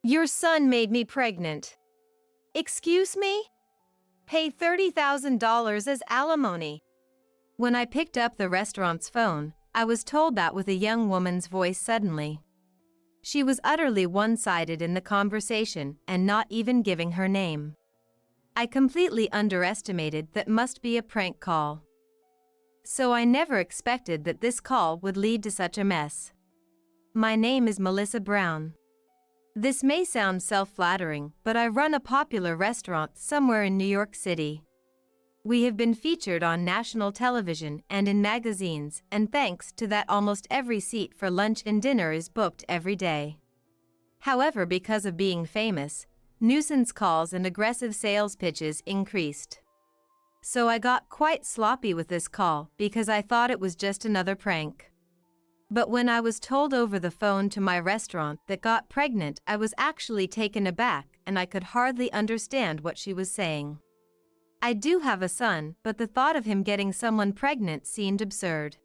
Your son made me pregnant. Excuse me? Pay $30,000 as alimony. When I picked up the restaurant's phone, I was told that with a young woman's voice suddenly. She was utterly one-sided in the conversation and not even giving her name. I completely underestimated that must be a prank call. So I never expected that this call would lead to such a mess. My name is Melissa Brown. This may sound self-flattering, but I run a popular restaurant somewhere in New York City. We have been featured on national television and in magazines, and thanks to that almost every seat for lunch and dinner is booked every day. However, because of being famous, nuisance calls and aggressive sales pitches increased. So I got quite sloppy with this call because I thought it was just another prank. But when I was told over the phone to my restaurant that got pregnant, I was actually taken aback and I could hardly understand what she was saying. I do have a son, but the thought of him getting someone pregnant seemed absurd.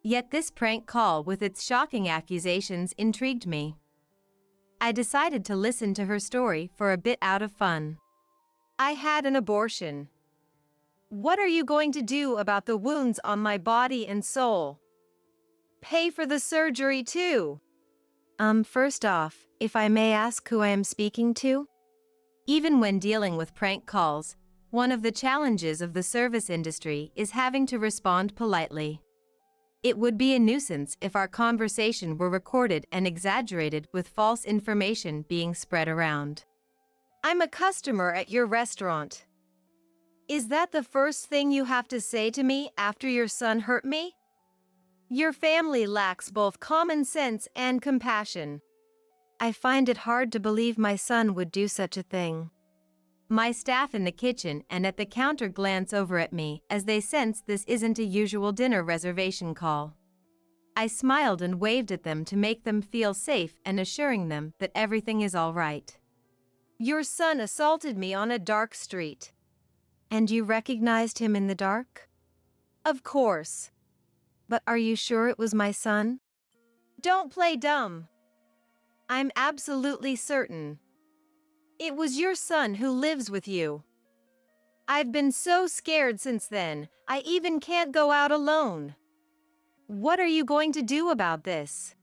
Yet this prank call with its shocking accusations intrigued me. I decided to listen to her story for a bit out of fun. I had an abortion. What are you going to do about the wounds on my body and soul? Pay for the surgery too. First off, if I may ask who I am speaking to? Even when dealing with prank calls, one of the challenges of the service industry is having to respond politely. It would be a nuisance if our conversation were recorded and exaggerated with false information being spread around. I'm a customer at your restaurant. Is that the first thing you have to say to me after your son hurt me? Your family lacks both common sense and compassion. I find it hard to believe my son would do such a thing. My staff in the kitchen and at the counter glance over at me as they sense this isn't a usual dinner reservation call. I smiled and waved at them to make them feel safe and assuring them that everything is all right. Your son assaulted me on a dark street. And you recognized him in the dark? Of course. But are you sure it was my son? Don't play dumb. I'm absolutely certain. It was your son who lives with you. I've been so scared since then, I even can't go out alone. What are you going to do about this?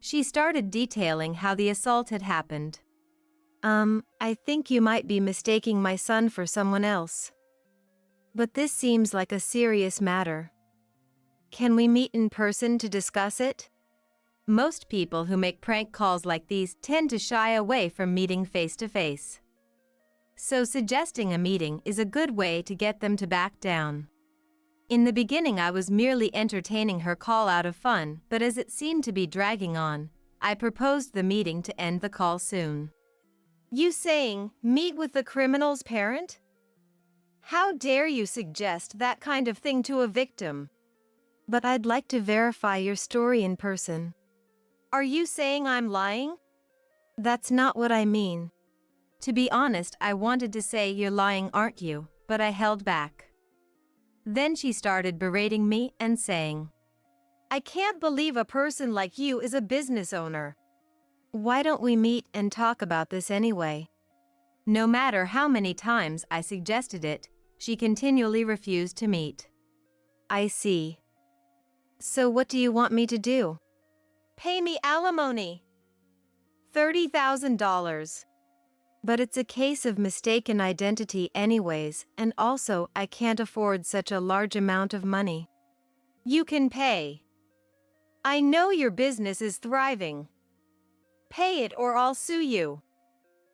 She started detailing how the assault had happened. I think you might be mistaking my son for someone else. But this seems like a serious matter. Can we meet in person to discuss it? Most people who make prank calls like these tend to shy away from meeting face to face. So suggesting a meeting is a good way to get them to back down. In the beginning I was merely entertaining her call out of fun, but as it seemed to be dragging on, I proposed the meeting to end the call soon. You saying, meet with the criminal's parent? How dare you suggest that kind of thing to a victim? But I'd like to verify your story in person. Are you saying I'm lying? That's not what I mean. To be honest, I wanted to say you're lying, aren't you, but I held back. Then she started berating me and saying, I can't believe a person like you is a business owner. Why don't we meet and talk about this anyway? No matter how many times I suggested it, she continually refused to meet. I see. So what do you want me to do? Pay me alimony. $30,000. But it's a case of mistaken identity anyways, and also I can't afford such a large amount of money. You can pay. I know your business is thriving. Pay it or I'll sue you.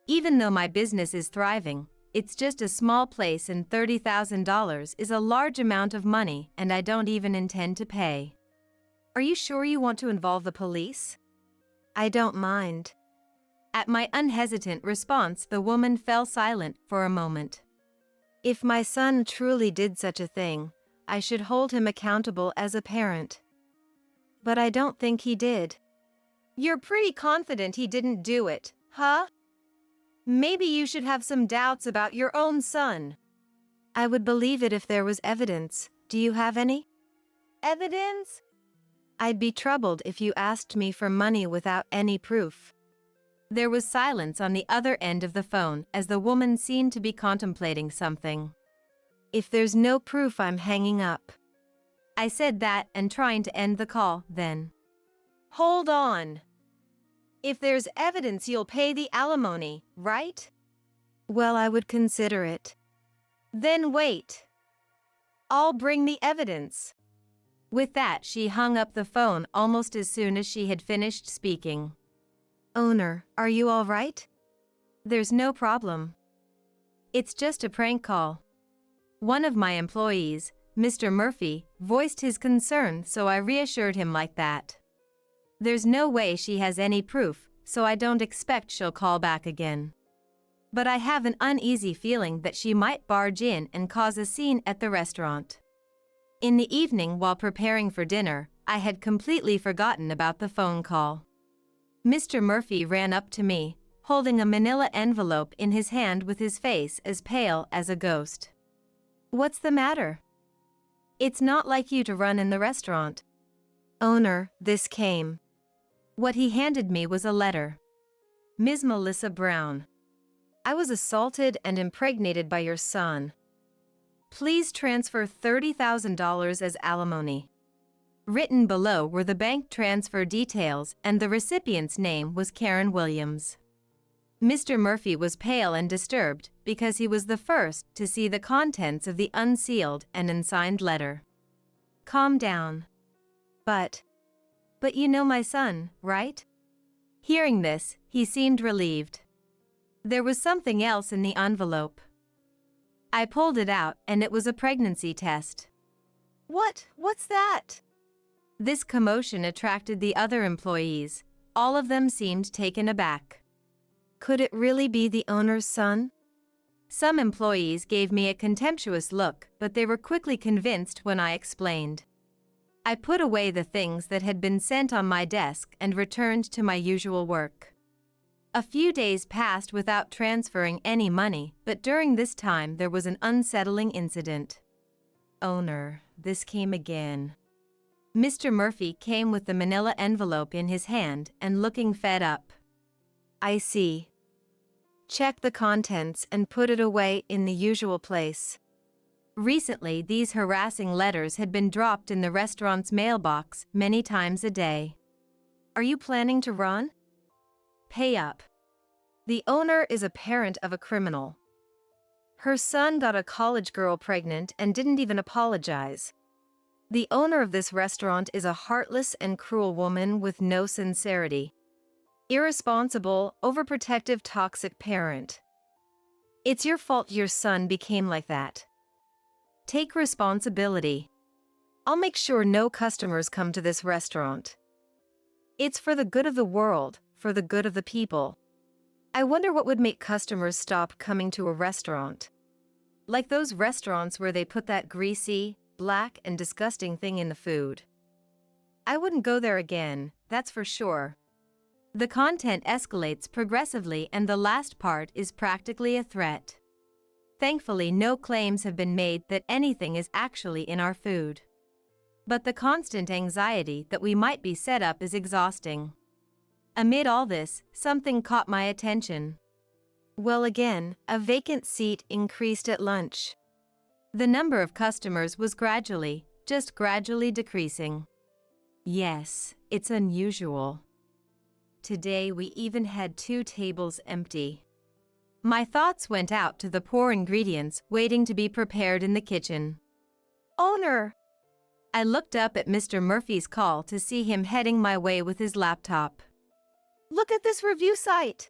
Even though my business is thriving, it's just a small place and $30,000 is a large amount of money and I don't even intend to pay. Are you sure you want to involve the police? I don't mind. At my unhesitant response, the woman fell silent for a moment. If my son truly did such a thing, I should hold him accountable as a parent. But I don't think he did. You're pretty confident he didn't do it, huh? Maybe you should have some doubts about your own son. I would believe it if there was evidence. Do you have any? Evidence? I'd be troubled if you asked me for money without any proof. There was silence on the other end of the phone as the woman seemed to be contemplating something. "If there's no proof, I'm hanging up." I said that and trying to end the call, then. "Hold on. If there's evidence, you'll pay the alimony, right?" "Well, I would consider it." "Then wait. I'll bring the evidence." With that, she hung up the phone almost as soon as she had finished speaking. "Owner, are you all right?" "There's no problem. It's just a prank call." One of my employees, Mr. Murphy, voiced his concern, so I reassured him like that. "There's no way she has any proof, so I don't expect she'll call back again. But I have an uneasy feeling that she might barge in and cause a scene at the restaurant." In the evening, while preparing for dinner, I had completely forgotten about the phone call. Mr. Murphy ran up to me, holding a manila envelope in his hand with his face as pale as a ghost. "What's the matter? It's not like you to run in the restaurant." "Owner, this came." What he handed me was a letter. "Ms. Melissa Brown, I was assaulted and impregnated by your son. Please transfer $30,000 as alimony." Written below were the bank transfer details, and the recipient's name was Karen Williams. Mr. Murphy was pale and disturbed because he was the first to see the contents of the unsealed and unsigned letter. "Calm down. But you know my son, right?" Hearing this, he seemed relieved. There was something else in the envelope. I pulled it out, and it was a pregnancy test. What's that?" This commotion attracted the other employees. All of them seemed taken aback. Could it really be the owner's son? Some employees gave me a contemptuous look, but they were quickly convinced when I explained. I put away the things that had been sent on my desk and returned to my usual work. A few days passed without transferring any money, but during this time there was an unsettling incident. "Owner, this came again." Mr. Murphy came with the manila envelope in his hand and looking fed up. "I see. Check the contents and put it away in the usual place." Recently, these harassing letters had been dropped in the restaurant's mailbox many times a day. "Are you planning to run? Pay up. The owner is a parent of a criminal. Her son got a college girl pregnant and didn't even apologize. The owner of this restaurant is a heartless and cruel woman with no sincerity. Irresponsible, overprotective, toxic parent. It's your fault your son became like that. Take responsibility. I'll make sure no customers come to this restaurant. It's for the good of the world, for the good of the people. I wonder what would make customers stop coming to a restaurant. Like those restaurants where they put that greasy, black, and disgusting thing in the food. I wouldn't go there again, that's for sure." The content escalates progressively, and the last part is practically a threat. Thankfully, no claims have been made that anything is actually in our food. But the constant anxiety that we might be set up is exhausting. Amid all this, something caught my attention. Well, again, a vacant seat increased at lunch. The number of customers was just gradually decreasing. Yes, it's unusual. Today we even had 2 tables empty. My thoughts went out to the poor ingredients waiting to be prepared in the kitchen. "Owner!" I looked up at Mr. Murphy's call to see him heading my way with his laptop. "Look at this review site!"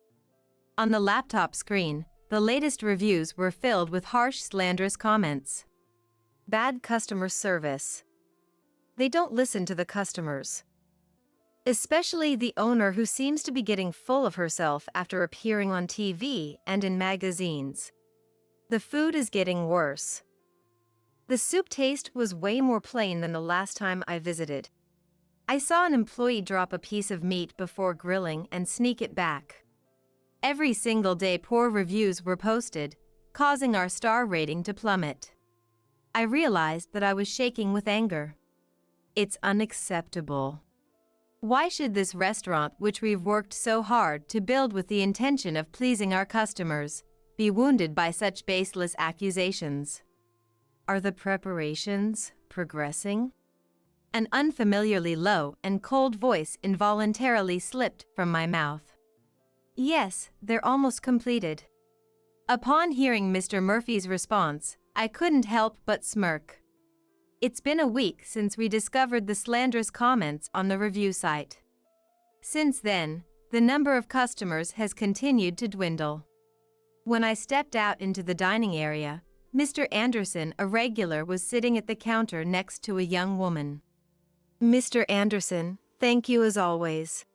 On the laptop screen, the latest reviews were filled with harsh, slanderous comments. Bad customer service. They don't listen to the customers. Especially the owner, who seems to be getting full of herself after appearing on TV and in magazines. The food is getting worse. The soup taste was way more plain than the last time I visited. I saw an employee drop a piece of meat before grilling and sneak it back. Every single day poor reviews were posted, causing our star rating to plummet. I realized that I was shaking with anger. It's unacceptable. Why should this restaurant, which we've worked so hard to build with the intention of pleasing our customers, be wounded by such baseless accusations? Are the preparations progressing? An unfamiliarly low and cold voice involuntarily slipped from my mouth. Yes, they're almost completed. Upon hearing Mr. Murphy's response, I couldn't help but smirk. It's been a week since we discovered the slanderous comments on the review site. Since then, the number of customers has continued to dwindle. When I stepped out into the dining area, Mr. Anderson, a regular, was sitting at the counter next to a young woman. Mr. Anderson, thank you as always.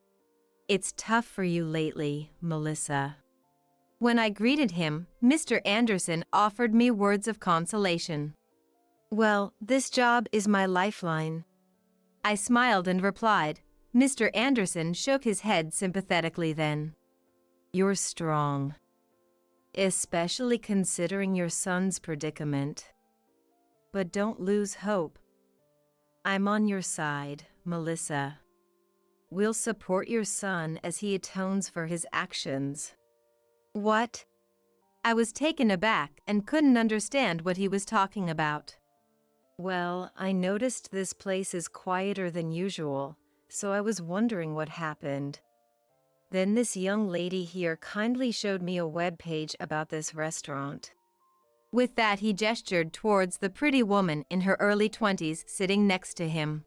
It's tough for you lately, Melissa. When I greeted him, Mr. Anderson offered me words of consolation. Well, this job is my lifeline. I smiled and replied. Mr. Anderson shook his head sympathetically then. You're strong. Especially considering your son's predicament. But don't lose hope. I'm on your side, Melissa. We'll support your son as he atones for his actions. What? I was taken aback and couldn't understand what he was talking about. Well, I noticed this place is quieter than usual, so I was wondering what happened. Then this young lady here kindly showed me a web page about this restaurant. With that, he gestured towards the pretty woman in her early 20s sitting next to him.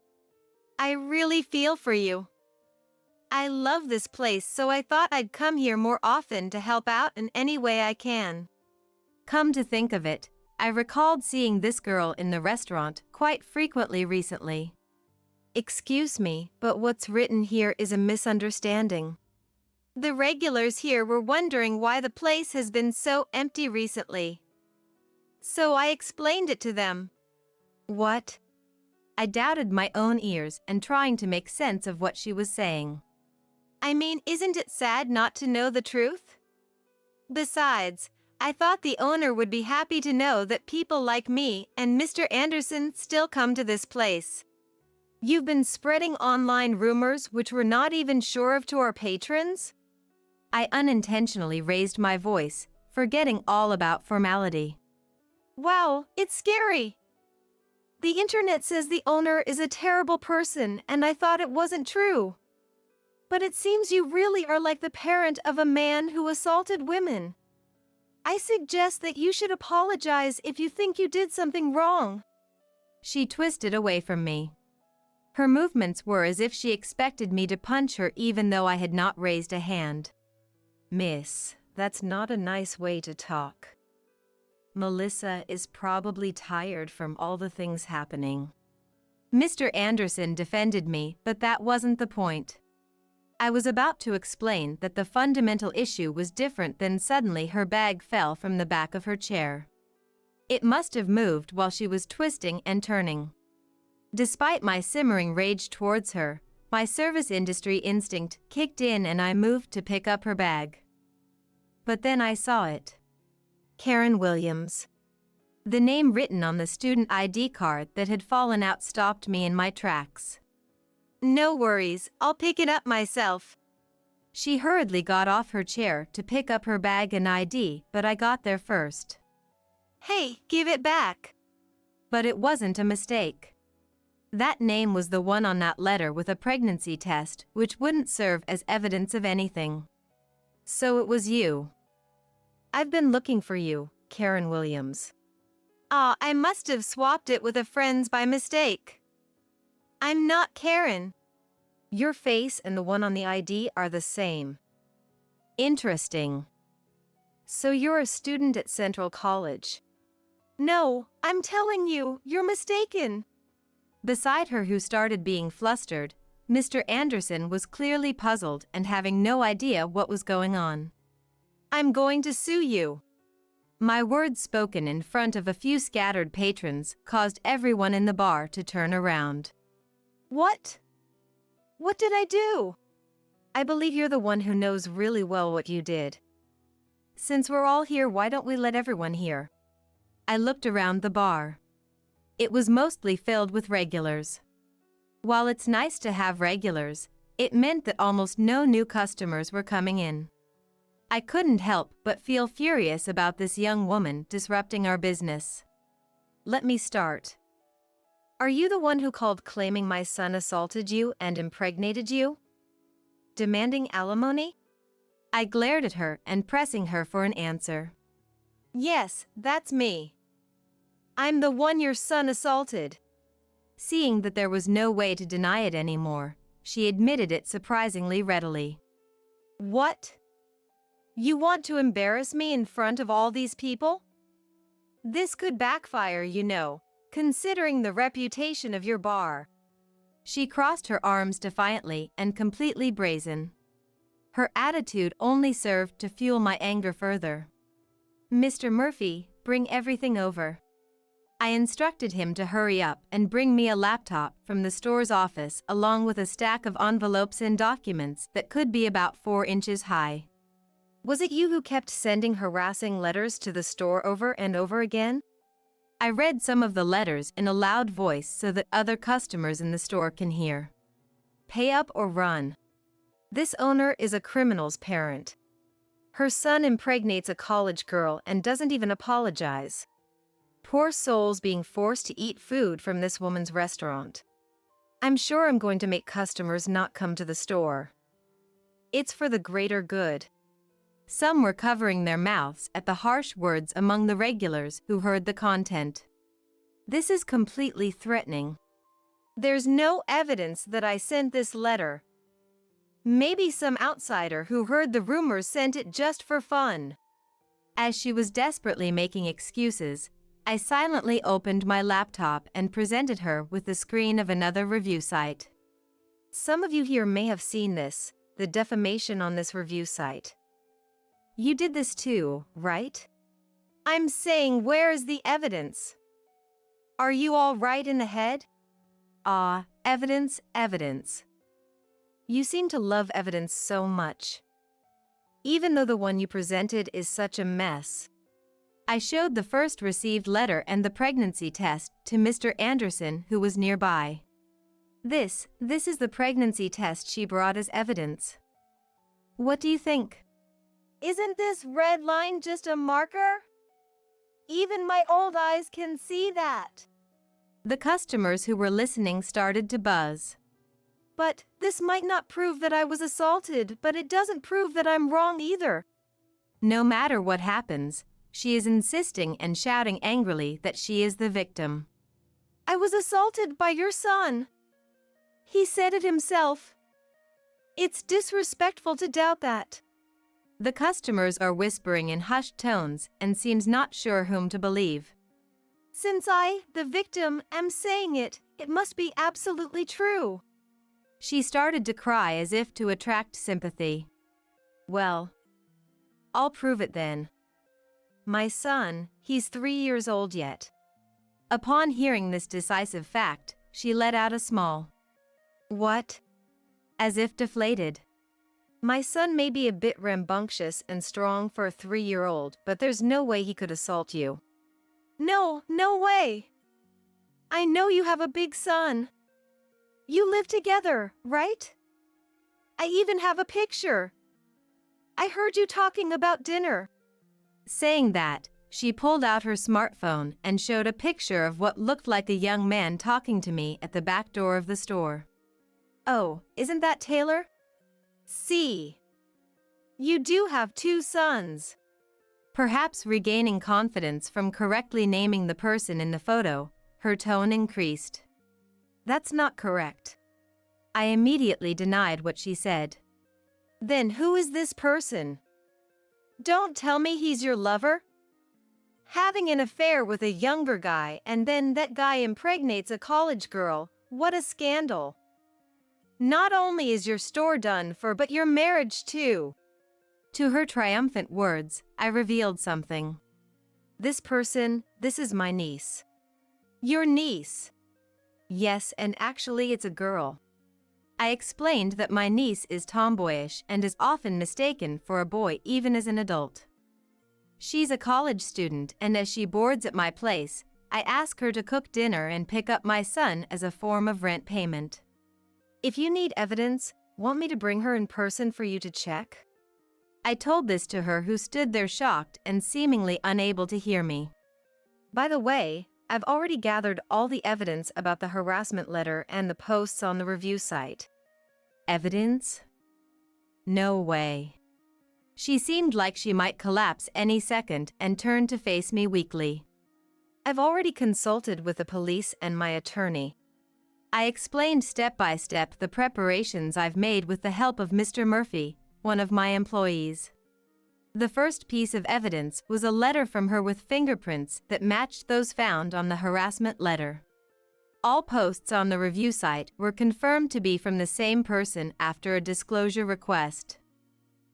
I really feel for you. I love this place, so I thought I'd come here more often to help out in any way I can. Come to think of it, I recalled seeing this girl in the restaurant quite frequently recently. Excuse me, but what's written here is a misunderstanding. The regulars here were wondering why the place has been so empty recently. So I explained it to them. What? I doubted my own ears and trying to make sense of what she was saying. I mean, isn't it sad not to know the truth? Besides, I thought the owner would be happy to know that people like me and Mr. Anderson still come to this place. You've been spreading online rumors which we're not even sure of to our patrons? I unintentionally raised my voice, forgetting all about formality. Wow, it's scary. The internet says the owner is a terrible person and I thought it wasn't true. But it seems you really are like the parent of a man who assaulted women. I suggest that you should apologize if you think you did something wrong. She twisted away from me. Her movements were as if she expected me to punch her even though I had not raised a hand. Miss, that's not a nice way to talk. Melissa is probably tired from all the things happening. Mr. Anderson defended me, but that wasn't the point. I was about to explain that the fundamental issue was different than suddenly her bag fell from the back of her chair. It must have moved while she was twisting and turning. Despite my simmering rage towards her, my service industry instinct kicked in and I moved to pick up her bag. But then I saw it. Karen Williams. The name written on the student ID card that had fallen out stopped me in my tracks. No worries, I'll pick it up myself. She hurriedly got off her chair to pick up her bag and ID, but I got there first. Hey, give it back. But it wasn't a mistake. That name was the one on that letter with a pregnancy test, which wouldn't serve as evidence of anything. So it was you. I've been looking for you, Karen Williams. I must have swapped it with a friend's by mistake. I'm not Karen. Your face and the one on the ID are the same. Interesting. So you're a student at Central College. No, I'm telling you, you're mistaken. Beside her, who started being flustered, Mr. Anderson was clearly puzzled and having no idea what was going on. I'm going to sue you. My words spoken in front of a few scattered patrons caused everyone in the bar to turn around. What? What did I do? I believe you're the one who knows really well what you did. Since we're all here, why don't we let everyone hear? I looked around the bar. It was mostly filled with regulars. While it's nice to have regulars, It meant that almost no new customers were coming in. I couldn't help but feel furious about this young woman disrupting our business. Let me start. Are you the one who called claiming my son assaulted you and impregnated you? Demanding alimony? I glared at her and pressing her for an answer. Yes, that's me. I'm the one your son assaulted. Seeing that there was no way to deny it anymore, she admitted it surprisingly readily. What? You want to embarrass me in front of all these people? This could backfire, you know, considering the reputation of your bar. She crossed her arms defiantly and completely brazen. Her attitude only served to fuel my anger further. Mr. Murphy, bring everything over. I instructed him to hurry up and bring me a laptop from the store's office along with a stack of envelopes and documents that could be about 4 inches high. Was it you who kept sending harassing letters to the store over and over again? I read some of the letters in a loud voice so that other customers in the store can hear. Pay up or run. This owner is a criminal's parent. Her son impregnates a college girl and doesn't even apologize. Poor souls being forced to eat food from this woman's restaurant. I'm sure I'm going to make customers not come to the store. It's for the greater good. Some were covering their mouths at the harsh words among the regulars who heard the content. This is completely threatening. There's no evidence that I sent this letter. Maybe some outsider who heard the rumors sent it just for fun. As she was desperately making excuses, I silently opened my laptop and presented her with the screen of another review site. Some of you here may have seen this, the defamation on this review site. You did this too, right? I'm saying, where is the evidence? Are you all right in the head? Evidence, evidence. You seem to love evidence so much. Even though the one you presented is such a mess. I showed the first received letter and the pregnancy test to Mr. Anderson, who was nearby. This is the pregnancy test she brought as evidence. What do you think? Isn't this red line just a marker? Even my old eyes can see that. The customers who were listening started to buzz. But this might not prove that I was assaulted, but it doesn't prove that I'm wrong either. No matter what happens, she is insisting and shouting angrily that she is the victim. I was assaulted by your son. He said it himself. It's disrespectful to doubt that. The customers are whispering in hushed tones and seems not sure whom to believe. Since I, the victim, am saying it, it must be absolutely true. She started to cry as if to attract sympathy. Well, I'll prove it then. My son, he's 3 years old yet. Upon hearing this decisive fact, she let out a small "What?" as if deflated. My son may be a bit rambunctious and strong for a 3-year-old, but there's no way he could assault you. No way. I know you have a big son. You live together, right? I even have a picture. I heard you talking about dinner. Saying that, she pulled out her smartphone and showed a picture of what looked like a young man talking to me at the back door of the store. Oh, isn't that Taylor? See. You do have 2 sons. Perhaps regaining confidence from correctly naming the person in the photo, her tone increased. That's not correct. I immediately denied what she said. Then who is this person? Don't tell me he's your lover? Having an affair with a younger guy and then that guy impregnates a college girl, what a scandal. Not only is your store done for, but your marriage too. To her triumphant words, I revealed something. This person, this is my niece. Your niece? Yes, and actually it's a girl. I explained that my niece is tomboyish and is often mistaken for a boy even as an adult. She's a college student, and as she boards at my place, I ask her to cook dinner and pick up my son as a form of rent payment. If you need evidence, Want me to bring her in person for you to check? I told this to her, who stood there shocked and seemingly unable to hear me. By the way, I've already gathered all the evidence about the harassment letter and the posts on the review site. Evidence? No way. She seemed like she might collapse any second and turned to face me weakly. I've already consulted with the police and my attorney. I explained step by step the preparations I've made with the help of Mr. Murphy, one of my employees. The first piece of evidence was a letter from her with fingerprints that matched those found on the harassment letter. All posts on the review site were confirmed to be from the same person after a disclosure request.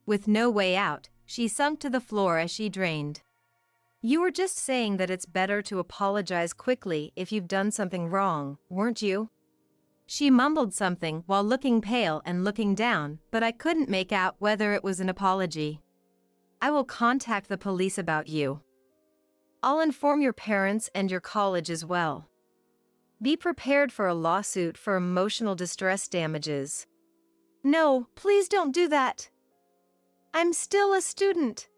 With no way out, she sunk to the floor as she drained. You were just saying that it's better to apologize quickly if you've done something wrong, weren't you? She mumbled something while looking pale and looking down, but I couldn't make out whether it was an apology. I will contact the police about you. I'll inform your parents and your college as well. Be prepared for a lawsuit for emotional distress damages. No, please don't do that. I'm still a student.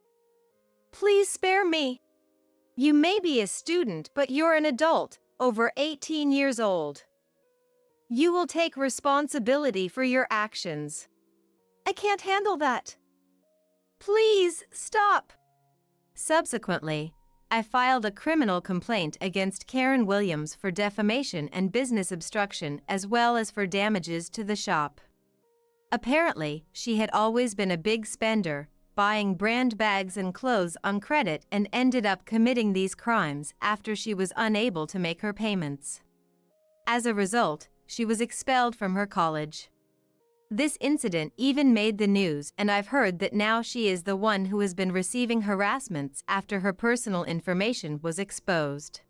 Please spare me. You may be a student, but you're an adult, over 18 years old. You will take responsibility for your actions. I can't handle that. Please stop. Subsequently, I filed a criminal complaint against Karen Williams for defamation and business obstruction, as well as for damages to the shop. Apparently, she had always been a big spender, buying brand bags and clothes on credit, and ended up committing these crimes after she was unable to make her payments. As a result, she was expelled from her college. This incident even made the news, and I've heard that now she is the one who has been receiving harassments after her personal information was exposed.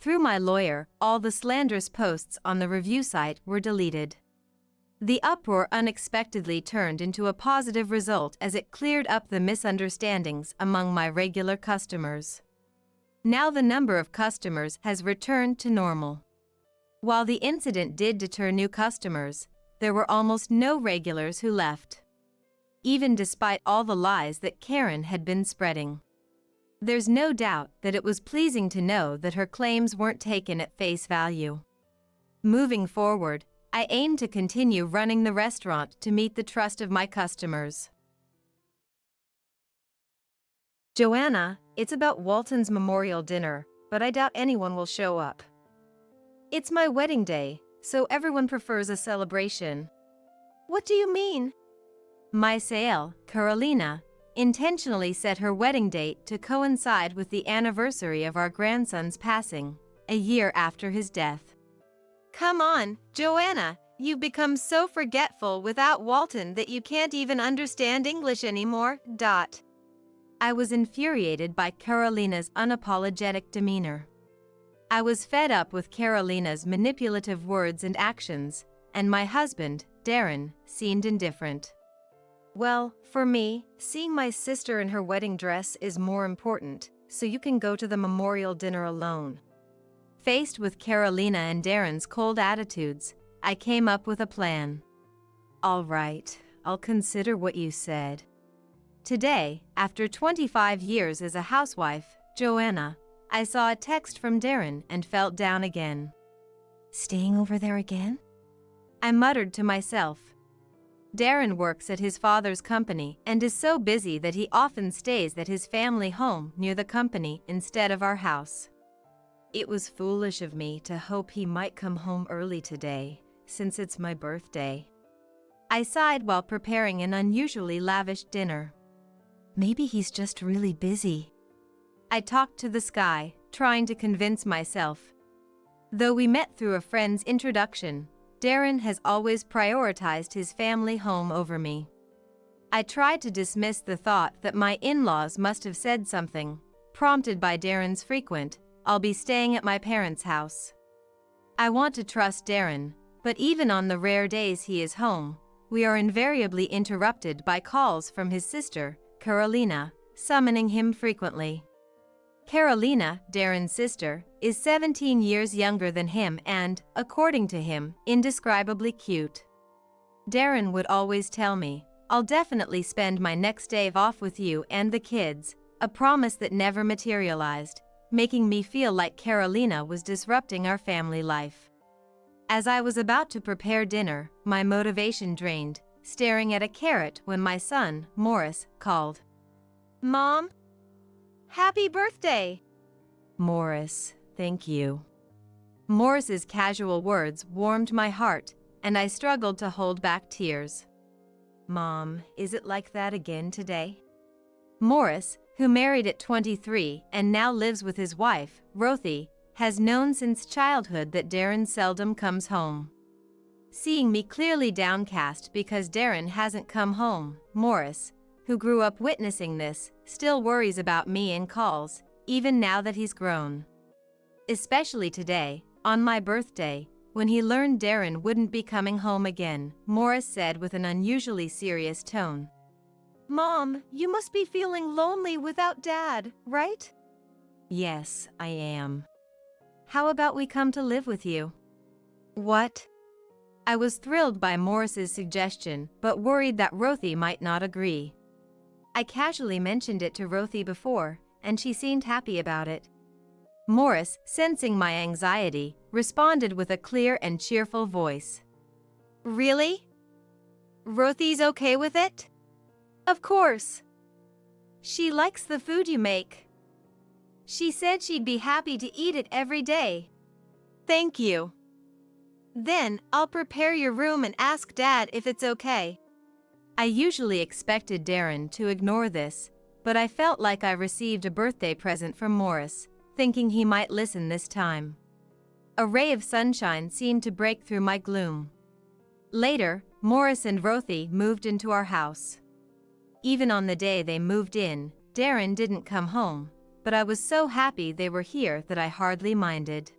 Through my lawyer, all the slanderous posts on the review site were deleted. The uproar unexpectedly turned into a positive result as it cleared up the misunderstandings among my regular customers. Now the number of customers has returned to normal. While the incident did deter new customers, there were almost no regulars who left, even despite all the lies that Karen had been spreading. There's no doubt that it was pleasing to know that her claims weren't taken at face value. Moving forward, I aim to continue running the restaurant to meet the trust of my customers. Joanna, it's about Walton's memorial dinner, but I doubt anyone will show up. It's my wedding day, so everyone prefers a celebration. What do you mean? My Sael, Carolina, intentionally set her wedding date to coincide with the anniversary of our grandson's passing, a year after his death. Come on, Joanna, you've become so forgetful without Walton that you can't even understand English anymore. I was infuriated by Carolina's unapologetic demeanor. I was fed up with Carolina's manipulative words and actions, and my husband, Darren, seemed indifferent. Well, for me, seeing my sister in her wedding dress is more important, so you can go to the memorial dinner alone. Faced with Carolina and Darren's cold attitudes, I came up with a plan. All right, I'll consider what you said. Today, after 25 years as a housewife, Joanna, I saw a text from Darren and felt down again. Staying over there again? I muttered to myself. Darren works at his father's company and is so busy that he often stays at his family home near the company instead of our house. It was foolish of me to hope he might come home early today, since it's my birthday. I sighed while preparing an unusually lavish dinner. Maybe he's just really busy. I talked to the sky, trying to convince myself. Though we met through a friend's introduction, Darren has always prioritized his family home over me. I tried to dismiss the thought that my in-laws must have said something, prompted by Darren's frequent, "I'll be staying at my parents' house." I want to trust Darren, but even on the rare days he is home, we are invariably interrupted by calls from his sister, Carolina, summoning him frequently. Carolina, Darren's sister, is 17 years younger than him and, according to him, indescribably cute. Darren would always tell me, "I'll definitely spend my next day off with you and the kids," a promise that never materialized, making me feel like Carolina was disrupting our family life. As I was about to prepare dinner, my motivation drained, staring at a carrot when my son, Morris, called. "Mom? Happy birthday!" "Morris, thank you." Morris's casual words warmed my heart, and I struggled to hold back tears. "Mom, is it like that again today?" Morris, who married at 23 and now lives with his wife, Rothy, has known since childhood that Darren seldom comes home. Seeing me clearly downcast because Darren hasn't come home, Morris, who grew up witnessing this, still worries about me and calls, even now that he's grown. Especially today, on my birthday, when he learned Darren wouldn't be coming home again, Morris said with an unusually serious tone. "Mom, you must be feeling lonely without Dad, right?" "Yes, I am." "How about we come to live with you?" "What?" I was thrilled by Morris's suggestion, but worried that Rothy might not agree. I casually mentioned it to Rothy before, and she seemed happy about it. Morris, sensing my anxiety, responded with a clear and cheerful voice. "Really? Rothy's okay with it?" "Of course. She likes the food you make. She said she'd be happy to eat it every day." "Thank you. Then, I'll prepare your room and ask Dad if it's okay." I usually expected Darren to ignore this, but I felt like I received a birthday present from Morris, thinking he might listen this time. A ray of sunshine seemed to break through my gloom. Later, Morris and Rothy moved into our house. Even on the day they moved in, Darren didn't come home, but I was so happy they were here that I hardly minded.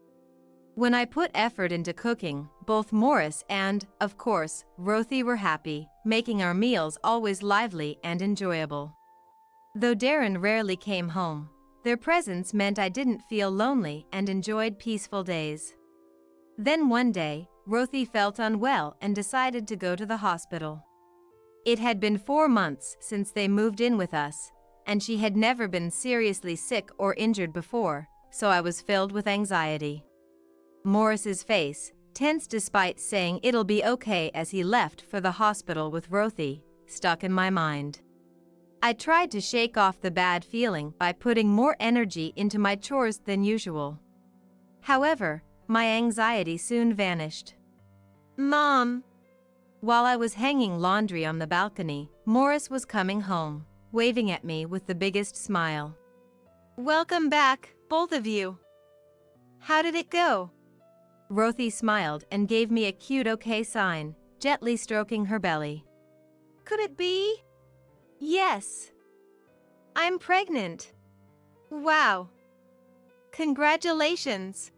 When I put effort into cooking, both Morris and, of course, Rothy were happy, making our meals always lively and enjoyable. Though Darren rarely came home, their presence meant I didn't feel lonely and enjoyed peaceful days. Then one day, Rothy felt unwell and decided to go to the hospital. It had been 4 months since they moved in with us, and she had never been seriously sick or injured before, so I was filled with anxiety. Morris's face, tense despite saying it'll be okay as he left for the hospital with Rothy, stuck in my mind. I tried to shake off the bad feeling by putting more energy into my chores than usual. However, my anxiety soon vanished. "Mom!" While I was hanging laundry on the balcony, Morris was coming home, waving at me with the biggest smile. "Welcome back, both of you. How did it go?" Rothy smiled and gave me a cute okay sign, gently stroking her belly. "Could it be?" "Yes. I'm pregnant." "Wow. Congratulations."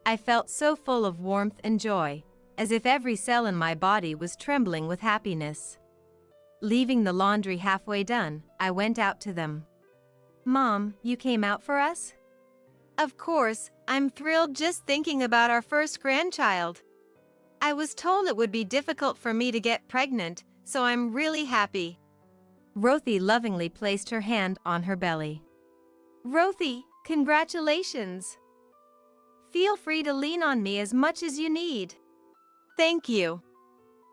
I felt so full of warmth and joy, as if every cell in my body was trembling with happiness. Leaving the laundry halfway done, I went out to them. "Mom, you came out for us?" "Of course, I'm thrilled just thinking about our first grandchild. I was told it would be difficult for me to get pregnant, so I'm really happy." Rothy lovingly placed her hand on her belly. "Rothy, congratulations. Feel free to lean on me as much as you need." "Thank you."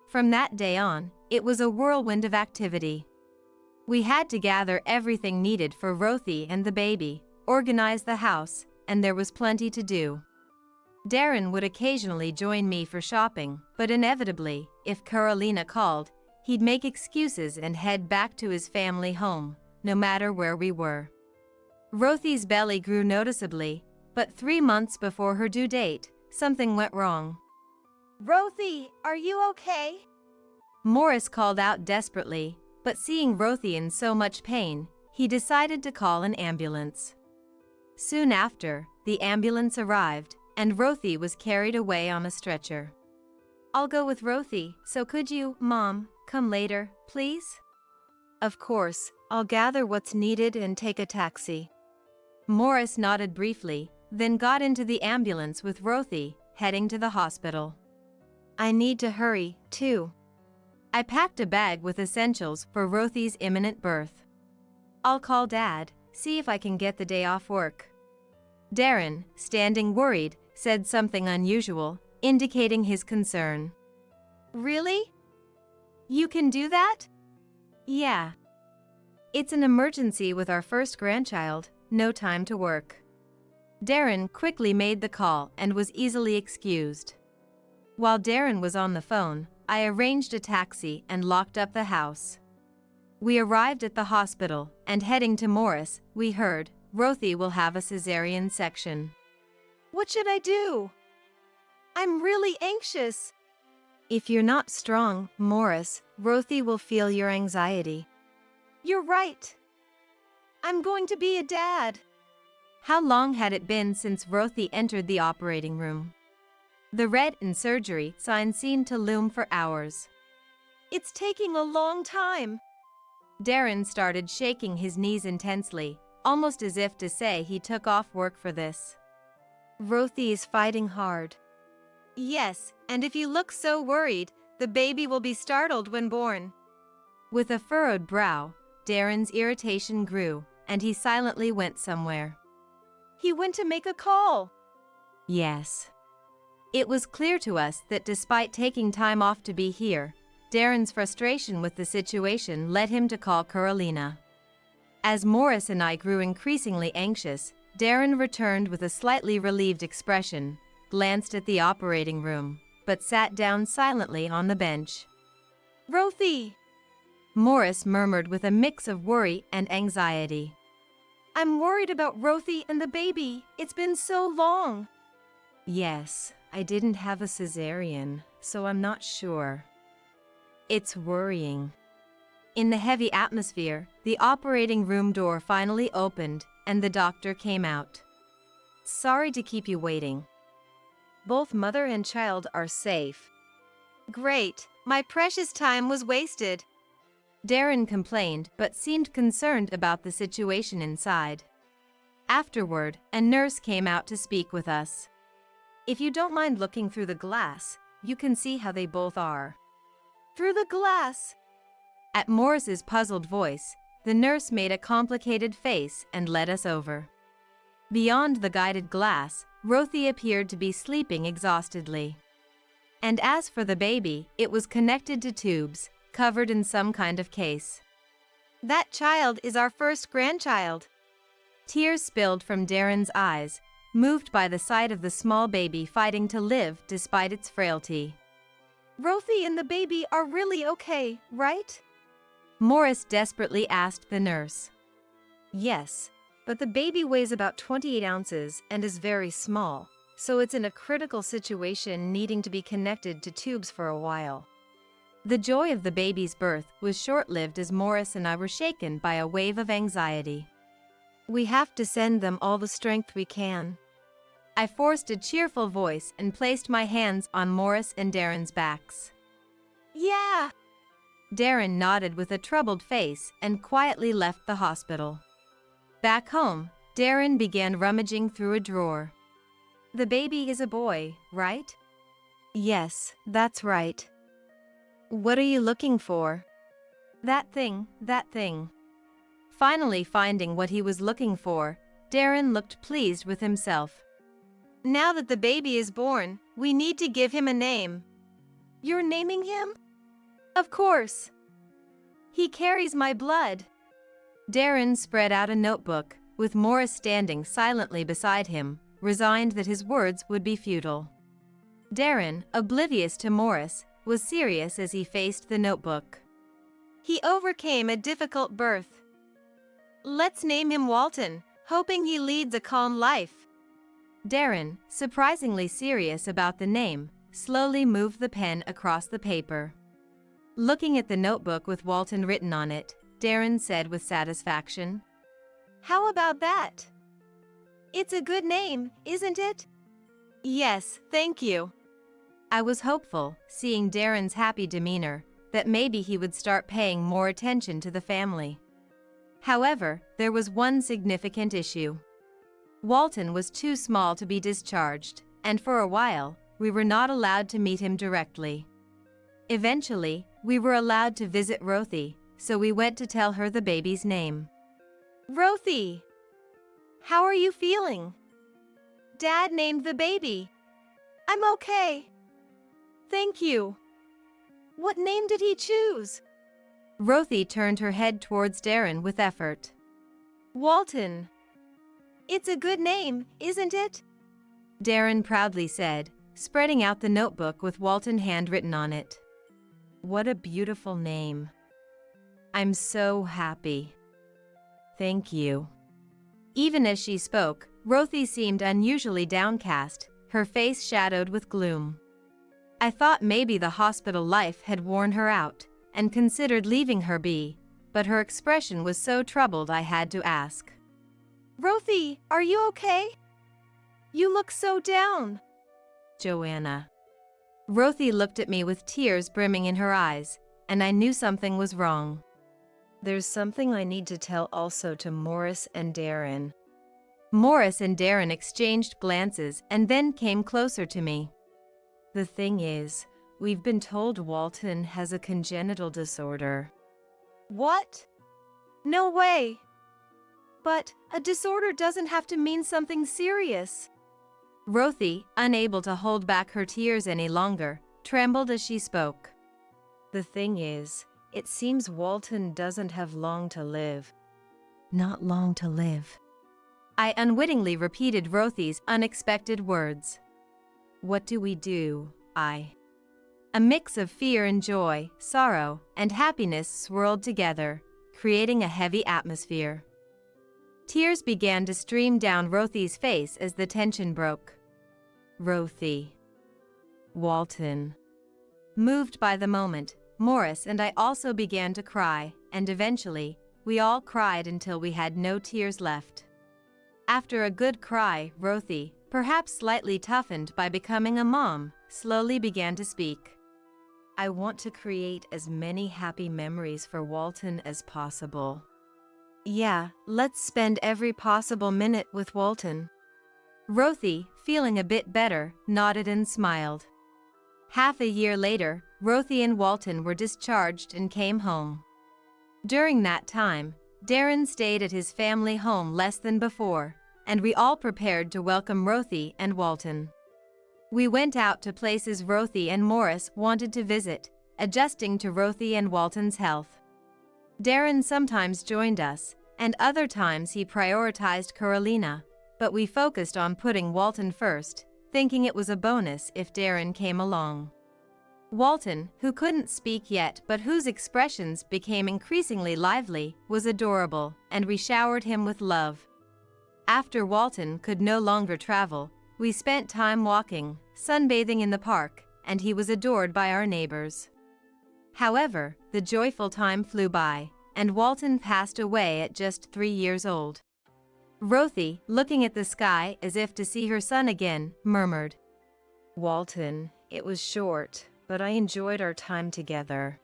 From that day on, it was a whirlwind of activity. We had to gather everything needed for Rothy and the baby, organize the house, and there was plenty to do. Darren would occasionally join me for shopping, but inevitably, if Carolina called, he'd make excuses and head back to his family home, no matter where we were. Rothy's belly grew noticeably, but 3 months before her due date, something went wrong. "Rothy, are you okay?" Morris called out desperately, but seeing Rothy in so much pain, he decided to call an ambulance. Soon after, the ambulance arrived, and Rothy was carried away on a stretcher. "I'll go with Rothy, so could you, Mom, come later, please?" "Of course, I'll gather what's needed and take a taxi." Morris nodded briefly, then got into the ambulance with Rothy, heading to the hospital. "I need to hurry, too." I packed a bag with essentials for Rothy's imminent birth. I'll call Dad, see if I can get the day off work. Darren, standing worried, said something unusual, indicating his concern. Really? You can do that? Yeah. It's an emergency with our first grandchild, no time to work. Darren quickly made the call and was easily excused. While Darren was on the phone, I arranged a taxi and locked up the house. We arrived at the hospital, and heading to Morris, we heard, Rothy will have a cesarean section. What should I do? I'm really anxious. If you're not strong, Morris, Rothy will feel your anxiety. You're right. I'm going to be a dad. How long had it been since Rothy entered the operating room? The red in surgery sign seemed to loom for hours. It's taking a long time. Darren started shaking his knees intensely, almost as if to say he took off work for this. Rothy is fighting hard. Yes, and if you look so worried, the baby will be startled when born. With a furrowed brow, Darren's irritation grew, and he silently went somewhere. He went to make a call. Yes. It was clear to us that despite taking time off to be here, Darren's frustration with the situation led him to call Carolina. As Morris and I grew increasingly anxious, Darren returned with a slightly relieved expression, glanced at the operating room, but sat down silently on the bench. Rothy! Morris murmured with a mix of worry and anxiety. I'm worried about Rothy and the baby. It's been so long. Yes, I didn't have a cesarean, so I'm not sure. It's worrying. In the heavy atmosphere, the operating room door finally opened, and the doctor came out. Sorry to keep you waiting. Both mother and child are safe. Great, my precious time was wasted. Darren complained but seemed concerned about the situation inside. Afterward, a nurse came out to speak with us. If you don't mind looking through the glass, you can see how they both are. Through the glass? At Morris's puzzled voice, the nurse made a complicated face and led us over. Beyond the guided glass, Rothy appeared to be sleeping exhaustedly. And as for the baby, it was connected to tubes, covered in some kind of case. That child is our first grandchild. Tears spilled from Darren's eyes, moved by the sight of the small baby fighting to live despite its frailty. Rothy and the baby are really okay, right? Morris desperately asked the nurse. Yes, but the baby weighs about 28 ounces and is very small, so it's in a critical situation needing to be connected to tubes for a while. The joy of the baby's birth was short-lived as Morris and I were shaken by a wave of anxiety. We have to send them all the strength we can. I forced a cheerful voice and placed my hands on Morris and Darren's backs. Yeah! Darren nodded with a troubled face and quietly left the hospital. Back home, Darren began rummaging through a drawer. The baby is a boy, right? Yes, that's right. What are you looking for? That thing. Finally finding what he was looking for, Darren looked pleased with himself. Now that the baby is born, we need to give him a name. You're naming him? Of course. He carries my blood. Darren spread out a notebook, with Morris standing silently beside him, resigned that his words would be futile. Darren, oblivious to Morris, was serious as he faced the notebook. He overcame a difficult birth. Let's name him Walton, hoping he leads a calm life. Darren, surprisingly serious about the name, slowly moved the pen across the paper. Looking at the notebook with Walton written on it, Darren said with satisfaction, How about that? It's a good name, isn't it? Yes, thank you. I was hopeful, seeing Darren's happy demeanor, that maybe he would start paying more attention to the family. However, there was one significant issue. Walton was too small to be discharged, and for a while, we were not allowed to meet him directly. Eventually, we were allowed to visit Rothy, so we went to tell her the baby's name. Rothy, how are you feeling? Dad named the baby. I'm okay. Thank you. What name did he choose? Rothy turned her head towards Darren with effort. Walton. It's a good name, isn't it? Darren proudly said, spreading out the notebook with Walton handwritten on it. What a beautiful name. I'm so happy. Thank you. Even as she spoke, Rothy seemed unusually downcast, her face shadowed with gloom. I thought maybe the hospital life had worn her out, and considered leaving her be, but her expression was so troubled I had to ask. Rothy, are you okay? You look so down. Joanna. Rothy looked at me with tears brimming in her eyes, and I knew something was wrong. There's something I need to tell also to Morris and Darren. Morris and Darren exchanged glances and then came closer to me. The thing is, we've been told Walton has a congenital disorder. What? No way. But a disorder doesn't have to mean something serious. Rothy, unable to hold back her tears any longer, trembled as she spoke. The thing is, it seems Walton doesn't have long to live. Not long to live. I unwittingly repeated Rothy's unexpected words. What do we do? A mix of fear and joy, sorrow, and happiness swirled together, creating a heavy atmosphere. Tears began to stream down Rothy's face as the tension broke. Rothy. Walton. Moved by the moment, Morris and I also began to cry, and eventually, we all cried until we had no tears left. After a good cry, Rothy, perhaps slightly toughened by becoming a mom, slowly began to speak. I want to create as many happy memories for Walton as possible. Yeah, let's spend every possible minute with Walton. Rothy, feeling a bit better, nodded and smiled. Half a year later, Rothy and Walton were discharged and came home. During that time, Darren stayed at his family home less than before, and we all prepared to welcome Rothy and Walton. We went out to places Rothy and Morris wanted to visit, adjusting to Rothy and Walton's health. Darren sometimes joined us, and other times he prioritized Carolina, but we focused on putting Walton first, thinking it was a bonus if Darren came along. Walton, who couldn't speak yet but whose expressions became increasingly lively, was adorable, and we showered him with love. After Walton could no longer travel, we spent time walking, sunbathing in the park, and he was adored by our neighbors. However, the joyful time flew by, and Walton passed away at just 3 years old. Rothy, looking at the sky as if to see her son again, murmured, Walton, it was short, but I enjoyed our time together.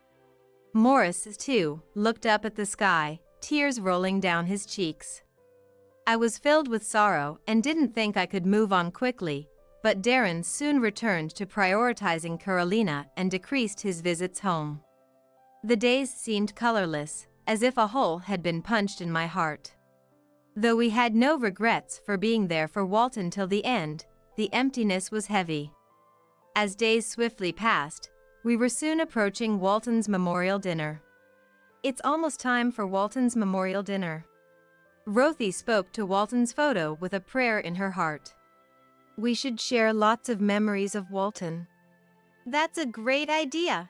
Morris, too, looked up at the sky, tears rolling down his cheeks. I was filled with sorrow and didn't think I could move on quickly, but Darren soon returned to prioritizing Carolina and decreased his visits home. The days seemed colorless, as if a hole had been punched in my heart. Though we had no regrets for being there for Walton till the end, the emptiness was heavy. As days swiftly passed, we were soon approaching Walton's memorial dinner. It's almost time for Walton's memorial dinner. Rothy spoke to Walton's photo with a prayer in her heart. We should share lots of memories of Walton. That's a great idea.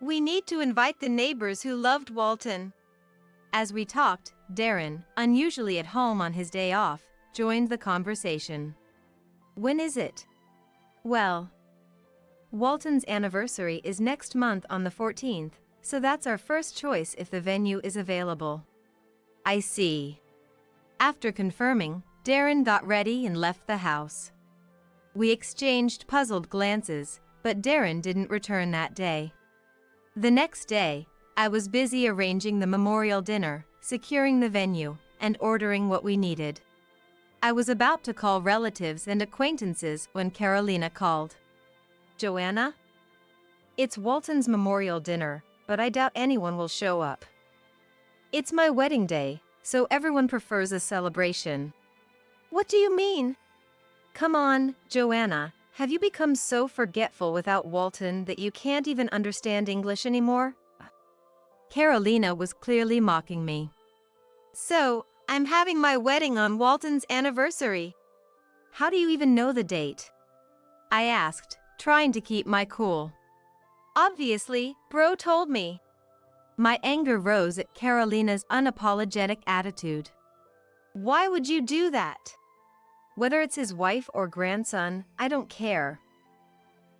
We need to invite the neighbors who loved Walton. As we talked, Darren, unusually at home on his day off, joined the conversation. When is it? Well, Walton's anniversary is next month on the 14th, so that's our first choice if the venue is available. I see. After confirming, Darren got ready and left the house. We exchanged puzzled glances, but Darren didn't return that day. The next day, I was busy arranging the memorial dinner, securing the venue, and ordering what we needed. I was about to call relatives and acquaintances when Carolina called. Joanna? It's Walton's memorial dinner, but I doubt anyone will show up. It's my wedding day, so everyone prefers a celebration. What do you mean? Come on, Joanna, have you become so forgetful without Walton that you can't even understand English anymore? Carolina was clearly mocking me. So, I'm having my wedding on Walton's anniversary. How do you even know the date? I asked, trying to keep my cool. Obviously, bro told me. My anger rose at Carolina's unapologetic attitude. Why would you do that? Whether it's his wife or grandson, I don't care.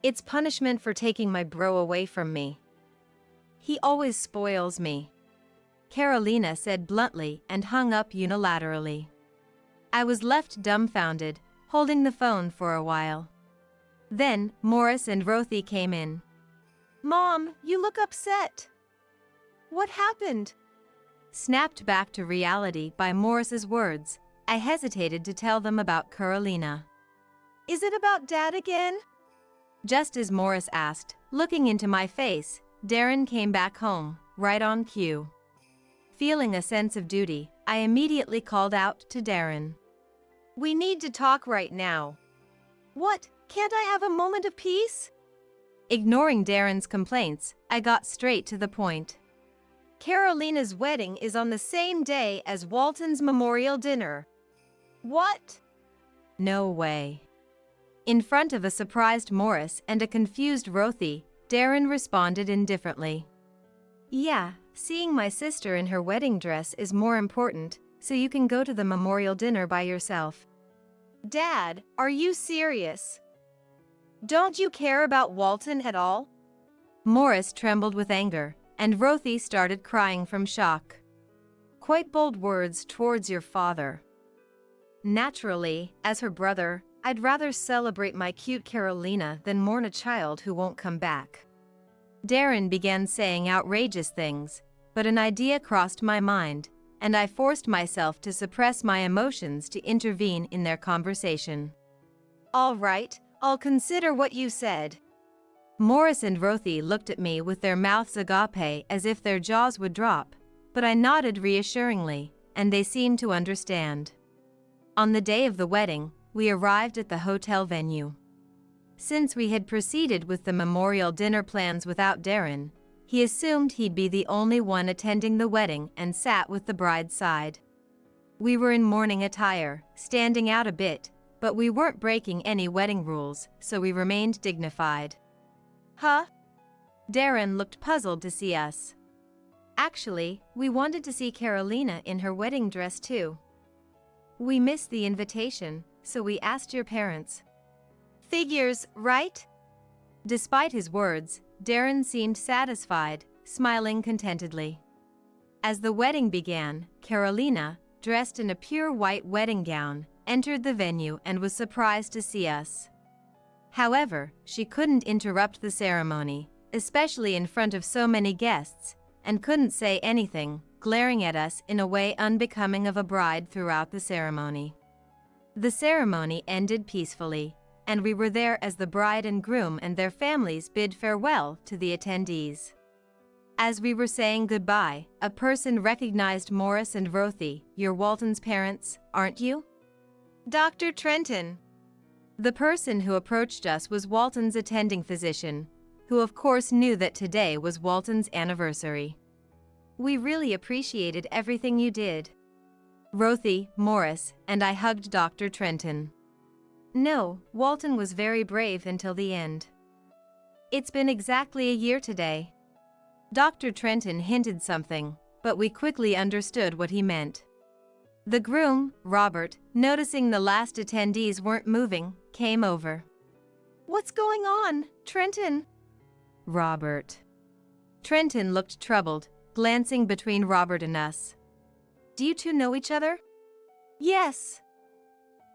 It's punishment for taking my bro away from me. He always spoils me, Carolina said bluntly and hung up unilaterally. I was left dumbfounded, holding the phone for a while. Then, Morris and Rothy came in. Mom, you look upset. What happened? Snapped back to reality by Morris's words, I hesitated to tell them about Carolina. Is it about Dad again? Just as Morris asked, looking into my face, Darren came back home, right on cue. Feeling a sense of duty, I immediately called out to Darren. We need to talk right now. What? Can't I have a moment of peace? Ignoring Darren's complaints, I got straight to the point. Carolina's wedding is on the same day as Walton's memorial dinner. What? No way. In front of a surprised Morris and a confused Rothy, Darren responded indifferently. Yeah, seeing my sister in her wedding dress is more important, so you can go to the memorial dinner by yourself. Dad, are you serious? Don't you care about Walton at all? Morris trembled with anger, and Rothy started crying from shock. Quite bold words towards your father. Naturally, as her brother, I'd rather celebrate my cute Carolina than mourn a child who won't come back. Darren began saying outrageous things, but an idea crossed my mind, and I forced myself to suppress my emotions to intervene in their conversation. All right, I'll consider what you said. Morris and Rothy looked at me with their mouths agape as if their jaws would drop, but I nodded reassuringly, and they seemed to understand. On the day of the wedding, we arrived at the hotel venue. Since we had proceeded with the memorial dinner plans without Darren, he assumed he'd be the only one attending the wedding and sat with the bride's side. We were in mourning attire, standing out a bit, but we weren't breaking any wedding rules, so we remained dignified. Huh? Darren looked puzzled to see us. Actually, we wanted to see Carolina in her wedding dress too. We missed the invitation, so we asked your parents. Figures, right? Despite his words, Darren seemed satisfied, smiling contentedly. As the wedding began, Carolina, dressed in a pure white wedding gown, entered the venue and was surprised to see us. However, she couldn't interrupt the ceremony, especially in front of so many guests, and couldn't say anything, glaring at us in a way unbecoming of a bride throughout the ceremony. The ceremony ended peacefully, and we were there as the bride and groom and their families bid farewell to the attendees. As we were saying goodbye, a person recognized Morris and Rothy, your Walton's parents, aren't you? Dr. Trenton. The person who approached us was Walton's attending physician, who of course knew that today was Walton's anniversary. We really appreciated everything you did. Rothy, Morris, and I hugged Dr. Trenton. No, Walton was very brave until the end. It's been exactly a year today. Dr. Trenton hinted something, but we quickly understood what he meant. The groom, Robert, noticing the last attendees weren't moving, came over. What's going on, Trenton? Robert. Trenton looked troubled, glancing between Robert and us. Do you two know each other? Yes.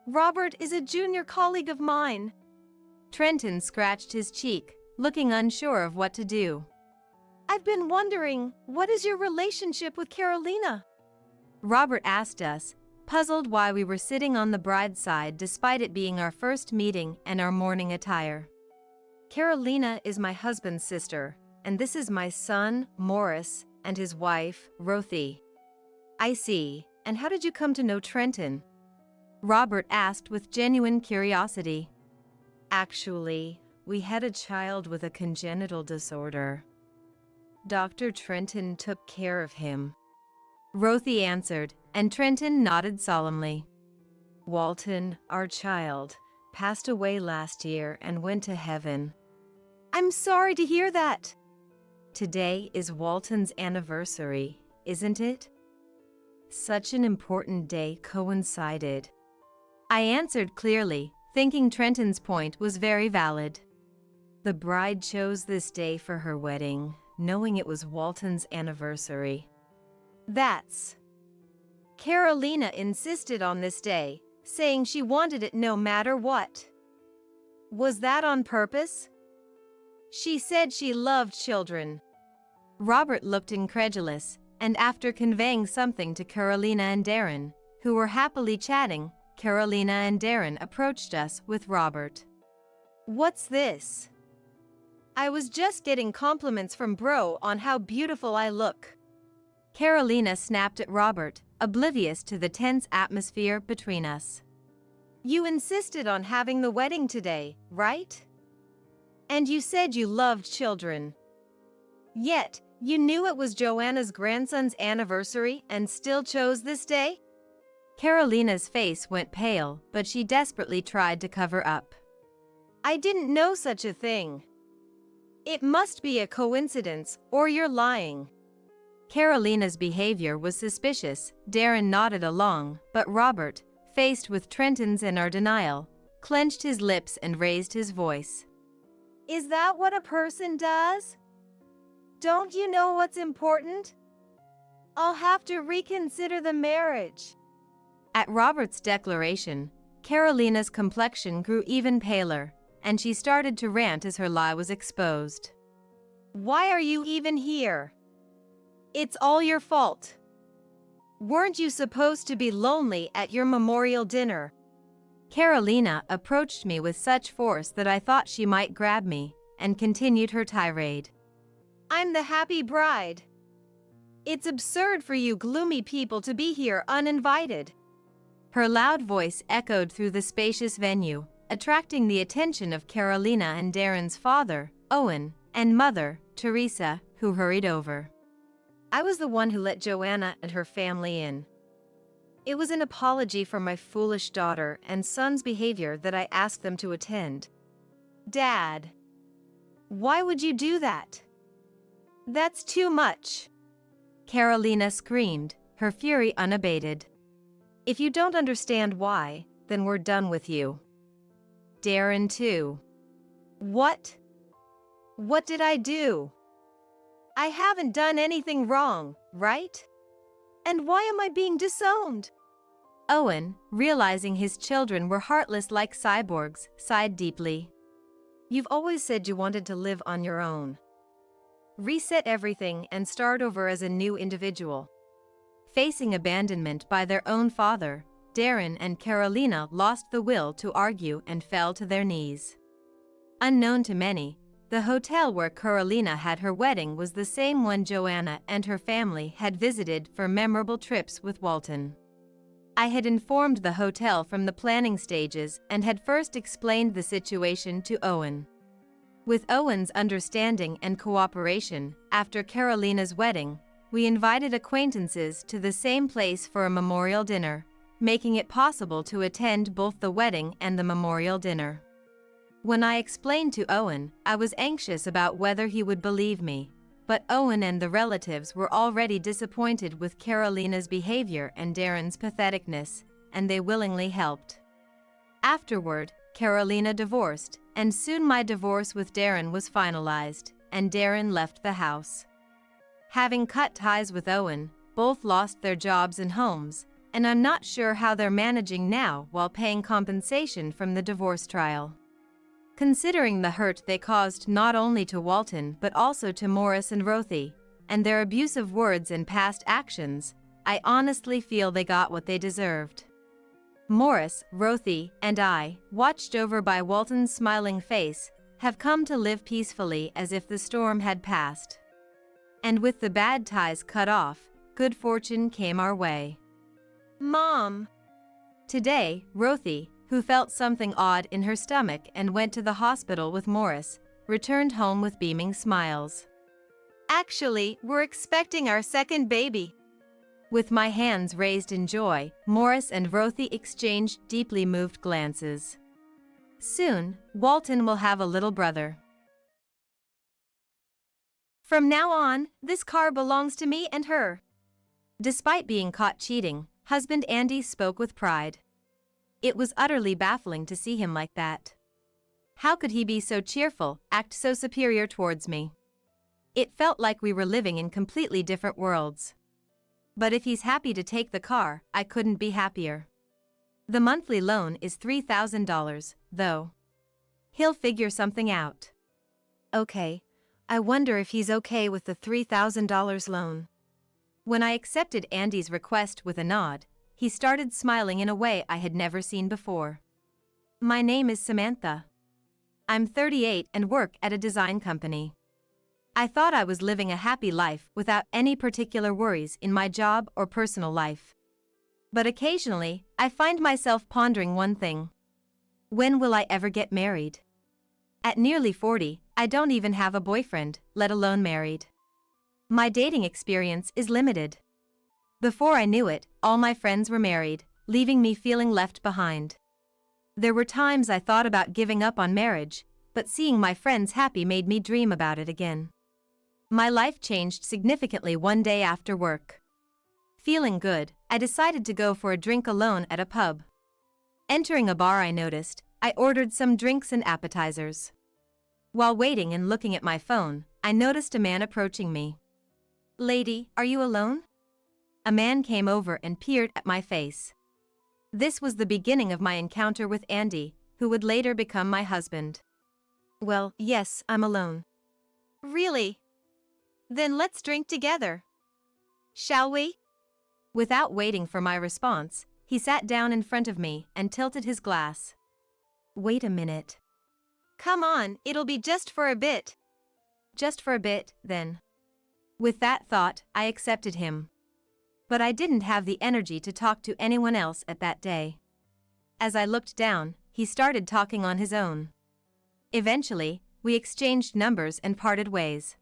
Robert is a junior colleague of mine. Trenton scratched his cheek, looking unsure of what to do. I've been wondering, what is your relationship with Carolina? Robert asked us, puzzled why we were sitting on the bride's side despite it being our first meeting and our mourning attire. Carolina is my husband's sister, and this is my son, Morris, and his wife, Rothy. I see. And how did you come to know Trenton? Robert asked with genuine curiosity. Actually, we had a child with a congenital disorder. Dr. Trenton took care of him. Rothy answered, and Trenton nodded solemnly. Walton, our child, passed away last year and went to heaven. I'm sorry to hear that. Today is Walton's anniversary, isn't it? Such an important day coincided. I answered clearly, thinking Trenton's point was very valid. The bride chose this day for her wedding, knowing it was Walton's anniversary. Carolina insisted on this day, saying she wanted it no matter what. Was that on purpose? She said she loved children. Robert looked incredulous, and after conveying something to Carolina and Darren, who were happily chatting, Carolina and Darren approached us with Robert. What's this? I was just getting compliments from Bro on how beautiful I look. Carolina snapped at Robert, oblivious to the tense atmosphere between us. You insisted on having the wedding today, right? And you said you loved children. Yet, you knew it was Joanna's grandson's anniversary and still chose this day? Carolina's face went pale, but she desperately tried to cover up. I didn't know such a thing. It must be a coincidence, or you're lying. Carolina's behavior was suspicious. Darren nodded along, but Robert, faced with Trenton's and our denial, clenched his lips and raised his voice. Is that what a person does? Don't you know what's important? I'll have to reconsider the marriage. At Robert's declaration, Carolina's complexion grew even paler, and she started to rant as her lie was exposed. Why are you even here? It's all your fault. Weren't you supposed to be lonely at your memorial dinner? Carolina approached me with such force that I thought she might grab me, and continued her tirade. I'm the happy bride. It's absurd for you gloomy people to be here uninvited. Her loud voice echoed through the spacious venue, attracting the attention of Carolina and Darren's father, Owen, and mother, Teresa, who hurried over. I was the one who let Joanna and her family in. It was an apology for my foolish daughter and son's behavior that I asked them to attend. Dad, why would you do that? That's too much. Carolina screamed, her fury unabated. If you don't understand why, then we're done with you. Darren too. What? What did I do? I haven't done anything wrong, right? And why am I being disowned? Owen, realizing his children were heartless like cyborgs, sighed deeply. You've always said you wanted to live on your own. Reset everything and start over as a new individual. Facing abandonment by their own father, Darren and Carolina lost the will to argue and fell to their knees. Unknown to many, the hotel where Carolina had her wedding was the same one Joanna and her family had visited for memorable trips with Walton. I had informed the hotel from the planning stages and had first explained the situation to Owen. With Owen's understanding and cooperation, after Carolina's wedding, we invited acquaintances to the same place for a memorial dinner, making it possible to attend both the wedding and the memorial dinner. When I explained to Owen, I was anxious about whether he would believe me, but Owen and the relatives were already disappointed with Carolina's behavior and Darren's patheticness, and they willingly helped. Afterward, Carolina divorced, and soon my divorce with Darren was finalized, and Darren left the house. Having cut ties with Owen, both lost their jobs and homes, and I'm not sure how they're managing now while paying compensation from the divorce trial. Considering the hurt they caused not only to Walton but also to Morris and Rothy, and their abusive words and past actions, I honestly feel they got what they deserved. Morris, Rothy, and I, watched over by Walton's smiling face, have come to live peacefully as if the storm had passed. And with the bad ties cut off, good fortune came our way. Mom! Today, Rothy, who felt something odd in her stomach and went to the hospital with Morris, returned home with beaming smiles. Actually, we're expecting our second baby. With my hands raised in joy, Morris and Rothy exchanged deeply moved glances. Soon, Walton will have a little brother. From now on, this car belongs to me and her. Despite being caught cheating, husband Andy spoke with pride. It was utterly baffling to see him like that. How could he be so cheerful, act so superior towards me? It felt like we were living in completely different worlds. But if he's happy to take the car, I couldn't be happier. The monthly loan is $3,000, though. He'll figure something out. Okay, I wonder if he's okay with the $3,000 loan. When I accepted Andy's request with a nod, he started smiling in a way I had never seen before. My name is Samantha. I'm 38 and work at a design company. I thought I was living a happy life without any particular worries in my job or personal life. But occasionally, I find myself pondering one thing. When will I ever get married? At nearly 40, I don't even have a boyfriend, let alone married. My dating experience is limited. Before I knew it, all my friends were married, leaving me feeling left behind. There were times I thought about giving up on marriage, but seeing my friends happy made me dream about it again. My life changed significantly one day after work. Feeling good, I decided to go for a drink alone at a pub. Entering a bar, I noticed, I ordered some drinks and appetizers. While waiting and looking at my phone, I noticed a man approaching me. "Lady, are you alone?" A man came over and peered at my face. This was the beginning of my encounter with Andy, who would later become my husband. "Well, yes, I'm alone." "Really? Then let's drink together. Shall we?" Without waiting for my response, he sat down in front of me and tilted his glass. "Wait a minute." "Come on, it'll be just for a bit." "Just for a bit, then." With that thought, I accepted him. But I didn't have the energy to talk to anyone else at that day. As I looked down, he started talking on his own. Eventually, we exchanged numbers and parted ways.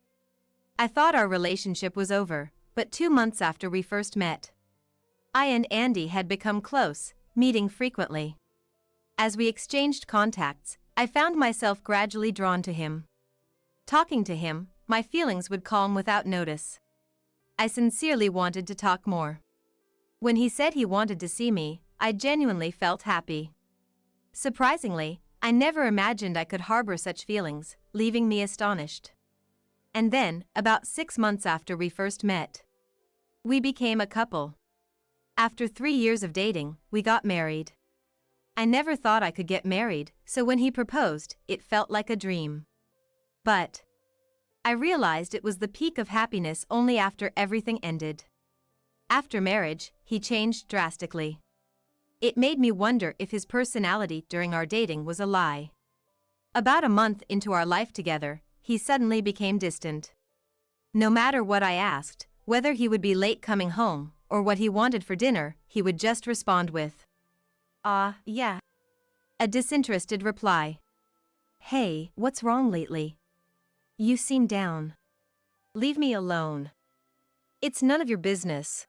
I thought our relationship was over, but 2 months after we first met, I and Andy had become close, meeting frequently. As we exchanged contacts, I found myself gradually drawn to him. Talking to him, my feelings would calm without notice. I sincerely wanted to talk more. When he said he wanted to see me, I genuinely felt happy. Surprisingly, I never imagined I could harbor such feelings, leaving me astonished. And then, about 6 months after we first met, we became a couple. After 3 years of dating, we got married. I never thought I could get married, so when he proposed, it felt like a dream. But I realized it was the peak of happiness only after everything ended. After marriage, he changed drastically. It made me wonder if his personality during our dating was a lie. About a month into our life together, he suddenly became distant. No matter what I asked, whether he would be late coming home, or what he wanted for dinner, he would just respond with, yeah. A disinterested reply. "Hey, what's wrong lately? You seem down. Leave me alone." "It's none of your business."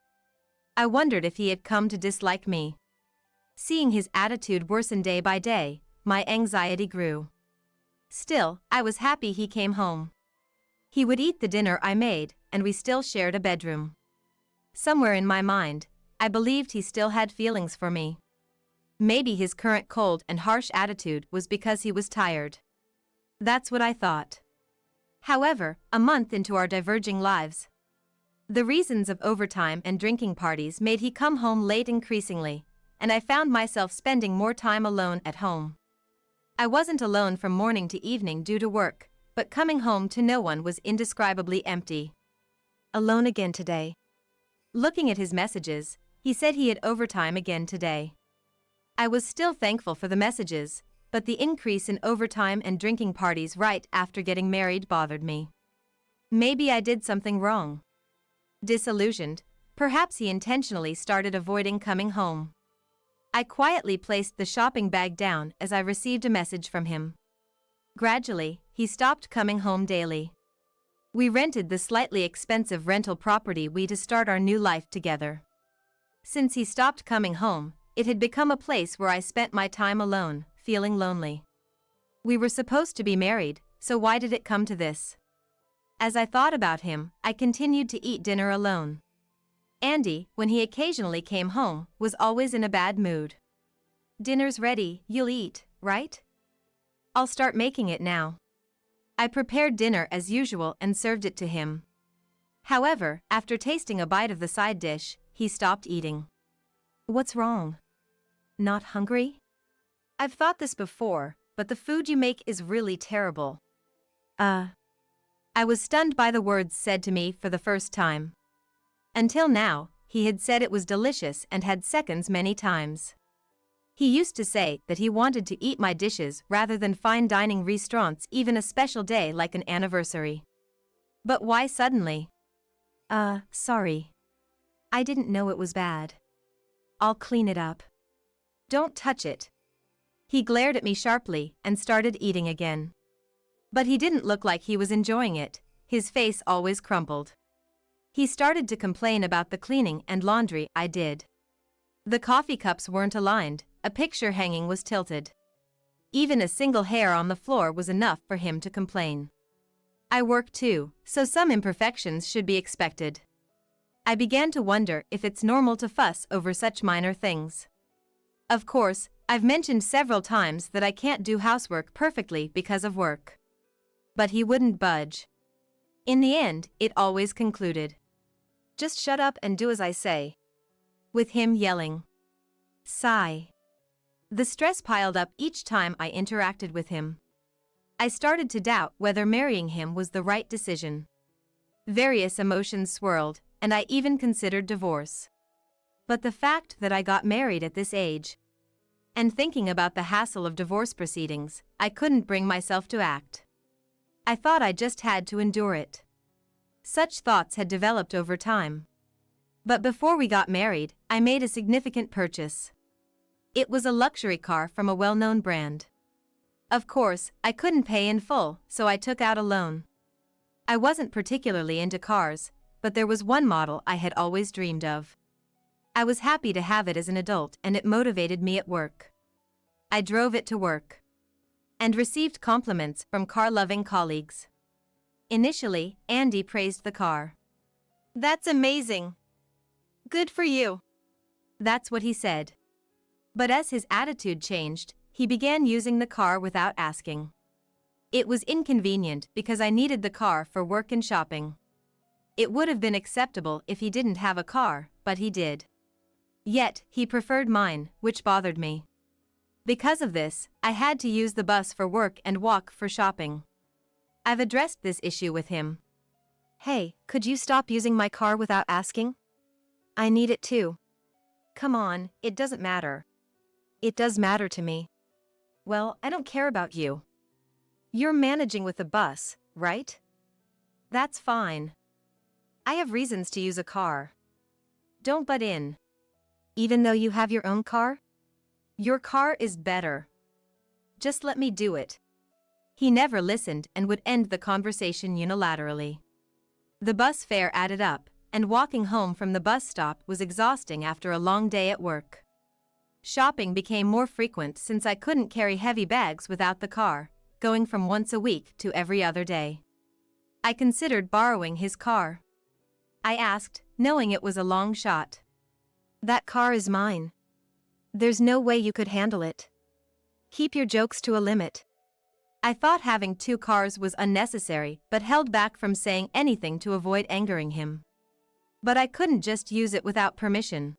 I wondered if he had come to dislike me. Seeing his attitude worsen day by day, my anxiety grew. Still, I was happy he came home. He would eat the dinner I made, and we still shared a bedroom. Somewhere in my mind, I believed he still had feelings for me. Maybe his current cold and harsh attitude was because he was tired. That's what I thought. However, a month into our diverging lives, the reasons of overtime and drinking parties made he come home late increasingly, and I found myself spending more time alone at home. I wasn't alone from morning to evening due to work, but coming home to no one was indescribably empty. "Alone again today." Looking at his messages, he said he had overtime again today. I was still thankful for the messages, but the increase in overtime and drinking parties right after getting married bothered me. Maybe I did something wrong. Disillusioned, perhaps he intentionally started avoiding coming home. I quietly placed the shopping bag down as I received a message from him. Gradually, he stopped coming home daily. We rented the slightly expensive rental property to start our new life together. Since he stopped coming home, it had become a place where I spent my time alone, feeling lonely. We were supposed to be married, so why did it come to this? As I thought about him, I continued to eat dinner alone. Andy, when he occasionally came home, was always in a bad mood. "Dinner's ready, you'll eat, right? I'll start making it now." I prepared dinner as usual and served it to him. However, after tasting a bite of the side dish, he stopped eating. "What's wrong? Not hungry?" "I've thought this before, but the food you make is really terrible." I was stunned by the words said to me for the first time. Until now, he had said it was delicious and had seconds many times. He used to say that he wanted to eat my dishes rather than fine dining restaurants, even a special day like an anniversary. But why suddenly? Sorry. I didn't know it was bad. I'll clean it up." "Don't touch it." He glared at me sharply and started eating again. But he didn't look like he was enjoying it, his face always crumpled. He started to complain about the cleaning and laundry I did. The coffee cups weren't aligned, a picture hanging was tilted. Even a single hair on the floor was enough for him to complain. I work too, so some imperfections should be expected. I began to wonder if it's normal to fuss over such minor things. Of course, I've mentioned several times that I can't do housework perfectly because of work. But he wouldn't budge. In the end, it always concluded, "Just shut up and do as I say." With him yelling. Sigh. The stress piled up each time I interacted with him. I started to doubt whether marrying him was the right decision. Various emotions swirled, and I even considered divorce. But the fact that I got married at this age, and thinking about the hassle of divorce proceedings, I couldn't bring myself to act. I thought I just had to endure it. Such thoughts had developed over time. But before we got married, I made a significant purchase. It was a luxury car from a well-known brand. Of course, I couldn't pay in full, so I took out a loan. I wasn't particularly into cars, but there was one model I had always dreamed of. I was happy to have it as an adult, and it motivated me at work. I drove it to work and received compliments from car-loving colleagues. Initially, Andy praised the car. "That's amazing. Good for you." That's what he said. But as his attitude changed, he began using the car without asking. It was inconvenient because I needed the car for work and shopping. It would have been acceptable if he didn't have a car, but he did. Yet, he preferred mine, which bothered me. Because of this, I had to use the bus for work and walk for shopping. I've addressed this issue with him. "Hey, could you stop using my car without asking? I need it too." "Come on, it doesn't matter." "It does matter to me." "Well, I don't care about you. You're managing with the bus, right? That's fine. I have reasons to use a car. Don't butt in." "Even though you have your own car?" "Your car is better. Just let me do it." He never listened and would end the conversation unilaterally. The bus fare added up, and walking home from the bus stop was exhausting after a long day at work. Shopping became more frequent since I couldn't carry heavy bags without the car, going from once a week to every other day. I considered borrowing his car. I asked, knowing it was a long shot. "That car is mine. There's no way you could handle it. Keep your jokes to a limit." I thought having two cars was unnecessary, but held back from saying anything to avoid angering him. But I couldn't just use it without permission.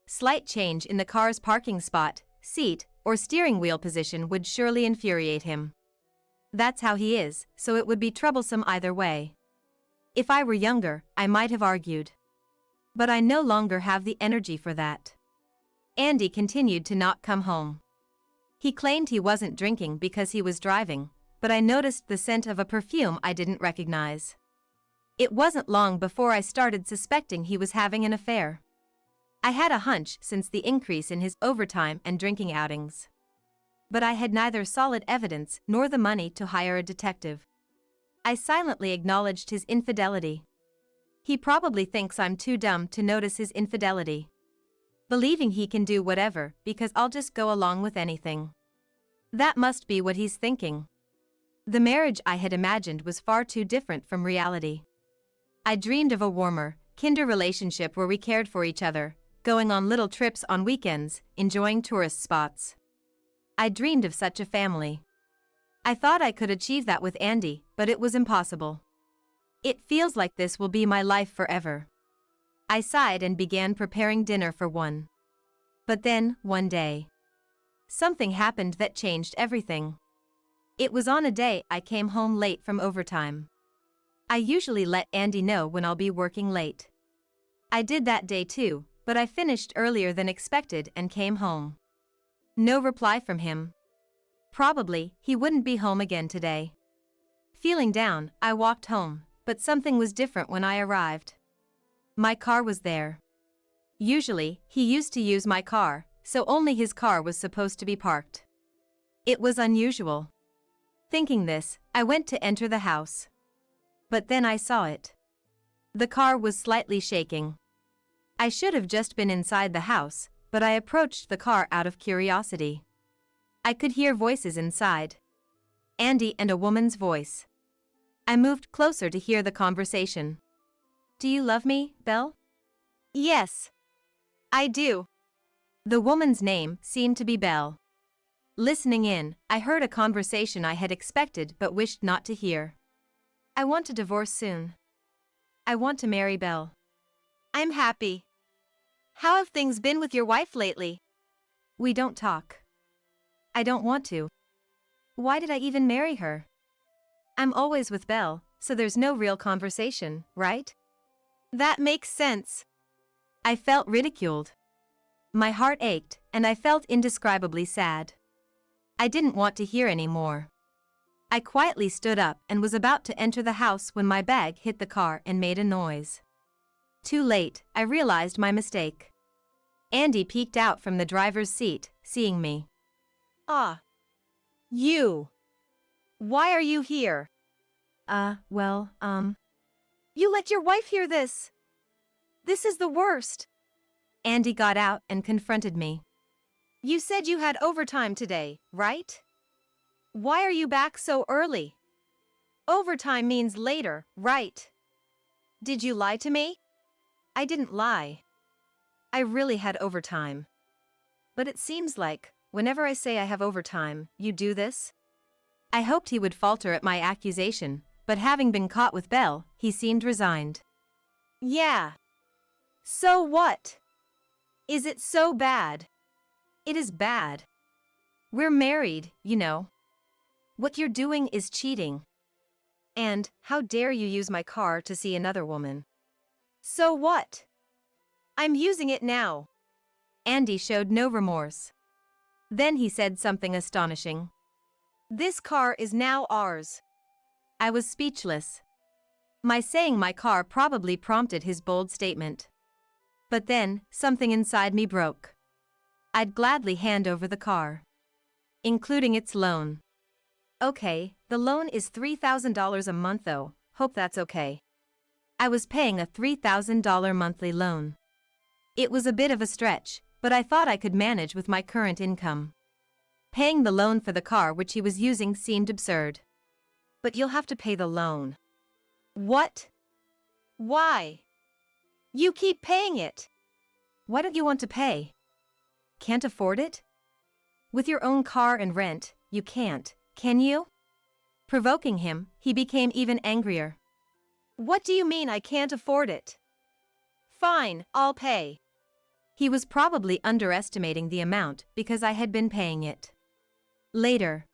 Slight change in the car's parking spot, seat, or steering wheel position would surely infuriate him. That's how he is, so it would be troublesome either way. If I were younger, I might have argued. But I no longer have the energy for that. Andy continued to not come home. He claimed he wasn't drinking because he was driving, but I noticed the scent of a perfume I didn't recognize. It wasn't long before I started suspecting he was having an affair. I had a hunch since the increase in his overtime and drinking outings. But I had neither solid evidence nor the money to hire a detective. I silently acknowledged his infidelity. He probably thinks I'm too dumb to notice his infidelity, believing he can do whatever because I'll just go along with anything. That must be what he's thinking. The marriage I had imagined was far too different from reality. I dreamed of a warmer, kinder relationship where we cared for each other, going on little trips on weekends, enjoying tourist spots. I dreamed of such a family. I thought I could achieve that with Andy, but it was impossible. It feels like this will be my life forever. I sighed and began preparing dinner for one. But then, one day, something happened that changed everything. It was on a day I came home late from overtime. I usually let Andy know when I'll be working late. I did that day too, but I finished earlier than expected and came home. No reply from him. Probably, he wouldn't be home again today. Feeling down, I walked home, but something was different when I arrived. My car was there. Usually, he used to use my car, so only his car was supposed to be parked. It was unusual. Thinking this, I went to enter the house. But then I saw it. The car was slightly shaking. I should have just been inside the house, but I approached the car out of curiosity. I could hear voices inside. Andy and a woman's voice. I moved closer to hear the conversation. "Do you love me, Belle?" "Yes. I do." The woman's name seemed to be Belle. Listening in, I heard a conversation I had expected but wished not to hear. "I want a divorce soon. I want to marry Belle. I'm happy. How have things been with your wife lately?" "We don't talk. I don't want to. Why did I even marry her? I'm always with Belle, so there's no real conversation, right?" "That makes sense." I felt ridiculed. My heart ached, and I felt indescribably sad. I didn't want to hear any more. I quietly stood up and was about to enter the house when my bag hit the car and made a noise. Too late, I realized my mistake. Andy peeked out from the driver's seat, seeing me. "Ah. You. Why are you here?" You let your wife hear this. This is the worst." Andy got out and confronted me. "You said you had overtime today, right? Why are you back so early? Overtime means later, right? Did you lie to me?" "I didn't lie. I really had overtime. But it seems like, whenever I say I have overtime, you do this?" I hoped he would falter at my accusation, but having been caught with Belle, he seemed resigned. "Yeah. So what? Is it so bad?" "It is bad. We're married, you know. What you're doing is cheating. And, how dare you use my car to see another woman?" "So what? I'm using it now." Andy showed no remorse. Then he said something astonishing. "This car is now ours." I was speechless. My saying my car probably prompted his bold statement. But then, something inside me broke. I'd gladly hand over the car, including its loan. Okay, the loan is $3,000 a month though, hope that's okay. I was paying a $3,000 monthly loan. It was a bit of a stretch, but I thought I could manage with my current income. Paying the loan for the car which he was using seemed absurd. "But you'll have to pay the loan." "What? Why? You keep paying it." "Why don't you want to pay? Can't afford it? With your own car and rent, you can't, can you?" Provoking him, he became even angrier. "What do you mean I can't afford it?" "Fine, I'll pay." He was probably underestimating the amount because I had been paying it. Later,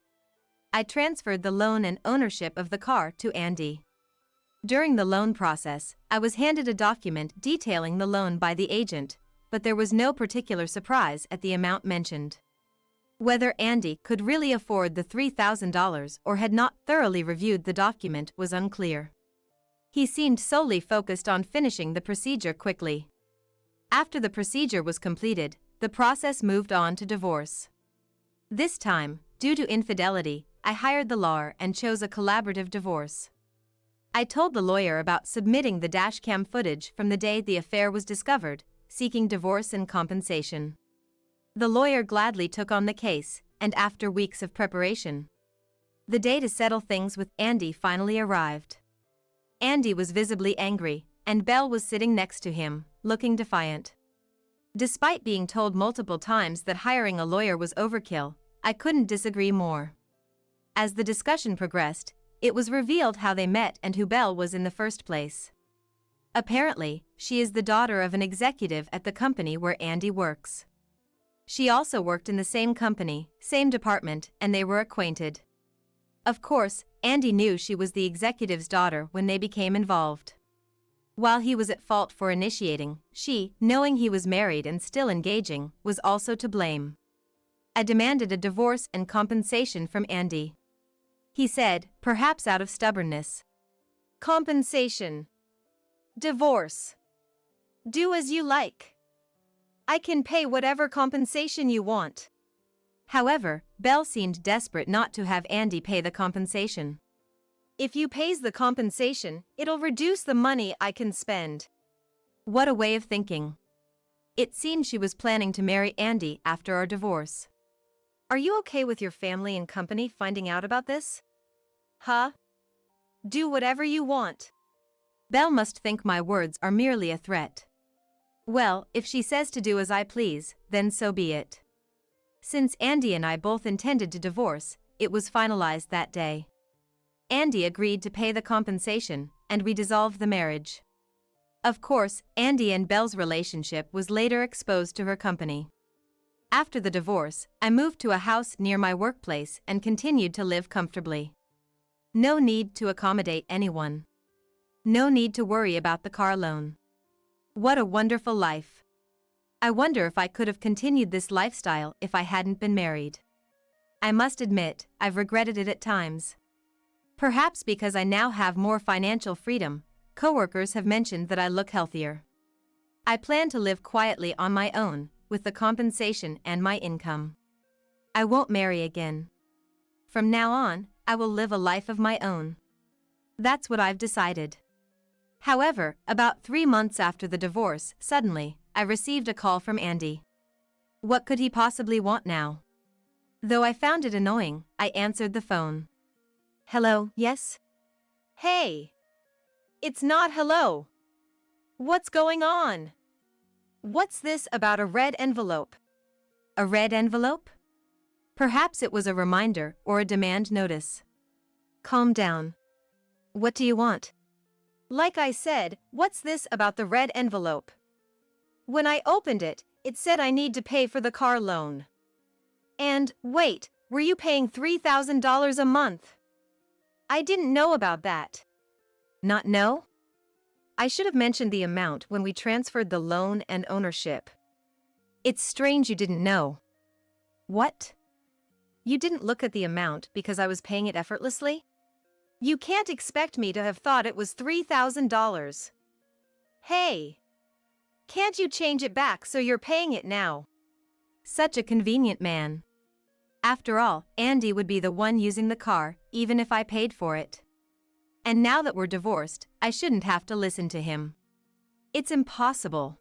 I transferred the loan and ownership of the car to Andy. During the loan process, I was handed a document detailing the loan by the agent, but there was no particular surprise at the amount mentioned. Whether Andy could really afford the $3,000 or had not thoroughly reviewed the document was unclear. He seemed solely focused on finishing the procedure quickly. After the procedure was completed, the process moved on to divorce. This time, due to infidelity, I hired the lawyer and chose a collaborative divorce. I told the lawyer about submitting the dashcam footage from the day the affair was discovered, seeking divorce and compensation. The lawyer gladly took on the case, and after weeks of preparation, the day to settle things with Andy finally arrived. Andy was visibly angry, and Belle was sitting next to him, looking defiant. Despite being told multiple times that hiring a lawyer was overkill, I couldn't disagree more. As the discussion progressed, it was revealed how they met and who Belle was in the first place. Apparently, she is the daughter of an executive at the company where Andy works. She also worked in the same company, same department, and they were acquainted. Of course, Andy knew she was the executive's daughter when they became involved. While he was at fault for initiating, she, knowing he was married and still engaging, was also to blame. I demanded a divorce and compensation from Andy. He said, perhaps out of stubbornness. Compensation. Divorce. Do as you like. I can pay whatever compensation you want. However, Belle seemed desperate not to have Andy pay the compensation. If you pays the compensation, it'll reduce the money I can spend. What a way of thinking. It seemed she was planning to marry Andy after our divorce. Are you okay with your family and company finding out about this? Huh? Do whatever you want. Belle must think my words are merely a threat. Well, if she says to do as I please, then so be it. Since Andy and I both intended to divorce, it was finalized that day. Andy agreed to pay the compensation, and we dissolved the marriage. Of course, Andy and Belle's relationship was later exposed to her company. After the divorce, I moved to a house near my workplace and continued to live comfortably. No need to accommodate anyone. No need to worry about the car loan. What a wonderful life. I wonder if I could have continued this lifestyle if I hadn't been married. I must admit, I've regretted it at times. Perhaps because I now have more financial freedom, coworkers have mentioned that I look healthier. I plan to live quietly on my own, with the compensation and my income. I won't marry again. From now on, I will live a life of my own. That's what I've decided. However, about 3 months after the divorce, suddenly, I received a call from Andy. What could he possibly want now? Though I found it annoying, I answered the phone. Hello, yes? Hey! It's not hello! What's going on? What's this about a red envelope? A red envelope? Perhaps it was a reminder or a demand notice. Calm down. What do you want? Like I said, what's this about the red envelope? When I opened it, it said I need to pay for the car loan. And, wait, were you paying $3,000 a month? I didn't know about that. Not know? I should have mentioned the amount when we transferred the loan and ownership. It's strange you didn't know. What? You didn't look at the amount because I was paying it effortlessly? You can't expect me to have thought it was $3,000. Hey! Can't you change it back so you're paying it now? Such a convenient man. After all, Andy would be the one using the car, even if I paid for it. And now that we're divorced, I shouldn't have to listen to him. It's impossible.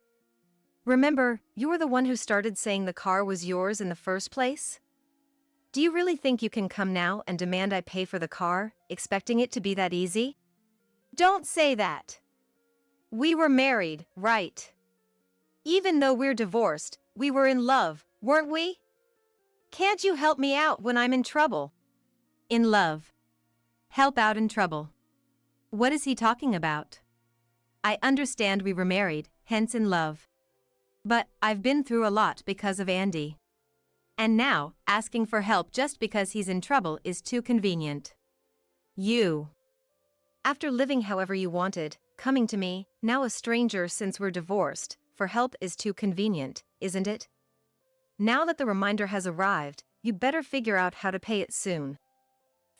Remember, you were the one who started saying the car was yours in the first place? Do you really think you can come now and demand I pay for the car, expecting it to be that easy? Don't say that. We were married, right? Even though we're divorced, we were in love, weren't we? Can't you help me out when I'm in trouble? In love. Help out in trouble. What is he talking about? I understand we were married, hence in love. But I've been through a lot because of Andy. And now, asking for help just because he's in trouble is too convenient. You. After living however you wanted, coming to me, now a stranger since we're divorced, for help is too convenient, isn't it? Now that the reminder has arrived, you better figure out how to pay it soon.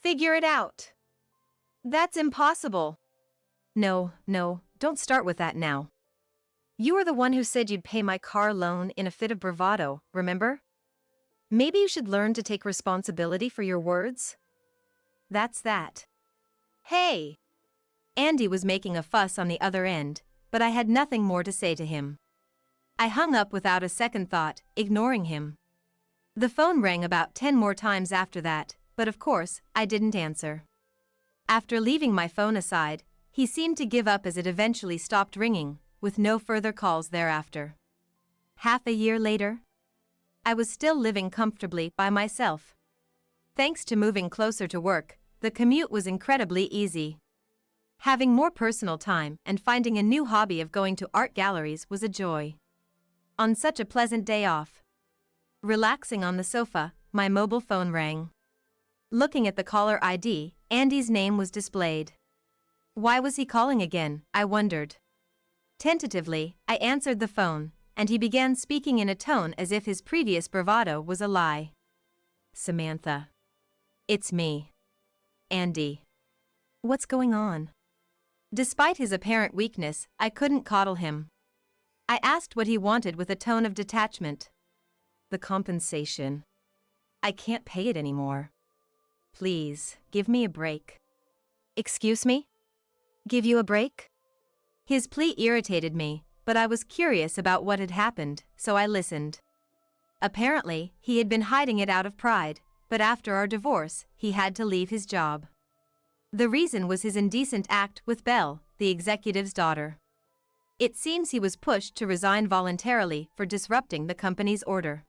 Figure it out. That's impossible. No, don't start with that now. You are the one who said you'd pay my car loan in a fit of bravado, remember? Maybe you should learn to take responsibility for your words? That's that. Hey! Andy was making a fuss on the other end, but I had nothing more to say to him. I hung up without a second thought, ignoring him. The phone rang about 10 more times after that, but of course, I didn't answer. After leaving my phone aside, he seemed to give up as it eventually stopped ringing, with no further calls thereafter. Half a year later, I was still living comfortably by myself. Thanks to moving closer to work, the commute was incredibly easy. Having more personal time and finding a new hobby of going to art galleries was a joy. On such a pleasant day off, relaxing on the sofa, my mobile phone rang. Looking at the caller ID, Andy's name was displayed. Why was he calling again, I wondered. Tentatively, I answered the phone, and he began speaking in a tone as if his previous bravado was a lie. Samantha. It's me. Andy. What's going on? Despite his apparent weakness, I couldn't coddle him. I asked what he wanted with a tone of detachment. The compensation. I can't pay it anymore. Please, give me a break. Excuse me? Give you a break? His plea irritated me, but I was curious about what had happened, so I listened. Apparently, he had been hiding it out of pride, but after our divorce, he had to leave his job. The reason was his indecent act with Belle, the executive's daughter. It seems he was pushed to resign voluntarily for disrupting the company's order.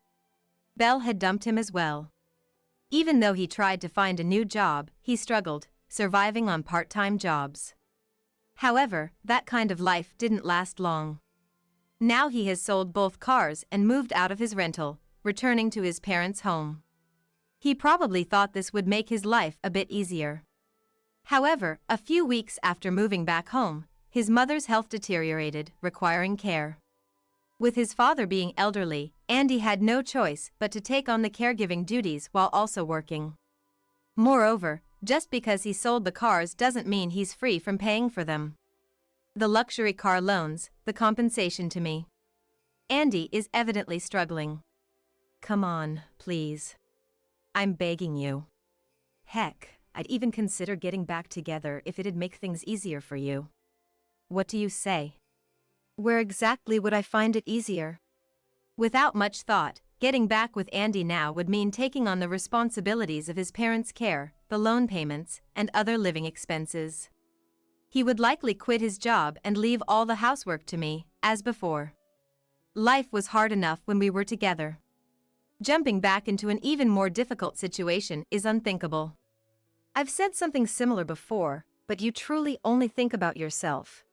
Belle had dumped him as well. Even though he tried to find a new job, he struggled, surviving on part-time jobs. However, that kind of life didn't last long. Now he has sold both cars and moved out of his rental, returning to his parents' home. He probably thought this would make his life a bit easier. However, a few weeks after moving back home, his mother's health deteriorated, requiring care. With his father being elderly, Andy had no choice but to take on the caregiving duties while also working. Moreover, just because he sold the cars doesn't mean he's free from paying for them. The luxury car loans, the compensation to me. Andy is evidently struggling. Come on, please. I'm begging you. Heck, I'd even consider getting back together if it'd make things easier for you. What do you say? Where exactly would I find it easier? Without much thought, getting back with Andy now would mean taking on the responsibilities of his parents' care, the loan payments, and other living expenses. He would likely quit his job and leave all the housework to me, as before. Life was hard enough when we were together. Jumping back into an even more difficult situation is unthinkable. I've said something similar before, but you truly only think about yourself.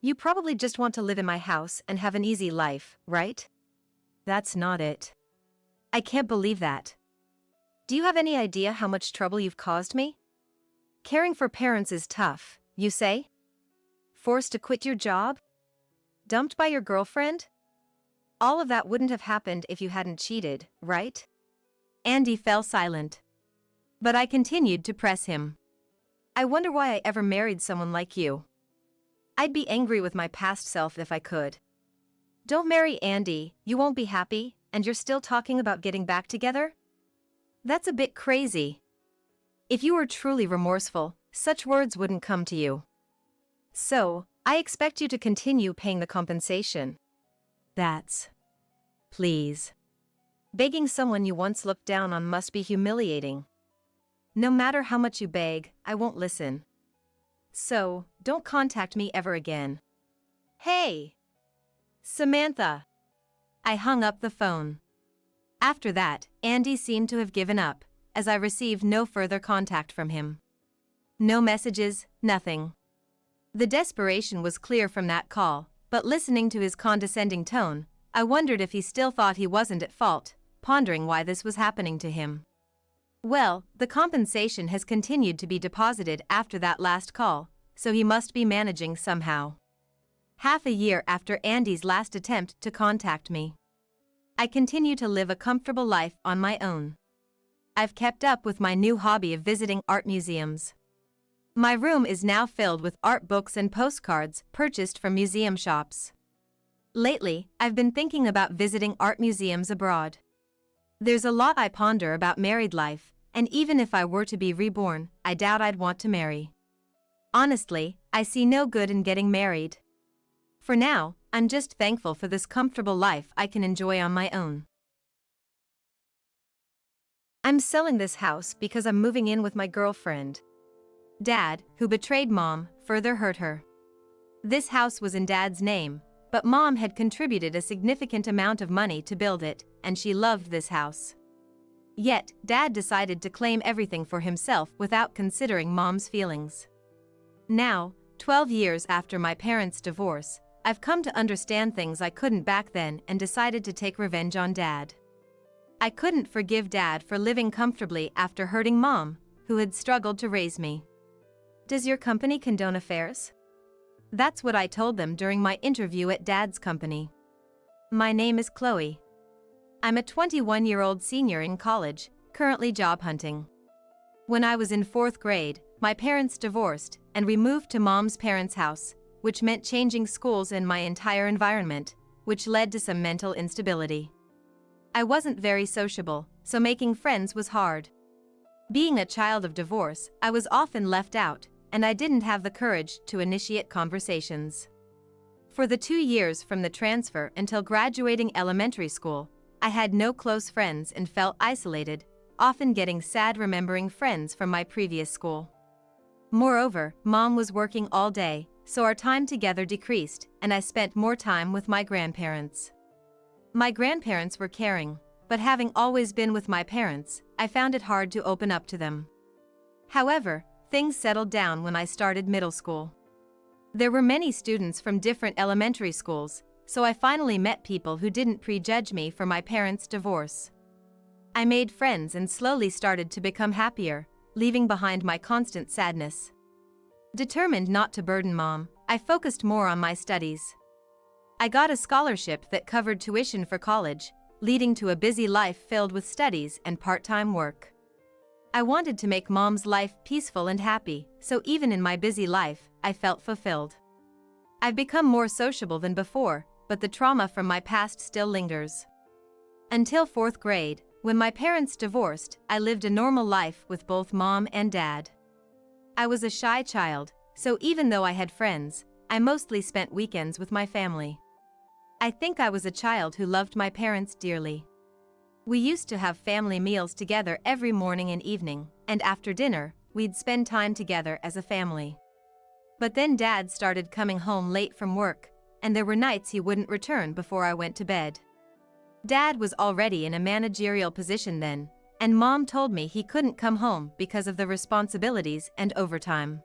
You probably just want to live in my house and have an easy life, right? That's not it. I can't believe that. Do you have any idea how much trouble you've caused me? Caring for parents is tough, you say? Forced to quit your job? Dumped by your girlfriend? All of that wouldn't have happened if you hadn't cheated, right? Andy fell silent. But I continued to press him. I wonder why I ever married someone like you. I'd be angry with my past self if I could. Don't marry Andy, you won't be happy, and you're still talking about getting back together? That's a bit crazy. If you were truly remorseful, such words wouldn't come to you. So, I expect you to continue paying the compensation. That's... Please. Begging someone you once looked down on must be humiliating. No matter how much you beg, I won't listen. So, don't contact me ever again. Hey! Samantha! I hung up the phone. After that, Andy seemed to have given up, as I received no further contact from him. No messages, nothing. The desperation was clear from that call, but listening to his condescending tone, I wondered if he still thought he wasn't at fault, pondering why this was happening to him. Well, the compensation has continued to be deposited after that last call, so he must be managing somehow. Half a year after Andy's last attempt to contact me, I continue to live a comfortable life on my own. I've kept up with my new hobby of visiting art museums. My room is now filled with art books and postcards purchased from museum shops. Lately, I've been thinking about visiting art museums abroad. There's a lot I ponder about married life, and even if I were to be reborn, I doubt I'd want to marry. Honestly, I see no good in getting married. For now, I'm just thankful for this comfortable life I can enjoy on my own. I'm selling this house because I'm moving in with my girlfriend. Dad, who betrayed Mom, further hurt her. This house was in Dad's name, but Mom had contributed a significant amount of money to build it, and she loved this house. Yet, Dad decided to claim everything for himself without considering Mom's feelings. Now, 12 years after my parents' divorce, I've come to understand things I couldn't back then and decided to take revenge on Dad. I couldn't forgive Dad for living comfortably after hurting Mom, who had struggled to raise me. Does your company condone affairs? That's what I told them during my interview at Dad's company. My name is Chloe. I'm a 21-year-old senior in college, currently job hunting. When I was in 4th grade, my parents divorced, and we moved to Mom's parents' house, which meant changing schools and my entire environment, which led to some mental instability. I wasn't very sociable, so making friends was hard. Being a child of divorce, I was often left out, and I didn't have the courage to initiate conversations. For the 2 years from the transfer until graduating elementary school, I had no close friends and felt isolated, often getting sad remembering friends from my previous school. Moreover, Mom was working all day, so our time together decreased, and I spent more time with my grandparents. My grandparents were caring, but having always been with my parents, I found it hard to open up to them. However, things settled down when I started middle school. There were many students from different elementary schools, so I finally met people who didn't prejudge me for my parents' divorce. I made friends and slowly started to become happier, leaving behind my constant sadness. Determined not to burden Mom, I focused more on my studies. I got a scholarship that covered tuition for college, leading to a busy life filled with studies and part-time work. I wanted to make Mom's life peaceful and happy, so even in my busy life, I felt fulfilled. I've become more sociable than before, but the trauma from my past still lingers. Until 4th grade, when my parents divorced, I lived a normal life with both Mom and Dad. I was a shy child, so even though I had friends, I mostly spent weekends with my family. I think I was a child who loved my parents dearly. We used to have family meals together every morning and evening, and after dinner, we'd spend time together as a family. But then Dad started coming home late from work, and there were nights he wouldn't return before I went to bed. Dad was already in a managerial position then, and Mom told me he couldn't come home because of the responsibilities and overtime.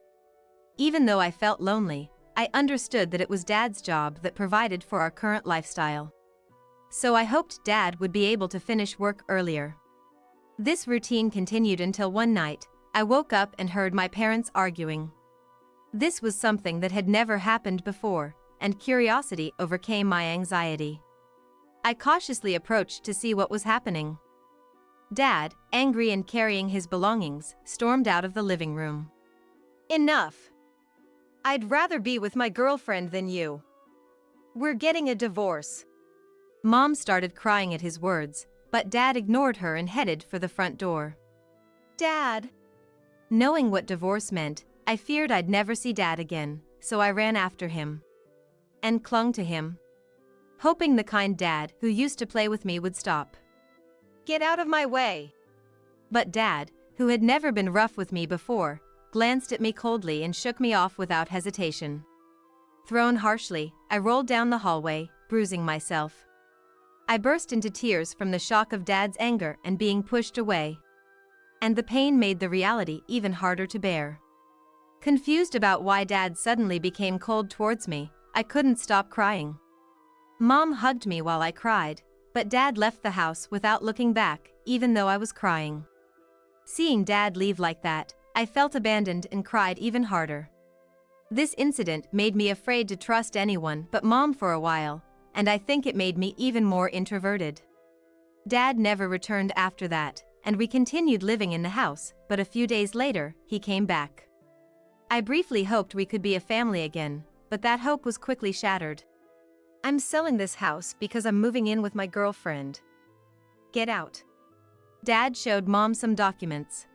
Even though I felt lonely, I understood that it was Dad's job that provided for our current lifestyle. So I hoped Dad would be able to finish work earlier. This routine continued until one night, I woke up and heard my parents arguing. This was something that had never happened before, and curiosity overcame my anxiety. I cautiously approached to see what was happening. Dad, angry and carrying his belongings, stormed out of the living room. "Enough! I'd rather be with my girlfriend than you. We're getting a divorce." Mom started crying at his words, but Dad ignored her and headed for the front door. "Dad!" Knowing what divorce meant, I feared I'd never see Dad again, so I ran after him and clung to him, hoping the kind Dad who used to play with me would stop. "Get out of my way!" But Dad, who had never been rough with me before, glanced at me coldly and shook me off without hesitation. Thrown harshly, I rolled down the hallway, bruising myself. I burst into tears from the shock of Dad's anger and being pushed away. And the pain made the reality even harder to bear. Confused about why Dad suddenly became cold towards me, I couldn't stop crying. Mom hugged me while I cried, but Dad left the house without looking back, even though I was crying. Seeing Dad leave like that, I felt abandoned and cried even harder. This incident made me afraid to trust anyone but Mom for a while, and I think it made me even more introverted. Dad never returned after that, and we continued living in the house, but a few days later, he came back. I briefly hoped we could be a family again, but that hope was quickly shattered. I'm selling this house because I'm moving in with my girlfriend. Get out. Dad showed Mom some documents.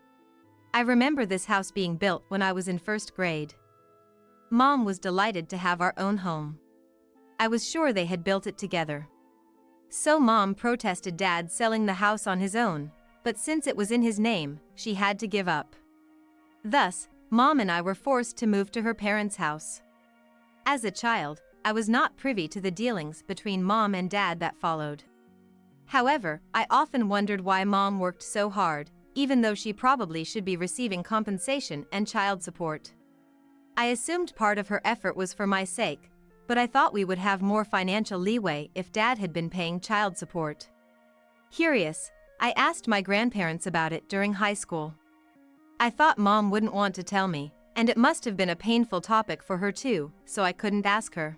I remember this house being built when I was in first grade. Mom was delighted to have our own home. I was sure they had built it together. So Mom protested Dad selling the house on his own, but since it was in his name, she had to give up. Thus, Mom and I were forced to move to her parents' house. As a child, I was not privy to the dealings between Mom and Dad that followed. However, I often wondered why Mom worked so hard, even though she probably should be receiving compensation and child support. I assumed part of her effort was for my sake, but I thought we would have more financial leeway if Dad had been paying child support. Curious, I asked my grandparents about it during high school. I thought Mom wouldn't want to tell me, and it must have been a painful topic for her too, so I couldn't ask her.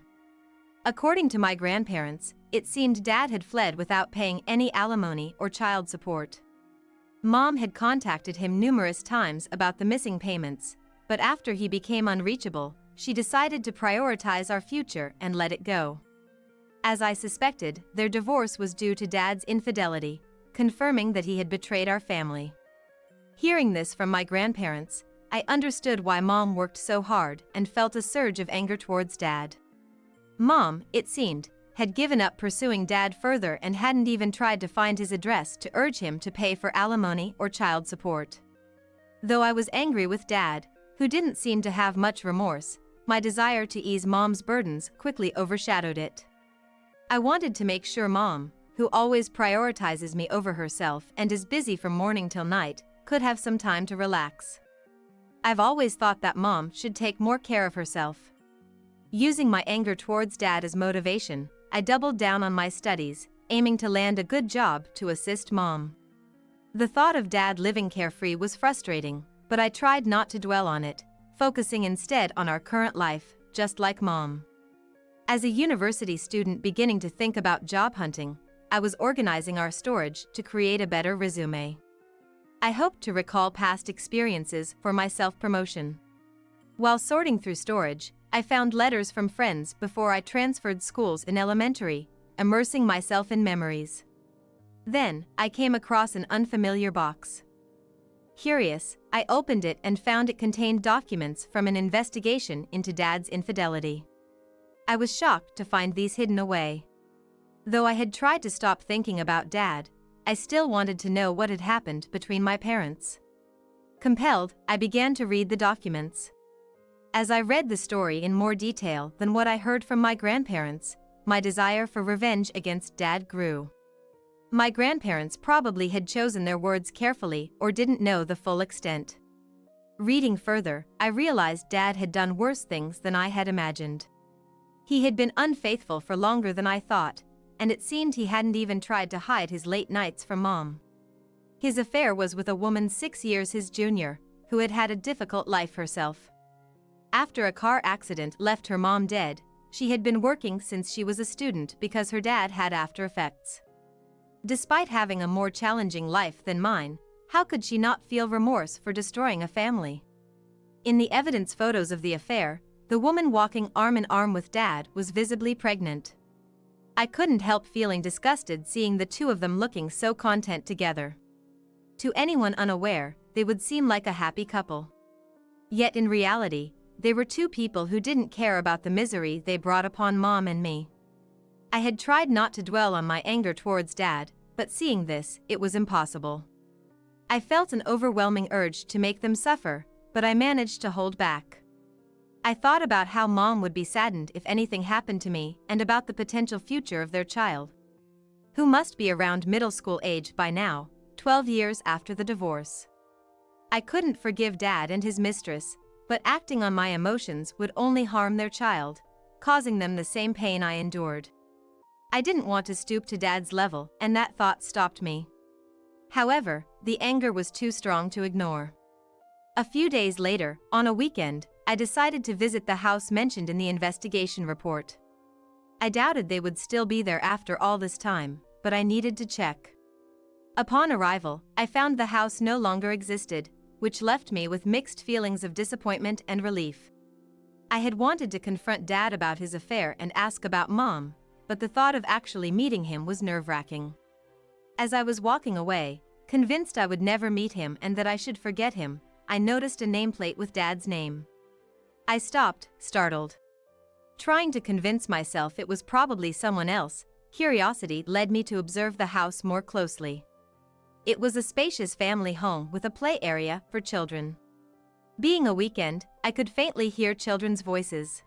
According to my grandparents, it seemed Dad had fled without paying any alimony or child support. Mom had contacted him numerous times about the missing payments, but after he became unreachable, she decided to prioritize our future and let it go. As I suspected, their divorce was due to Dad's infidelity, confirming that he had betrayed our family. Hearing this from my grandparents, I understood why Mom worked so hard and felt a surge of anger towards Dad. Mom, it seemed, had given up pursuing Dad further and hadn't even tried to find his address to urge him to pay for alimony or child support. Though I was angry with Dad, who didn't seem to have much remorse, my desire to ease Mom's burdens quickly overshadowed it. I wanted to make sure Mom, who always prioritizes me over herself and is busy from morning till night, could have some time to relax. I've always thought that Mom should take more care of herself. Using my anger towards Dad as motivation, I doubled down on my studies, aiming to land a good job to assist Mom. The thought of Dad living carefree was frustrating, but I tried not to dwell on it, focusing instead on our current life, just like Mom. As a university student beginning to think about job hunting, I was organizing our storage to create a better resume. I hoped to recall past experiences for my self-promotion. While sorting through storage, I found letters from friends before I transferred schools in elementary, immersing myself in memories. Then, I came across an unfamiliar box. Curious, I opened it and found it contained documents from an investigation into Dad's infidelity. I was shocked to find these hidden away. Though I had tried to stop thinking about Dad, I still wanted to know what had happened between my parents. Compelled, I began to read the documents. As I read the story in more detail than what I heard from my grandparents, my desire for revenge against Dad grew. My grandparents probably had chosen their words carefully or didn't know the full extent. Reading further, I realized Dad had done worse things than I had imagined. He had been unfaithful for longer than I thought, and it seemed he hadn't even tried to hide his late nights from Mom. His affair was with a woman 6 years his junior, who had had a difficult life herself. After a car accident left her mom dead, she had been working since she was a student because her dad had after effects. Despite having a more challenging life than mine, how could she not feel remorse for destroying a family? In the evidence photos of the affair, the woman walking arm in arm with Dad was visibly pregnant. I couldn't help feeling disgusted seeing the two of them looking so content together. To anyone unaware, they would seem like a happy couple. Yet in reality, they were two people who didn't care about the misery they brought upon Mom and me. I had tried not to dwell on my anger towards Dad, but seeing this, it was impossible. I felt an overwhelming urge to make them suffer, but I managed to hold back. I thought about how Mom would be saddened if anything happened to me and about the potential future of their child, who must be around middle school age by now, 12 years after the divorce. I couldn't forgive Dad and his mistress, but acting on my emotions would only harm their child, causing them the same pain I endured. I didn't want to stoop to Dad's level, and that thought stopped me. However, the anger was too strong to ignore. A few days later, on a weekend, I decided to visit the house mentioned in the investigation report. I doubted they would still be there after all this time, but I needed to check. Upon arrival, I found the house no longer existed, which left me with mixed feelings of disappointment and relief. I had wanted to confront Dad about his affair and ask about Mom, but the thought of actually meeting him was nerve-wracking. As I was walking away, convinced I would never meet him and that I should forget him, I noticed a nameplate with Dad's name. I stopped, startled. Trying to convince myself it was probably someone else, curiosity led me to observe the house more closely. It was a spacious family home with a play area for children. Being a weekend, I could faintly hear children's voices.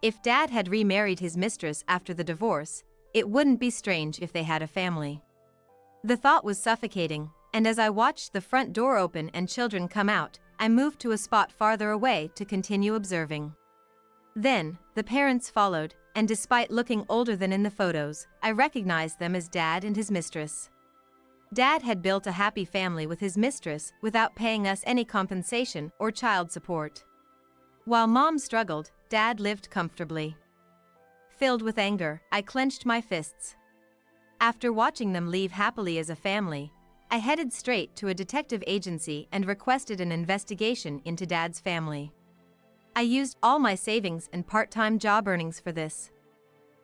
If Dad had remarried his mistress after the divorce, it wouldn't be strange if they had a family. The thought was suffocating, and as I watched the front door open and children come out, I moved to a spot farther away to continue observing. Then, the parents followed, and despite looking older than in the photos, I recognized them as Dad and his mistress. Dad had built a happy family with his mistress without paying us any compensation or child support. While Mom struggled, Dad lived comfortably. Filled with anger, I clenched my fists. After watching them leave happily as a family, I headed straight to a detective agency and requested an investigation into Dad's family. I used all my savings and part-time job earnings for this.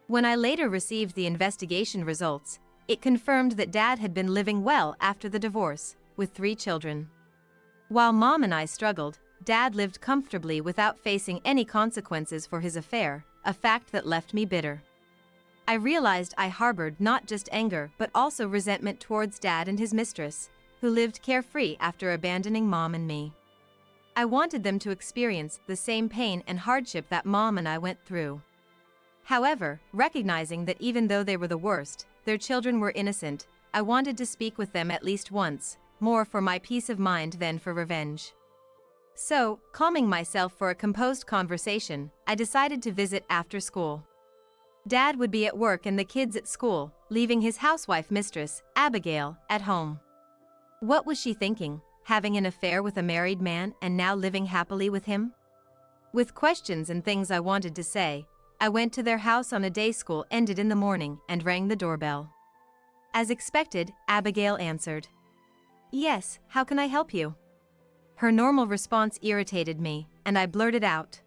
When I later received the investigation results, it confirmed that Dad had been living well after the divorce, with 3 children. While Mom and I struggled, Dad lived comfortably without facing any consequences for his affair, a fact that left me bitter. I realized I harbored not just anger but also resentment towards Dad and his mistress, who lived carefree after abandoning Mom and me. I wanted them to experience the same pain and hardship that Mom and I went through. However, recognizing that even though they were the worst, their children were innocent, I wanted to speak with them at least once, more for my peace of mind than for revenge. So, calming myself for a composed conversation, I decided to visit after school. Dad would be at work and the kids at school, leaving his housewife mistress, Abigail, at home. What was she thinking, having an affair with a married man and now living happily with him? With questions and things I wanted to say, I went to their house on a day school ended in the morning and rang the doorbell. As expected, Abigail answered. "Yes, how can I help you?" Her normal response irritated me, and I blurted out,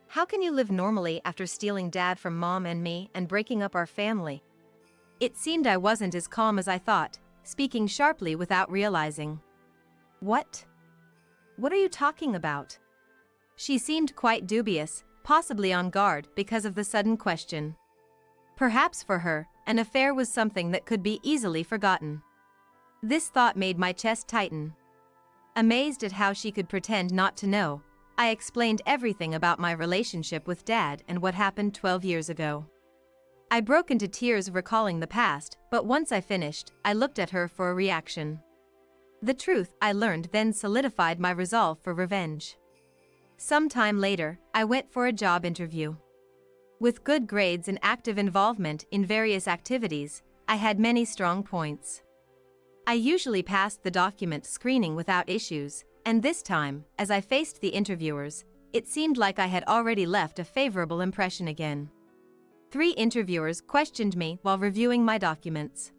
"How can you live normally after stealing Dad from Mom and me and breaking up our family?" It seemed I wasn't as calm as I thought, speaking sharply without realizing. "What? What are you talking about?" She seemed quite dubious, possibly on guard because of the sudden question. Perhaps for her, an affair was something that could be easily forgotten. This thought made my chest tighten. Amazed at how she could pretend not to know, I explained everything about my relationship with Dad and what happened 12 years ago. I broke into tears recalling the past, but once I finished, I looked at her for a reaction. The truth I learned then solidified my resolve for revenge. Some time later, I went for a job interview. With good grades and active involvement in various activities, I had many strong points. I usually passed the document screening without issues, and this time, as I faced the interviewers, it seemed like I had already left a favorable impression again. 3 interviewers questioned me while reviewing my documents.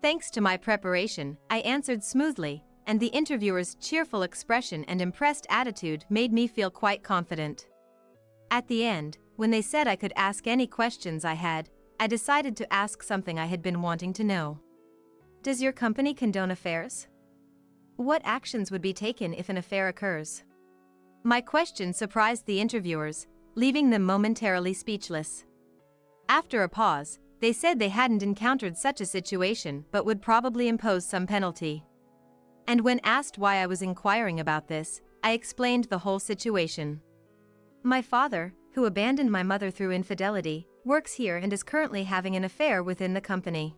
Thanks to my preparation, I answered smoothly, and the interviewers' cheerful expression and impressed attitude made me feel quite confident. At the end, when they said I could ask any questions I had, I decided to ask something I had been wanting to know. Does your company condone affairs? What actions would be taken if an affair occurs? My question surprised the interviewers, leaving them momentarily speechless. After a pause, they said they hadn't encountered such a situation but would probably impose some penalty. And when asked why I was inquiring about this, I explained the whole situation. My father, who abandoned my mother through infidelity, works here and is currently having an affair within the company.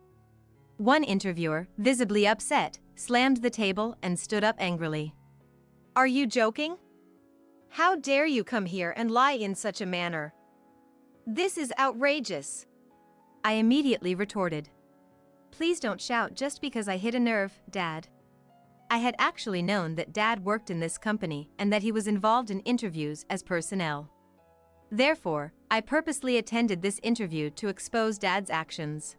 One interviewer, visibly upset, slammed the table and stood up angrily. Are you joking? How dare you come here and lie in such a manner? This is outrageous. I immediately retorted. Please don't shout just because I hit a nerve, Dad. I had actually known that Dad worked in this company and that he was involved in interviews as personnel. Therefore, I purposely attended this interview to expose Dad's actions.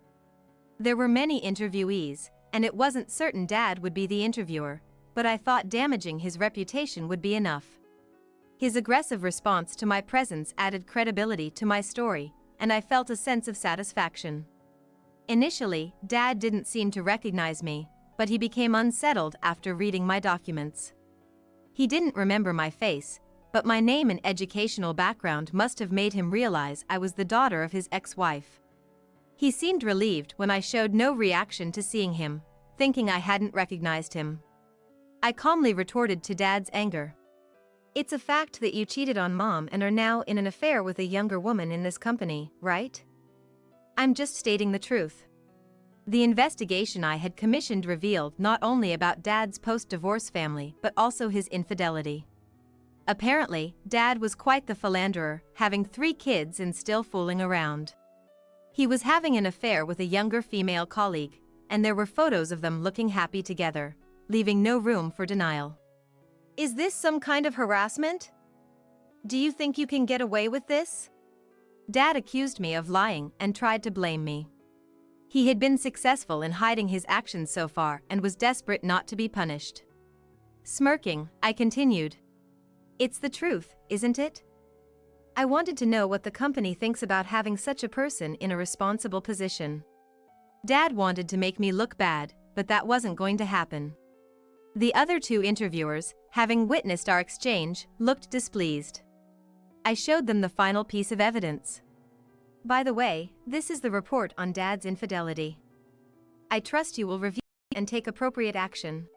There were many interviewees, and it wasn't certain Dad would be the interviewer, but I thought damaging his reputation would be enough. His aggressive response to my presence added credibility to my story, and I felt a sense of satisfaction. Initially, Dad didn't seem to recognize me, but he became unsettled after reading my documents. He didn't remember my face, but my name and educational background must have made him realize I was the daughter of his ex-wife. He seemed relieved when I showed no reaction to seeing him, thinking I hadn't recognized him. I calmly retorted to Dad's anger. "It's a fact that you cheated on Mom and are now in an affair with a younger woman in this company, right?" "I'm just stating the truth." The investigation I had commissioned revealed not only about Dad's post-divorce family but also his infidelity. Apparently, Dad was quite the philanderer, having 3 kids and still fooling around. He was having an affair with a younger female colleague, and there were photos of them looking happy together, leaving no room for denial. "Is this some kind of harassment? Do you think you can get away with this?" Dad accused me of lying and tried to blame me. He had been successful in hiding his actions so far and was desperate not to be punished. Smirking, I continued. "It's the truth, isn't it? I wanted to know what the company thinks about having such a person in a responsible position." Dad wanted to make me look bad, but that wasn't going to happen. The other 2 interviewers, having witnessed our exchange, looked displeased. I showed them the final piece of evidence. "By the way, this is the report on Dad's infidelity. I trust you will review and take appropriate action."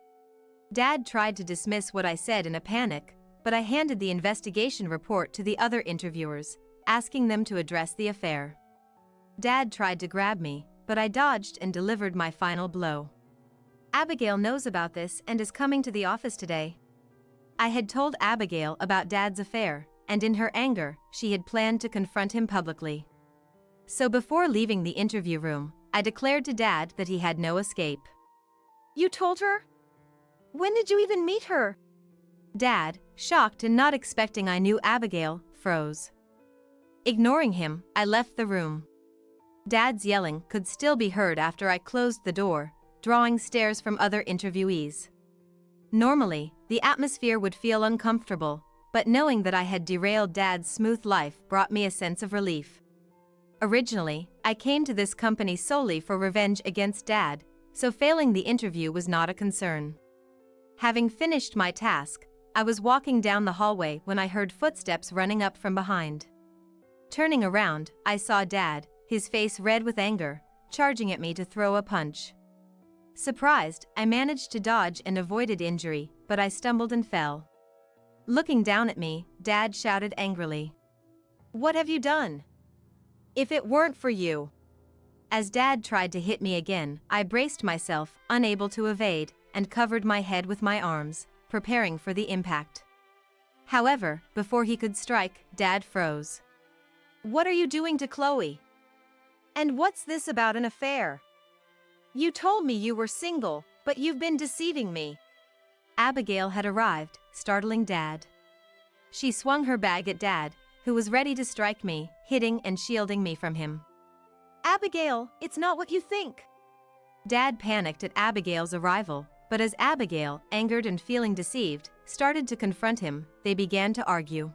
Dad tried to dismiss what I said in a panic, but I handed the investigation report to the other interviewers, asking them to address the affair. Dad tried to grab me, but I dodged and delivered my final blow. "Abigail knows about this and is coming to the office today." I had told Abigail about Dad's affair, and in her anger, she had planned to confront him publicly. So before leaving the interview room, I declared to Dad that he had no escape. "You told her? When did you even meet her?" Dad, shocked and not expecting I knew Abigail, froze. Ignoring him, I left the room. Dad's yelling could still be heard after I closed the door, drawing stares from other interviewees. Normally, the atmosphere would feel uncomfortable, but knowing that I had derailed Dad's smooth life brought me a sense of relief. Originally, I came to this company solely for revenge against Dad, so failing the interview was not a concern. Having finished my task, I was walking down the hallway when I heard footsteps running up from behind. Turning around, I saw Dad, his face red with anger, charging at me to throw a punch. Surprised, I managed to dodge and avoided injury, but I stumbled and fell. Looking down at me, Dad shouted angrily, "What have you done? If it weren't for you." As Dad tried to hit me again, I braced myself, unable to evade, and covered my head with my arms, preparing for the impact. However, before he could strike, Dad froze. "What are you doing to Chloe? And what's this about an affair? You told me you were single, but you've been deceiving me." Abigail had arrived, startling Dad. She swung her bag at Dad, who was ready to strike me, hitting and shielding me from him. "Abigail, it's not what you think." Dad panicked at Abigail's arrival, but as Abigail, angered and feeling deceived, started to confront him, they began to argue.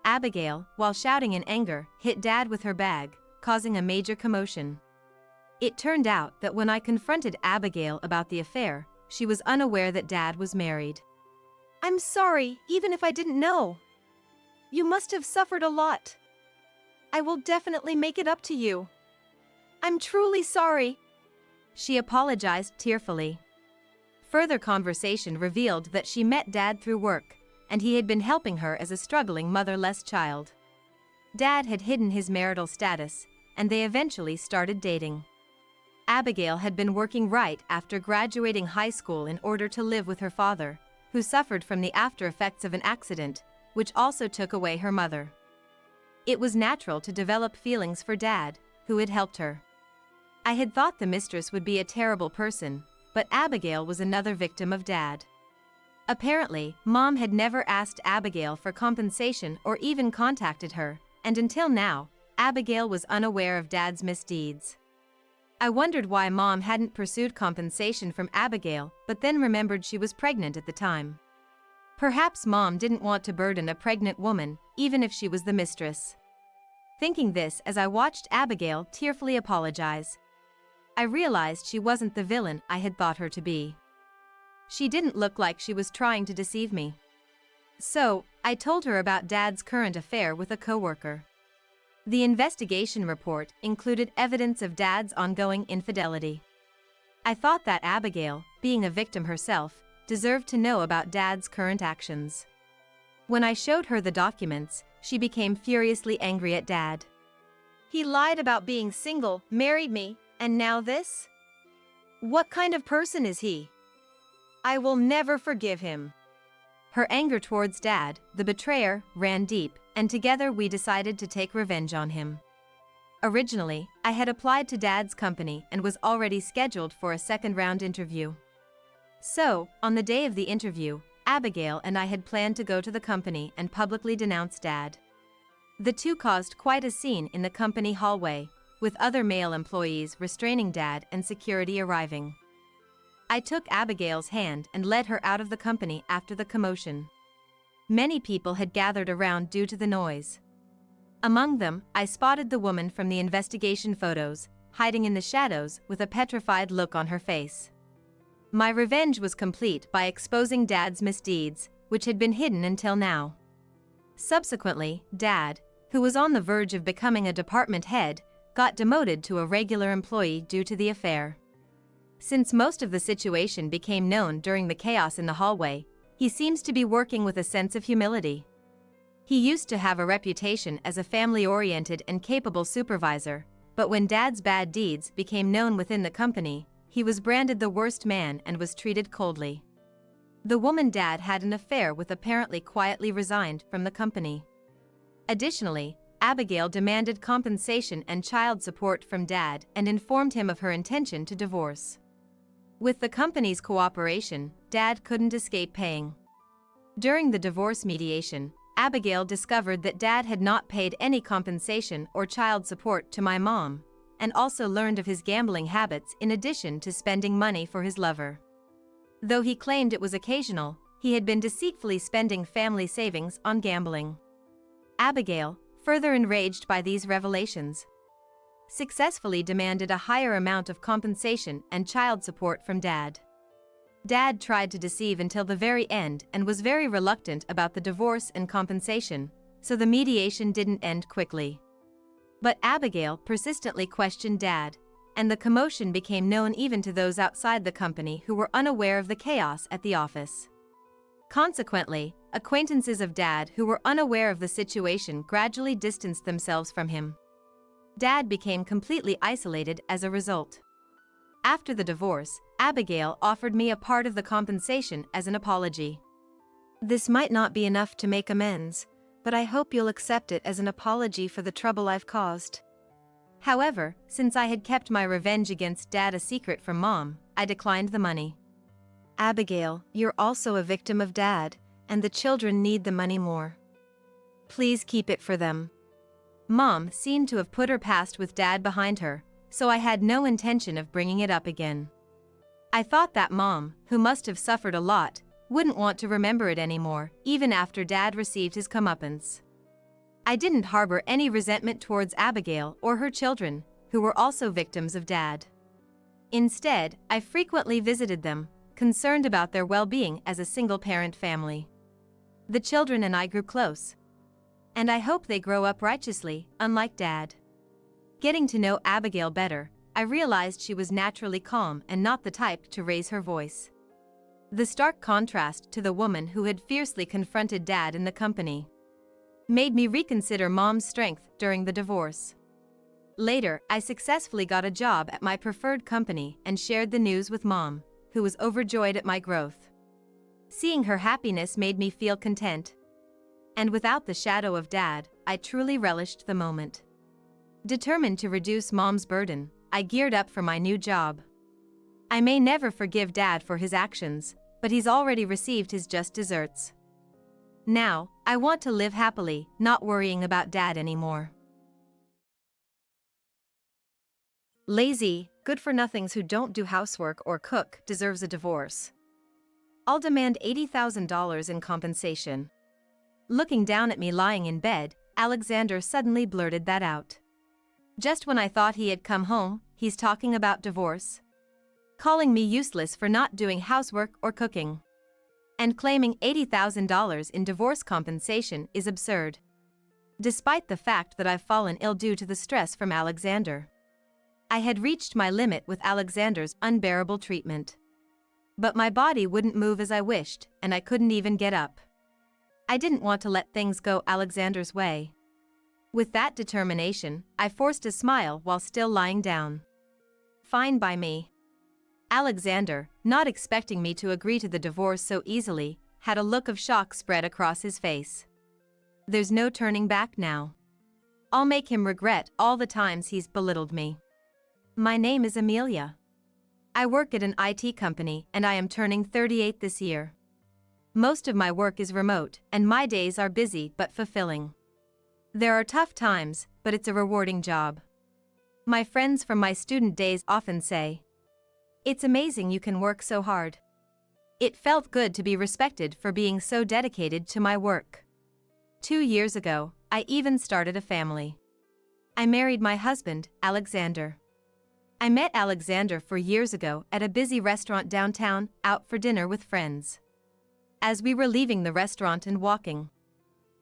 Abigail, while shouting in anger, hit Dad with her bag, causing a major commotion. It turned out that when I confronted Abigail about the affair, she was unaware that Dad was married. "I'm sorry, even if I didn't know. You must have suffered a lot. I will definitely make it up to you. I'm truly sorry." She apologized tearfully. Further conversation revealed that she met Dad through work, and he had been helping her as a struggling motherless child. Dad had hidden his marital status, and they eventually started dating. Abigail had been working right after graduating high school in order to live with her father, who suffered from the after effects of an accident, which also took away her mother. It was natural to develop feelings for Dad, who had helped her. I had thought the mistress would be a terrible person, but Abigail was another victim of Dad. Apparently, Mom had never asked Abigail for compensation or even contacted her, and until now, Abigail was unaware of Dad's misdeeds. I wondered why Mom hadn't pursued compensation from Abigail, but then remembered she was pregnant at the time. Perhaps Mom didn't want to burden a pregnant woman, even if she was the mistress. Thinking this as I watched Abigail tearfully apologize, I realized she wasn't the villain I had thought her to be. She didn't look like she was trying to deceive me. So, I told her about Dad's current affair with a coworker. The investigation report included evidence of Dad's ongoing infidelity. I thought that Abigail, being a victim herself, deserved to know about Dad's current actions. When I showed her the documents, she became furiously angry at Dad. He lied about being single, married me, and now this? What kind of person is he? I will never forgive him. Her anger towards Dad, the betrayer, ran deep, and together we decided to take revenge on him. Originally, I had applied to Dad's company and was already scheduled for a second-round interview. So, on the day of the interview, Abigail and I had planned to go to the company and publicly denounce Dad. The two caused quite a scene in the company hallway, with other male employees restraining Dad and security arriving. I took Abigail's hand and led her out of the company after the commotion. Many people had gathered around due to the noise. Among them, I spotted the woman from the investigation photos, hiding in the shadows with a petrified look on her face. My revenge was complete by exposing Dad's misdeeds, which had been hidden until now. Subsequently, Dad, who was on the verge of becoming a department head, got demoted to a regular employee due to the affair. Since most of the situation became known during the chaos in the hallway, he seems to be working with a sense of humility. He used to have a reputation as a family-oriented and capable supervisor, but when Dad's bad deeds became known within the company, he was branded the worst man and was treated coldly. The woman Dad had an affair with apparently quietly resigned from the company. Additionally, Abigail demanded compensation and child support from Dad and informed him of her intention to divorce. With the company's cooperation, Dad couldn't escape paying. During the divorce mediation, Abigail discovered that Dad had not paid any compensation or child support to my mom, and also learned of his gambling habits in addition to spending money for his lover. Though he claimed it was occasional, he had been deceitfully spending family savings on gambling. Abigail, further enraged by these revelations, successfully demanded a higher amount of compensation and child support from Dad. Dad tried to deceive until the very end and was very reluctant about the divorce and compensation, so the mediation didn't end quickly. But Abigail persistently questioned Dad, and the commotion became known even to those outside the company who were unaware of the chaos at the office. Consequently, acquaintances of Dad who were unaware of the situation gradually distanced themselves from him. Dad became completely isolated as a result. After the divorce, Abigail offered me a part of the compensation as an apology. This might not be enough to make amends, but I hope you'll accept it as an apology for the trouble I've caused. However, since I had kept my revenge against Dad a secret from Mom, I declined the money. Abigail, you're also a victim of Dad, and the children need the money more. Please keep it for them. Mom seemed to have put her past with Dad behind her, so I had no intention of bringing it up again. I thought that Mom, who must have suffered a lot, wouldn't want to remember it anymore, even after Dad received his comeuppance. I didn't harbor any resentment towards Abigail or her children, who were also victims of Dad. Instead, I frequently visited them, concerned about their well-being as a single-parent family. The children and I grew close. And I hope they grow up righteously, unlike Dad. Getting to know Abigail better, I realized she was naturally calm and not the type to raise her voice. The stark contrast to the woman who had fiercely confronted Dad in the company made me reconsider Mom's strength during the divorce. Later, I successfully got a job at my preferred company and shared the news with Mom, who was overjoyed at my growth. Seeing her happiness made me feel content. And without the shadow of Dad, I truly relished the moment. Determined to reduce Mom's burden, I geared up for my new job. I may never forgive Dad for his actions, but he's already received his just desserts. Now, I want to live happily, not worrying about Dad anymore. Lazy good-for-nothings who don't do housework or cook deserves a divorce. I'll demand $80,000 in compensation." Looking down at me lying in bed, Alexander suddenly blurted that out. Just when I thought he had come home, he's talking about divorce. Calling me useless for not doing housework or cooking. And claiming $80,000 in divorce compensation is absurd. Despite the fact that I've fallen ill due to the stress from Alexander. I had reached my limit with Alexander's unbearable treatment. But my body wouldn't move as I wished, and I couldn't even get up. I didn't want to let things go Alexander's way. With that determination, I forced a smile while still lying down. "Fine by me." Alexander, not expecting me to agree to the divorce so easily, had a look of shock spread across his face. There's no turning back now. I'll make him regret all the times he's belittled me. My name is Amelia. I work at an IT company and I am turning 38 this year. Most of my work is remote and my days are busy but fulfilling. There are tough times, but it's a rewarding job. My friends from my student days often say, "It's amazing you can work so hard." It felt good to be respected for being so dedicated to my work. 2 years ago, I even started a family. I married my husband, Alexander. I met Alexander 4 years ago at a busy restaurant downtown, out for dinner with friends. As we were leaving the restaurant and walking.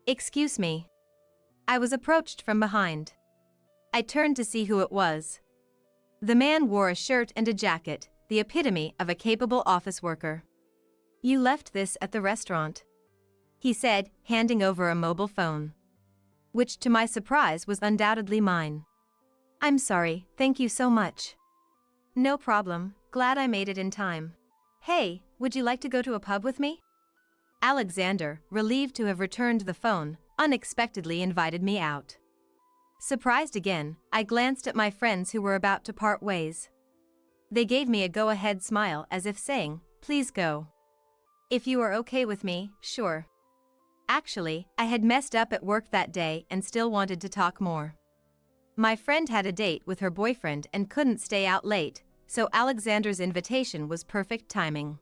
"Excuse me." I was approached from behind. I turned to see who it was. The man wore a shirt and a jacket, the epitome of a capable office worker. "You left this at the restaurant," he said, handing over a mobile phone. Which to my surprise was undoubtedly mine. "I'm sorry, thank you so much." "No problem, glad I made it in time." "Hey, would you like to go to a pub with me?" Alexander, relieved to have returned the phone, unexpectedly invited me out. Surprised again, I glanced at my friends who were about to part ways. They gave me a go-ahead smile as if saying, "Please go." "If you are okay with me, sure." Actually, I had messed up at work that day and still wanted to talk more. My friend had a date with her boyfriend and couldn't stay out late, so Alexander's invitation was perfect timing.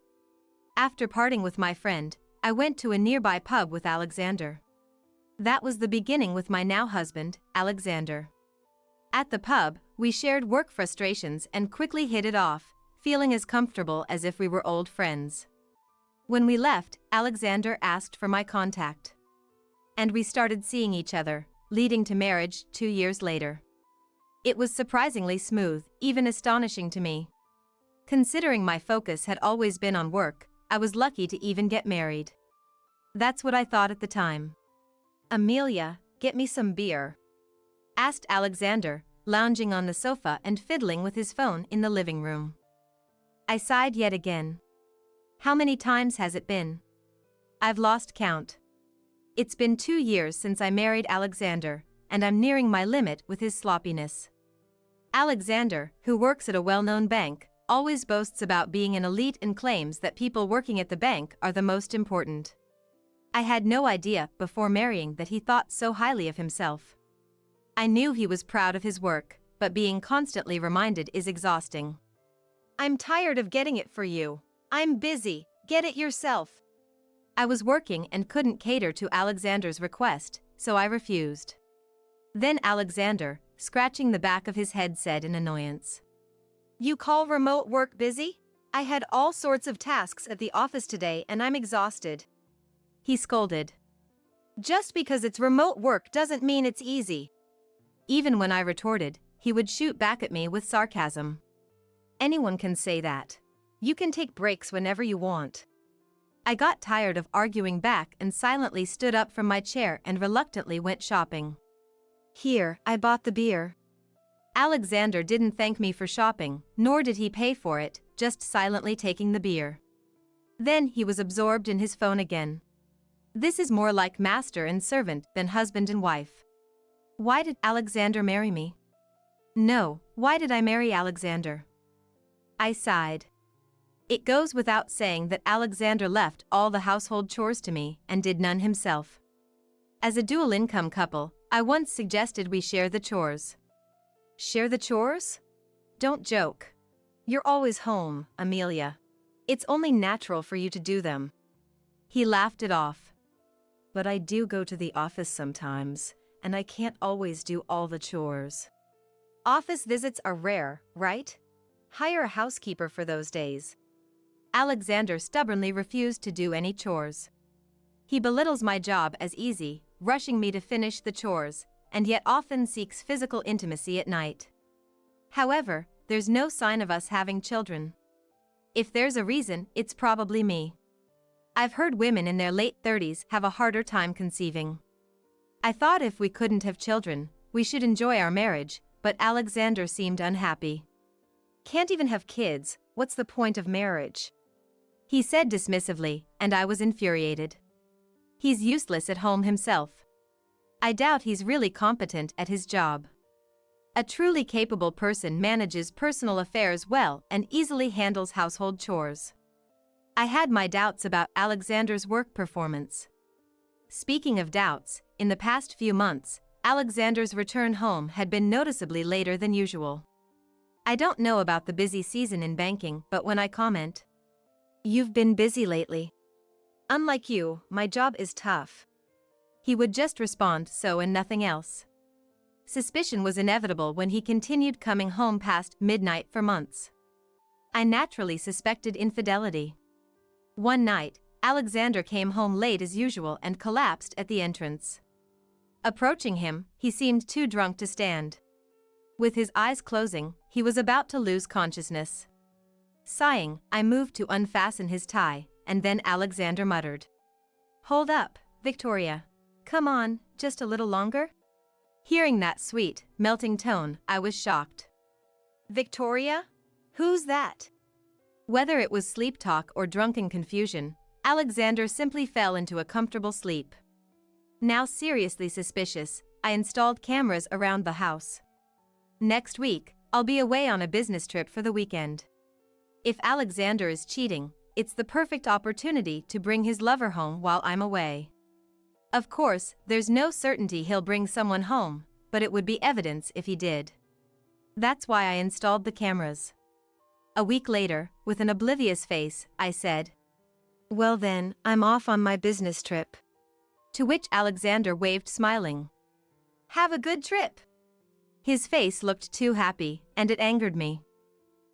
After parting with my friend, I went to a nearby pub with Alexander. That was the beginning with my now husband, Alexander. At the pub, we shared work frustrations and quickly hit it off, feeling as comfortable as if we were old friends. When we left, Alexander asked for my contact. And we started seeing each other, leading to marriage 2 years later. It was surprisingly smooth, even astonishing to me. Considering my focus had always been on work, I was lucky to even get married. That's what I thought at the time. "Amelia, get me some beer," asked Alexander, lounging on the sofa and fiddling with his phone in the living room. I sighed yet again. How many times has it been? I've lost count. It's been 2 years since I married Alexander, and I'm nearing my limit with his sloppiness. Alexander, who works at a well-known bank, always boasts about being an elite and claims that people working at the bank are the most important. I had no idea before marrying that he thought so highly of himself. I knew he was proud of his work, but being constantly reminded is exhausting. "I'm tired of getting it for you. I'm busy, get it yourself." I was working and couldn't cater to Alexander's request, so I refused. Then Alexander, scratching the back of his head, said in annoyance, "You call remote work busy? I had all sorts of tasks at the office today and I'm exhausted." He scolded. "Just because it's remote work doesn't mean it's easy." Even when I retorted, he would shoot back at me with sarcasm. "Anyone can say that. You can take breaks whenever you want." I got tired of arguing back and silently stood up from my chair and reluctantly went shopping. Here, I bought the beer. Alexander didn't thank me for shopping, nor did he pay for it, just silently taking the beer. Then he was absorbed in his phone again. This is more like master and servant than husband and wife. Why did Alexander marry me? No, why did I marry Alexander? I sighed. It goes without saying that Alexander left all the household chores to me and did none himself. As a dual-income couple, I once suggested we share the chores. Share the chores? Don't joke. You're always home, Amelia. It's only natural for you to do them. He laughed it off. But I do go to the office sometimes, and I can't always do all the chores. Office visits are rare, right? Hire a housekeeper for those days. Alexander stubbornly refused to do any chores. He belittles my job as easy, rushing me to finish the chores, and yet often seeks physical intimacy at night. However, there's no sign of us having children. If there's a reason, it's probably me. I've heard women in their late 30s have a harder time conceiving. I thought if we couldn't have children, we should enjoy our marriage, but Alexander seemed unhappy. Can't even have kids, what's the point of marriage? He said dismissively, and I was infuriated. He's useless at home himself. I doubt he's really competent at his job. A truly capable person manages personal affairs well and easily handles household chores. I had my doubts about Alexander's work performance. Speaking of doubts, in the past few months, Alexander's return home had been noticeably later than usual. I don't know about the busy season in banking, but when I comment, "You've been busy lately. Unlike you, my job is tough," he would just respond so and nothing else. Suspicion was inevitable when he continued coming home past midnight for months. I naturally suspected infidelity. One night, Alexander came home late as usual and collapsed at the entrance. Approaching him, he seemed too drunk to stand. With his eyes closing, he was about to lose consciousness. Sighing, I moved to unfasten his tie, and then Alexander muttered, "Hold up, Victoria. Come on, just a little longer?" Hearing that sweet, melting tone, I was shocked. "Victoria? Who's that?" Whether it was sleep talk or drunken confusion, Alexander simply fell into a comfortable sleep. Now seriously suspicious, I installed cameras around the house. Next week, I'll be away on a business trip for the weekend. If Alexander is cheating, it's the perfect opportunity to bring his lover home while I'm away. Of course, there's no certainty he'll bring someone home, but it would be evidence if he did. That's why I installed the cameras. A week later, with an oblivious face, I said, "Well then, I'm off on my business trip." To which Alexander waved smiling. "Have a good trip." His face looked too happy, and it angered me.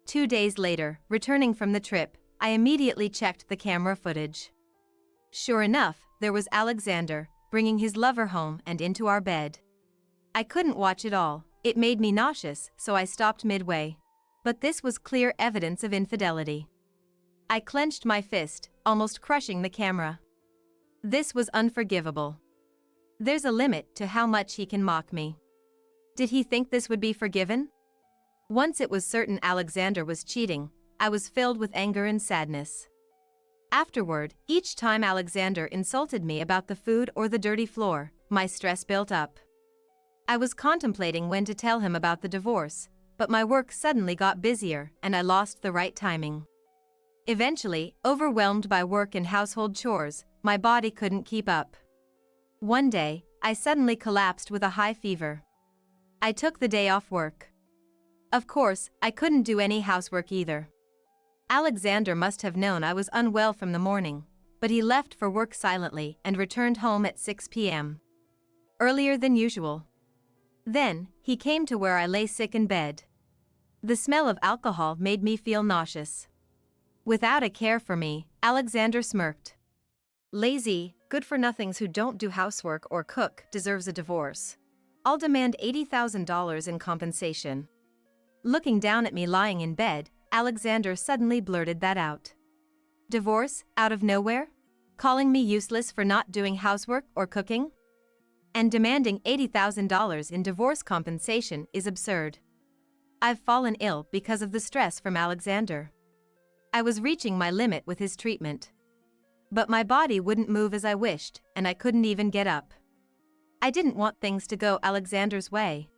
2 days later, returning from the trip, I immediately checked the camera footage. Sure enough, there was Alexander, bringing his lover home and into our bed. I couldn't watch it all, it made me nauseous, so I stopped midway. But this was clear evidence of infidelity. I clenched my fist, almost crushing the camera. This was unforgivable. There's a limit to how much he can mock me. Did he think this would be forgiven? Once it was certain Alexander was cheating, I was filled with anger and sadness. Afterward, each time Alexander insulted me about the food or the dirty floor, my stress built up. I was contemplating when to tell him about the divorce, but my work suddenly got busier and I lost the right timing. Eventually, overwhelmed by work and household chores, my body couldn't keep up. One day, I suddenly collapsed with a high fever. I took the day off work. Of course, I couldn't do any housework either. Alexander must have known I was unwell from the morning, but he left for work silently and returned home at 6 p.m. Earlier than usual. Then, he came to where I lay sick in bed. The smell of alcohol made me feel nauseous. Without a care for me, Alexander smirked. "Lazy, good-for-nothings who don't do housework or cook deserves a divorce. I'll demand $80,000 in compensation." Looking down at me lying in bed, Alexander suddenly blurted that out. Divorce, out of nowhere? Calling me useless for not doing housework or cooking? And demanding $80,000 in divorce compensation is absurd. I've fallen ill because of the stress from Alexander. I was reaching my limit with his treatment. But my body wouldn't move as I wished, and I couldn't even get up. I didn't want things to go Alexander's way.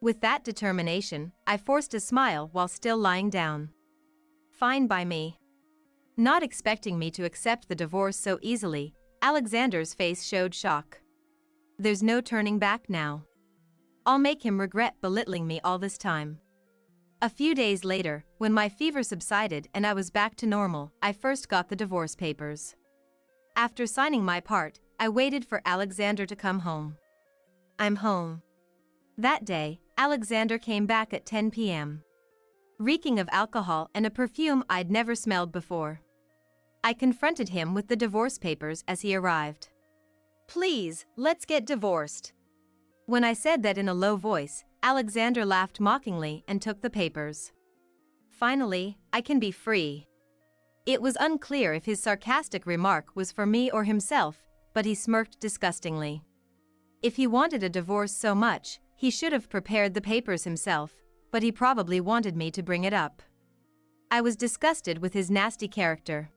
With that determination, I forced a smile while still lying down. Fine by me. Not expecting me to accept the divorce so easily, Alexander's face showed shock. There's no turning back now. I'll make him regret belittling me all this time. A few days later, when my fever subsided and I was back to normal, I first got the divorce papers. After signing my part, I waited for Alexander to come home. I'm home. That day, Alexander came back at 10 p.m. reeking of alcohol and a perfume I'd never smelled before. I confronted him with the divorce papers as he arrived. "Please, let's get divorced." When I said that in a low voice, Alexander laughed mockingly and took the papers. "Finally, I can be free." It was unclear if his sarcastic remark was for me or himself, but he smirked disgustingly. If he wanted a divorce so much, he should have prepared the papers himself, but he probably wanted me to bring it up. I was disgusted with his nasty character.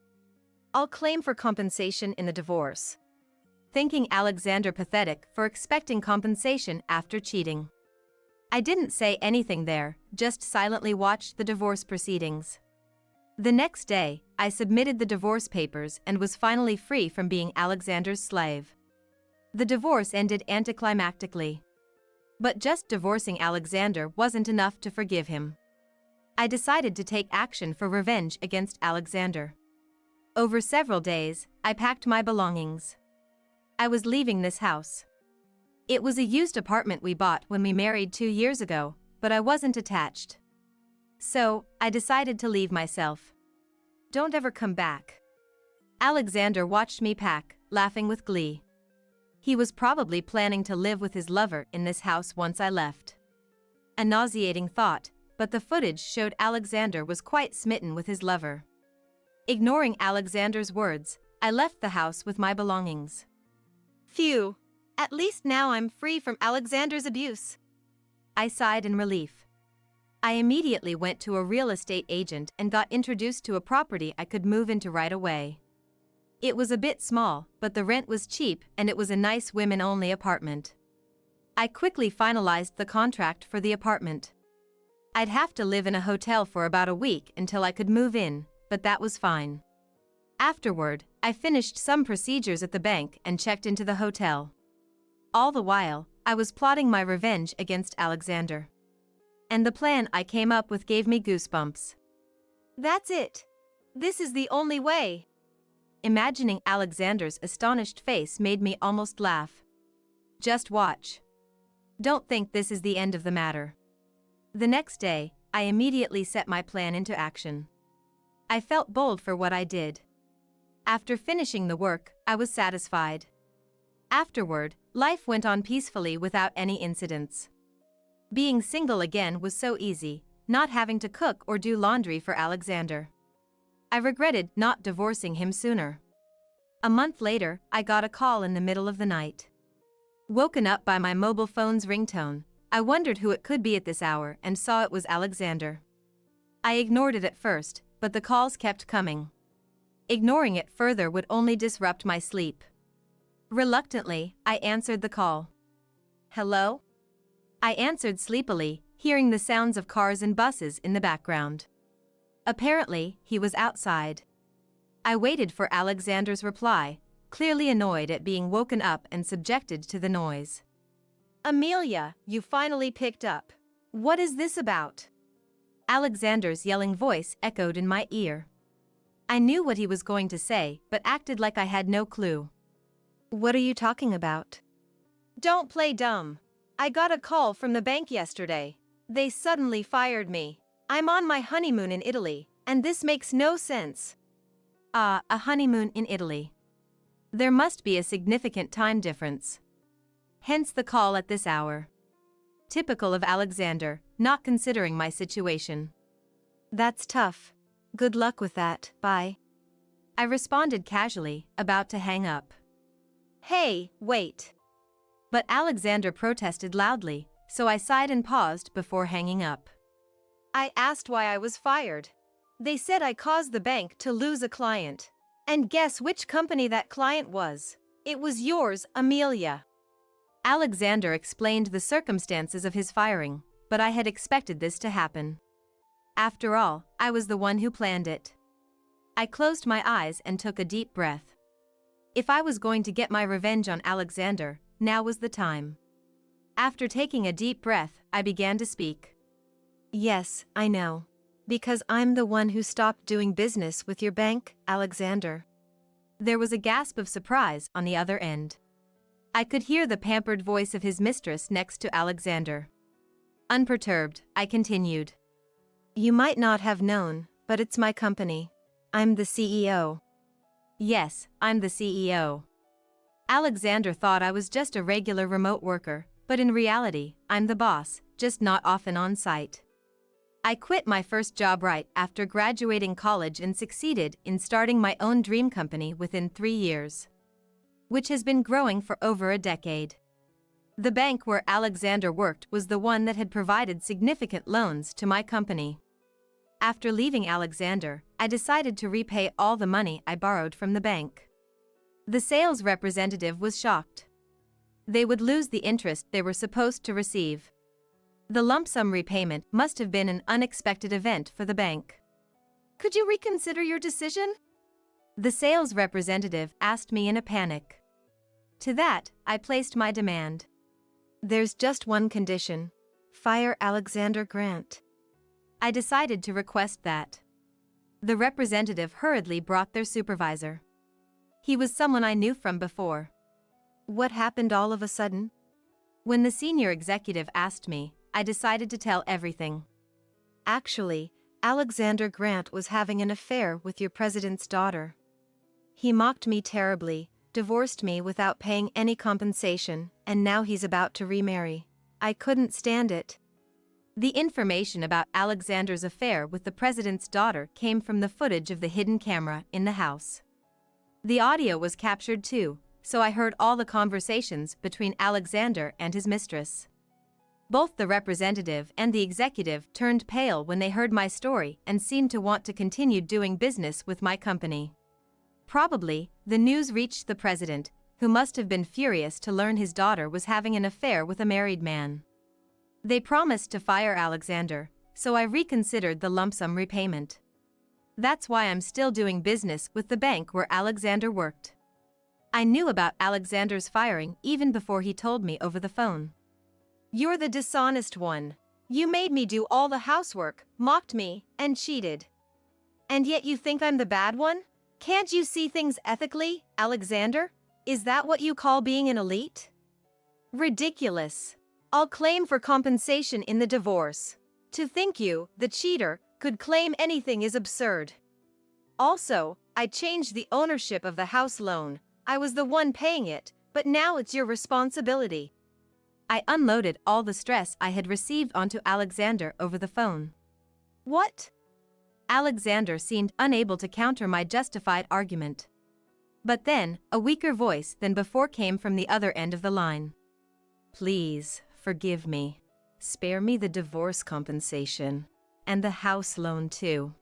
"I'll claim for compensation in the divorce." Thinking Alexander pathetic for expecting compensation after cheating. I didn't say anything there, just silently watched the divorce proceedings. The next day, I submitted the divorce papers and was finally free from being Alexander's slave. The divorce ended anticlimactically. But just divorcing Alexander wasn't enough to forgive him. I decided to take action for revenge against Alexander. Over several days, I packed my belongings. I was leaving this house. It was a used apartment we bought when we married 2 years ago, but I wasn't attached. So, I decided to leave myself. "Don't ever come back." Alexander watched me pack, laughing with glee. He was probably planning to live with his lover in this house once I left. A nauseating thought, but the footage showed Alexander was quite smitten with his lover. Ignoring Alexander's words, I left the house with my belongings. Phew! At least now I'm free from Alexander's abuse. I sighed in relief. I immediately went to a real estate agent and got introduced to a property I could move into right away. It was a bit small, but the rent was cheap and it was a nice women-only apartment. I quickly finalized the contract for the apartment. I'd have to live in a hotel for about a week until I could move in, but that was fine. Afterward, I finished some procedures at the bank and checked into the hotel. All the while, I was plotting my revenge against Alexander. And the plan I came up with gave me goosebumps. "That's it. This is the only way." Imagining Alexander's astonished face made me almost laugh. "Just watch. Don't think this is the end of the matter." The next day, I immediately set my plan into action. I felt bold for what I did. After finishing the work, I was satisfied. Afterward, life went on peacefully without any incidents. Being single again was so easy, not having to cook or do laundry for Alexander. I regretted not divorcing him sooner. A month later, I got a call in the middle of the night. Woken up by my mobile phone's ringtone, I wondered who it could be at this hour and saw it was Alexander. I ignored it at first, but the calls kept coming. Ignoring it further would only disrupt my sleep. Reluctantly, I answered the call. "Hello?" I answered sleepily, hearing the sounds of cars and buses in the background. Apparently, he was outside. I waited for Alexander's reply, clearly annoyed at being woken up and subjected to the noise. "Amelia, you finally picked up. What is this about?" Alexander's yelling voice echoed in my ear. I knew what he was going to say, but acted like I had no clue. "What are you talking about?" "Don't play dumb. I got a call from the bank yesterday. They suddenly fired me. I'm on my honeymoon in Italy, and this makes no sense." Ah, a honeymoon in Italy. There must be a significant time difference. Hence the call at this hour. Typical of Alexander, not considering my situation. "That's tough. Good luck with that, bye." I responded casually, about to hang up. "Hey, wait." But Alexander protested loudly, so I sighed and paused before hanging up. I asked why I was fired. They said I caused the bank to lose a client. And guess which company that client was? It was yours, Amelia. Alexander explained the circumstances of his firing, but I had expected this to happen. After all, I was the one who planned it. I closed my eyes and took a deep breath. If I was going to get my revenge on Alexander, now was the time. After taking a deep breath, I began to speak. Yes, I know. Because I'm the one who stopped doing business with your bank, Alexander. There was a gasp of surprise on the other end. I could hear the pampered voice of his mistress next to Alexander. Unperturbed, I continued. You might not have known, but it's my company. I'm the CEO. Yes, I'm the CEO. Alexander thought I was just a regular remote worker, but in reality, I'm the boss, just not often on site. I quit my first job right after graduating college and succeeded in starting my own dream company within 3 years, which has been growing for over a decade. The bank where Alexander worked was the one that had provided significant loans to my company. After leaving Alexander, I decided to repay all the money I borrowed from the bank. The sales representative was shocked. They would lose the interest they were supposed to receive. The lump sum repayment must have been an unexpected event for the bank. Could you reconsider your decision? The sales representative asked me in a panic. To that, I placed my demand. There's just one condition. Fire Alexander Grant. I decided to request that. The representative hurriedly brought their supervisor. He was someone I knew from before. What happened all of a sudden? When the senior executive asked me, I decided to tell everything. Actually, Alexander Grant was having an affair with your president's daughter. He mocked me terribly, divorced me without paying any compensation, and now he's about to remarry. I couldn't stand it. The information about Alexander's affair with the president's daughter came from the footage of the hidden camera in the house. The audio was captured too, so I heard all the conversations between Alexander and his mistress. Both the representative and the executive turned pale when they heard my story and seemed to want to continue doing business with my company. Probably, the news reached the president, who must have been furious to learn his daughter was having an affair with a married man. They promised to fire Alexander, so I reconsidered the lump sum repayment. That's why I'm still doing business with the bank where Alexander worked. I knew about Alexander's firing even before he told me over the phone. You're the dishonest one. You made me do all the housework, mocked me, and cheated. And yet you think I'm the bad one? Can't you see things ethically, Alexander? Is that what you call being an elite? Ridiculous. I'll claim for compensation in the divorce. To think you, the cheater, could claim anything is absurd. Also, I changed the ownership of the house loan. I was the one paying it, but now it's your responsibility. I unloaded all the stress I had received onto Alexander over the phone. What? Alexander seemed unable to counter my justified argument. But then, a weaker voice than before came from the other end of the line. Please, forgive me. Spare me the divorce compensation. And the house loan too.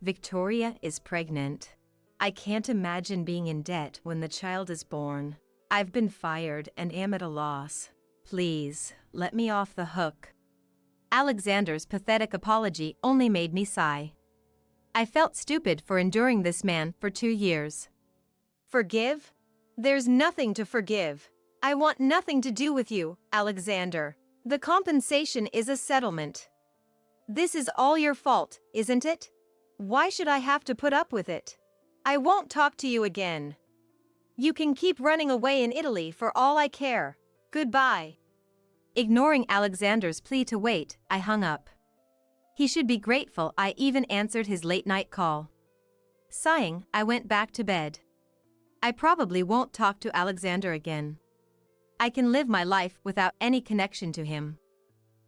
Victoria is pregnant. I can't imagine being in debt when the child is born. I've been fired and am at a loss. Please, let me off the hook. Alexander's pathetic apology only made me sigh. I felt stupid for enduring this man for 2 years. Forgive? There's nothing to forgive. I want nothing to do with you, Alexander. The compensation is a settlement. This is all your fault, isn't it? Why should I have to put up with it? I won't talk to you again. You can keep running away in Italy for all I care. Goodbye. Ignoring Alexander's plea to wait, I hung up. He should be grateful I even answered his late-night call. Sighing, I went back to bed. I probably won't talk to Alexander again. I can live my life without any connection to him.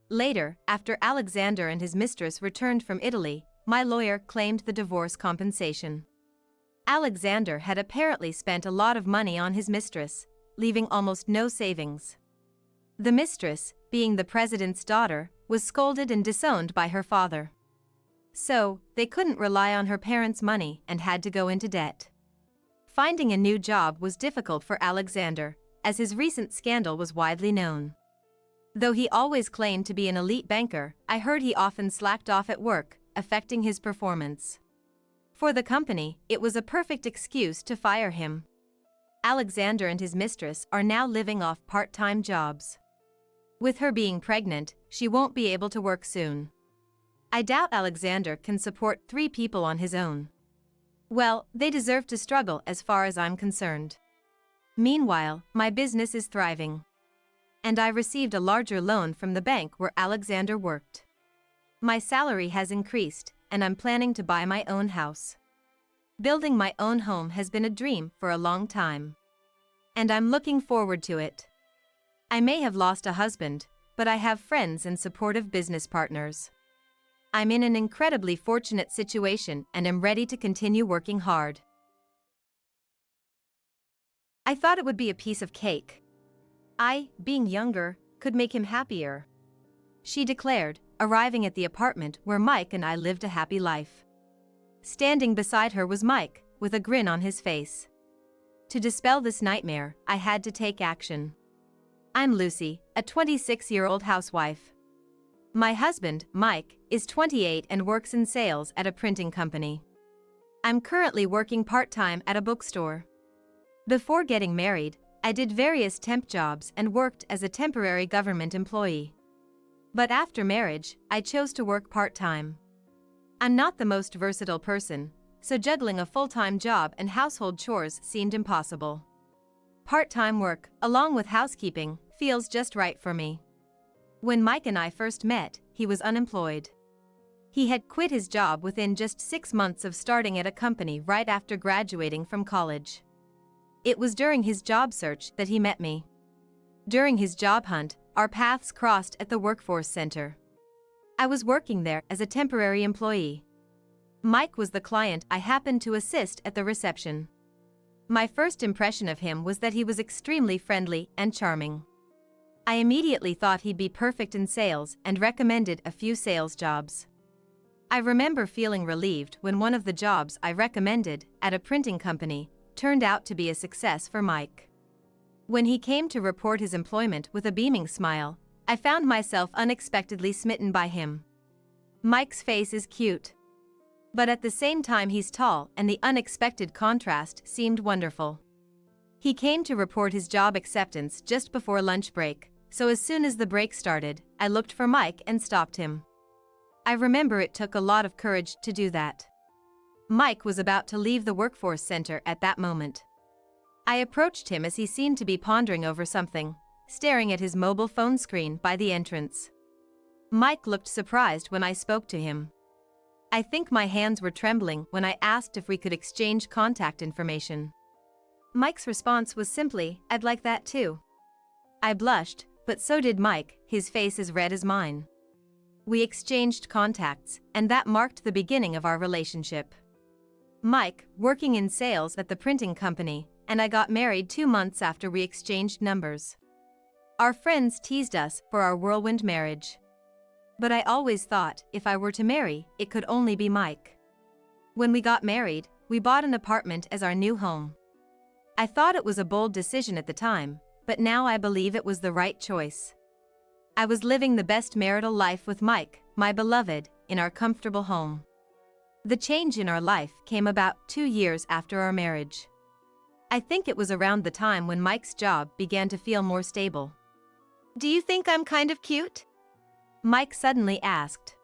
Later, after Alexander and his mistress returned from Italy, my lawyer claimed the divorce compensation. Alexander had apparently spent a lot of money on his mistress, leaving almost no savings. The mistress, being the president's daughter, was scolded and disowned by her father. So, they couldn't rely on her parents' money and had to go into debt. Finding a new job was difficult for Alexander, as his recent scandal was widely known. Though he always claimed to be an elite banker, I heard he often slacked off at work, affecting his performance. For the company, it was a perfect excuse to fire him. Alexander and his mistress are now living off part-time jobs. With her being pregnant, she won't be able to work soon. I doubt Alexander can support 3 people on his own. Well, they deserve to struggle as far as I'm concerned. Meanwhile, my business is thriving. And I received a larger loan from the bank where Alexander worked. My salary has increased, and I'm planning to buy my own house. Building my own home has been a dream for a long time. And I'm looking forward to it. I may have lost a husband, but I have friends and supportive business partners. I'm in an incredibly fortunate situation and am ready to continue working hard. I thought it would be a piece of cake. I, being younger, could make him happier. She declared, arriving at the apartment where Mike and I lived a happy life. Standing beside her was Mike, with a grin on his face. To dispel this nightmare, I had to take action. I'm Lucy, a 26-year-old housewife. My husband, Mike, is 28 and works in sales at a printing company. I'm currently working part-time at a bookstore. Before getting married, I did various temp jobs and worked as a temporary government employee. But after marriage, I chose to work part-time. I'm not the most versatile person, so juggling a full-time job and household chores seemed impossible. Part-time work, along with housekeeping, feels just right for me. When Mike and I first met, he was unemployed. He had quit his job within just 6 months of starting at a company right after graduating from college. It was during his job search that he met me. During his job hunt, our paths crossed at the workforce center. I was working there as a temporary employee. Mike was the client I happened to assist at the reception. My first impression of him was that he was extremely friendly and charming. I immediately thought he'd be perfect in sales and recommended a few sales jobs. I remember feeling relieved when one of the jobs I recommended, at a printing company, turned out to be a success for Mike. When he came to report his employment with a beaming smile, I found myself unexpectedly smitten by him. Mike's face is cute. But at the same time he's tall, and the unexpected contrast seemed wonderful. He came to report his job acceptance just before lunch break, so as soon as the break started, I looked for Mike and stopped him. I remember it took a lot of courage to do that. Mike was about to leave the workforce center at that moment. I approached him as he seemed to be pondering over something, staring at his mobile phone screen by the entrance. Mike looked surprised when I spoke to him. I think my hands were trembling when I asked if we could exchange contact information. Mike's response was simply, "I'd like that too." I blushed, but so did Mike, his face as red as mine. We exchanged contacts, and that marked the beginning of our relationship. Mike, working in sales at the printing company, and I got married 2 months after we exchanged numbers. Our friends teased us for our whirlwind marriage. But I always thought, if I were to marry, it could only be Mike. When we got married, we bought an apartment as our new home. I thought it was a bold decision at the time, but now I believe it was the right choice. I was living the best marital life with Mike, my beloved, in our comfortable home. The change in our life came about 2 years after our marriage. I think it was around the time when Mike's job began to feel more stable. "Do you think I'm kind of cute?" Mike suddenly asked.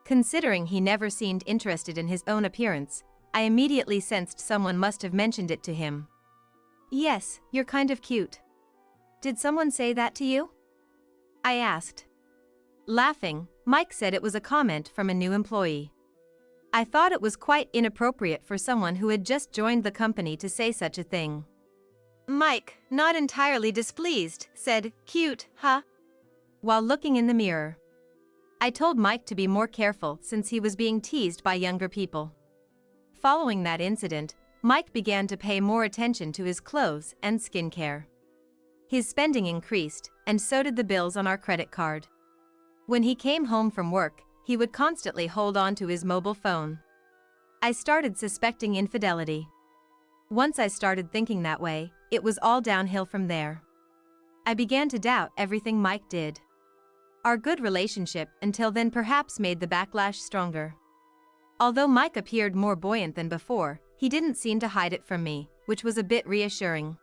Considering he never seemed interested in his own appearance, I immediately sensed someone must have mentioned it to him. "Yes, you're kind of cute. Did someone say that to you?" I asked. Laughing, Mike said it was a comment from a new employee. I thought it was quite inappropriate for someone who had just joined the company to say such a thing. Mike, not entirely displeased, said, "Cute, huh?" while looking in the mirror. I told Mike to be more careful since he was being teased by younger people. Following that incident, Mike began to pay more attention to his clothes and skincare. His spending increased, and so did the bills on our credit card. When he came home from work, he would constantly hold on to his mobile phone. I started suspecting infidelity. Once I started thinking that way, it was all downhill from there. I began to doubt everything Mike did. Our good relationship until then perhaps made the backlash stronger. Although Mike appeared more buoyant than before, he didn't seem to hide it from me, which was a bit reassuring.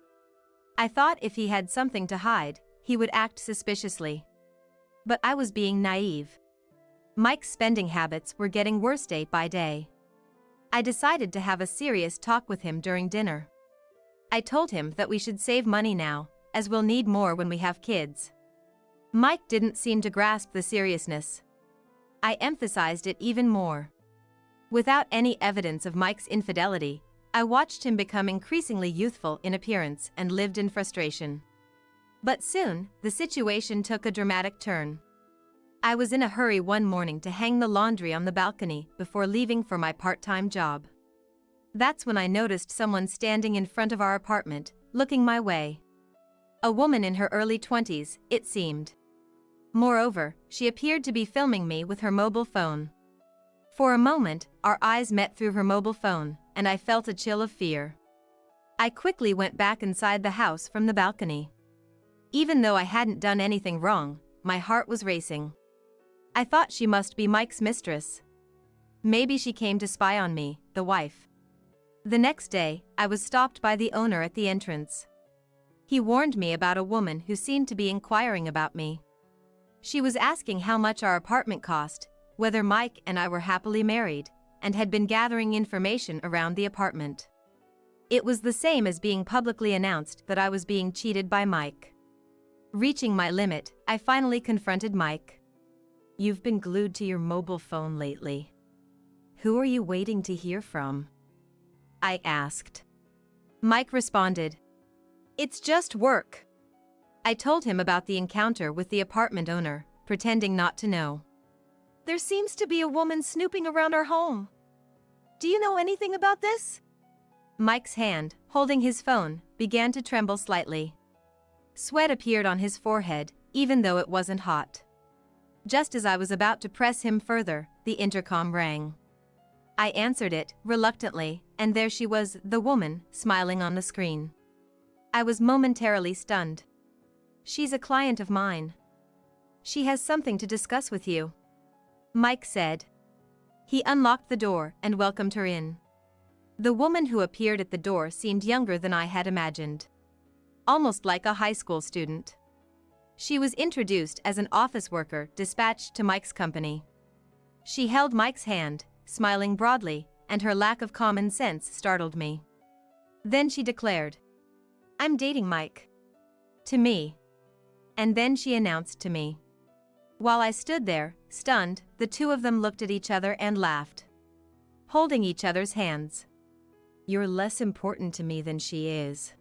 I thought if he had something to hide, he would act suspiciously. But I was being naive. Mike's spending habits were getting worse day by day. I decided to have a serious talk with him during dinner. I told him that we should save money now, as we'll need more when we have kids. Mike didn't seem to grasp the seriousness. I emphasized it even more. Without any evidence of Mike's infidelity, I watched him become increasingly youthful in appearance and lived in frustration. But soon, the situation took a dramatic turn. I was in a hurry one morning to hang the laundry on the balcony before leaving for my part-time job. That's when I noticed someone standing in front of our apartment, looking my way. A woman in her early 20s, it seemed. Moreover, she appeared to be filming me with her mobile phone. For a moment, our eyes met through her mobile phone, and I felt a chill of fear. I quickly went back inside the house from the balcony. Even though I hadn't done anything wrong, my heart was racing. I thought she must be Mike's mistress. Maybe she came to spy on me, the wife. The next day, I was stopped by the owner at the entrance. He warned me about a woman who seemed to be inquiring about me. She was asking how much our apartment cost, whether Mike and I were happily married, and had been gathering information around the apartment. It was the same as being publicly announced that I was being cheated by Mike. Reaching my limit, I finally confronted Mike. "You've been glued to your mobile phone lately. Who are you waiting to hear from?" I asked. Mike responded, "It's just work." I told him about the encounter with the apartment owner, pretending not to know. "There seems to be a woman snooping around our home. Do you know anything about this?" Mike's hand, holding his phone, began to tremble slightly. Sweat appeared on his forehead, even though it wasn't hot. Just as I was about to press him further, the intercom rang. I answered it, reluctantly, and there she was, the woman, smiling on the screen. I was momentarily stunned. "She's a client of mine. She has something to discuss with you," Mike said. He unlocked the door and welcomed her in. The woman who appeared at the door seemed younger than I had imagined. Almost like a high school student. She was introduced as an office worker dispatched to Mike's company. She held Mike's hand, smiling broadly, and her lack of common sense startled me. Then she declared, "I'm dating Mike." To me. And then she announced to me. While I stood there, stunned, the two of them looked at each other and laughed. Holding each other's hands. "You're less important to me than she is."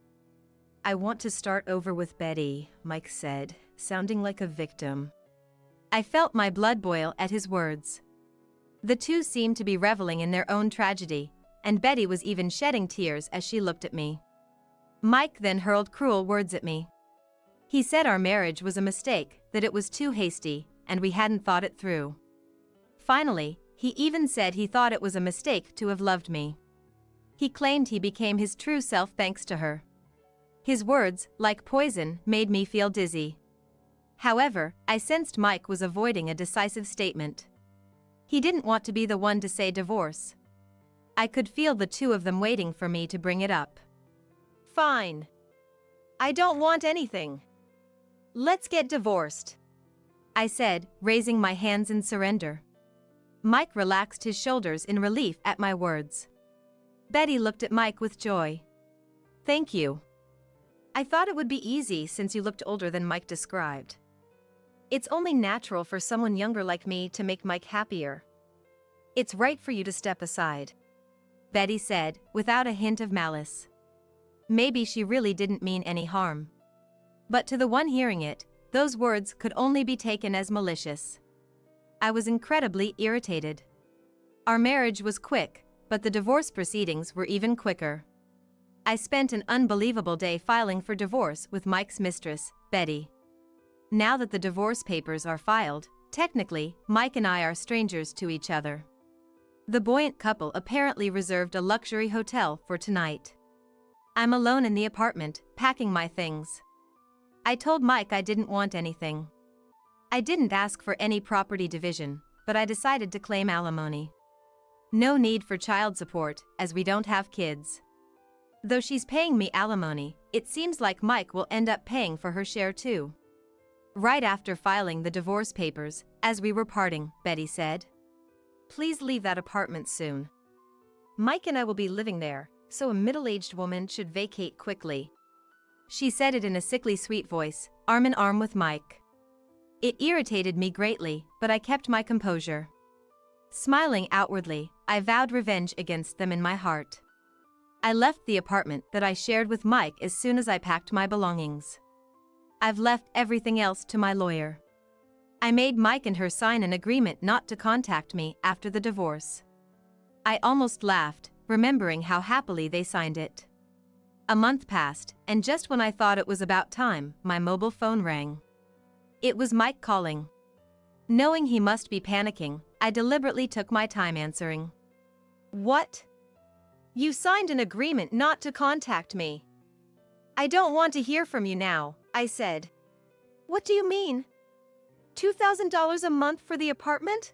"I want to start over with Betty," Mike said, sounding like a victim. I felt my blood boil at his words. The two seemed to be reveling in their own tragedy, and Betty was even shedding tears as she looked at me. Mike then hurled cruel words at me. He said our marriage was a mistake, that it was too hasty, and we hadn't thought it through. Finally, he even said he thought it was a mistake to have loved me. He claimed he became his true self thanks to her. His words, like poison, made me feel dizzy. However, I sensed Mike was avoiding a decisive statement. He didn't want to be the one to say divorce. I could feel the two of them waiting for me to bring it up. "Fine. I don't want anything. Let's get divorced," I said, raising my hands in surrender. Mike relaxed his shoulders in relief at my words. Betty looked at Mike with joy. "Thank you. I thought it would be easy since you looked older than Mike described. It's only natural for someone younger like me to make Mike happier. It's right for you to step aside," Betty said, without a hint of malice. Maybe she really didn't mean any harm. But to the one hearing it, those words could only be taken as malicious. I was incredibly irritated. Our marriage was quick, but the divorce proceedings were even quicker. I spent an unbelievable day filing for divorce with Mike's mistress, Betty. Now that the divorce papers are filed, technically, Mike and I are strangers to each other. The buoyant couple apparently reserved a luxury hotel for tonight. I'm alone in the apartment, packing my things. I told Mike I didn't want anything. I didn't ask for any property division, but I decided to claim alimony. No need for child support, as we don't have kids. Though she's paying me alimony, it seems like Mike will end up paying for her share too. Right after filing the divorce papers, As we were parting, Betty said, "Please leave that apartment soon. Mike and I will be living there, so a middle-aged woman should vacate quickly." She said it in a sickly sweet voice, arm in arm with Mike. It irritated me greatly, but I kept my composure. Smiling outwardly, I vowed revenge against them in my heart. I left the apartment that I shared with Mike as soon as I packed my belongings. I've left everything else to my lawyer. I made Mike and her sign an agreement not to contact me after the divorce. I almost laughed, remembering how happily they signed it. A month passed, and just when I thought it was about time, my mobile phone rang. It was Mike calling. Knowing he must be panicking, I deliberately took my time answering. "What? You signed an agreement not to contact me." "I don't want to hear from you now," I said. "What do you mean? $2,000 a month for the apartment?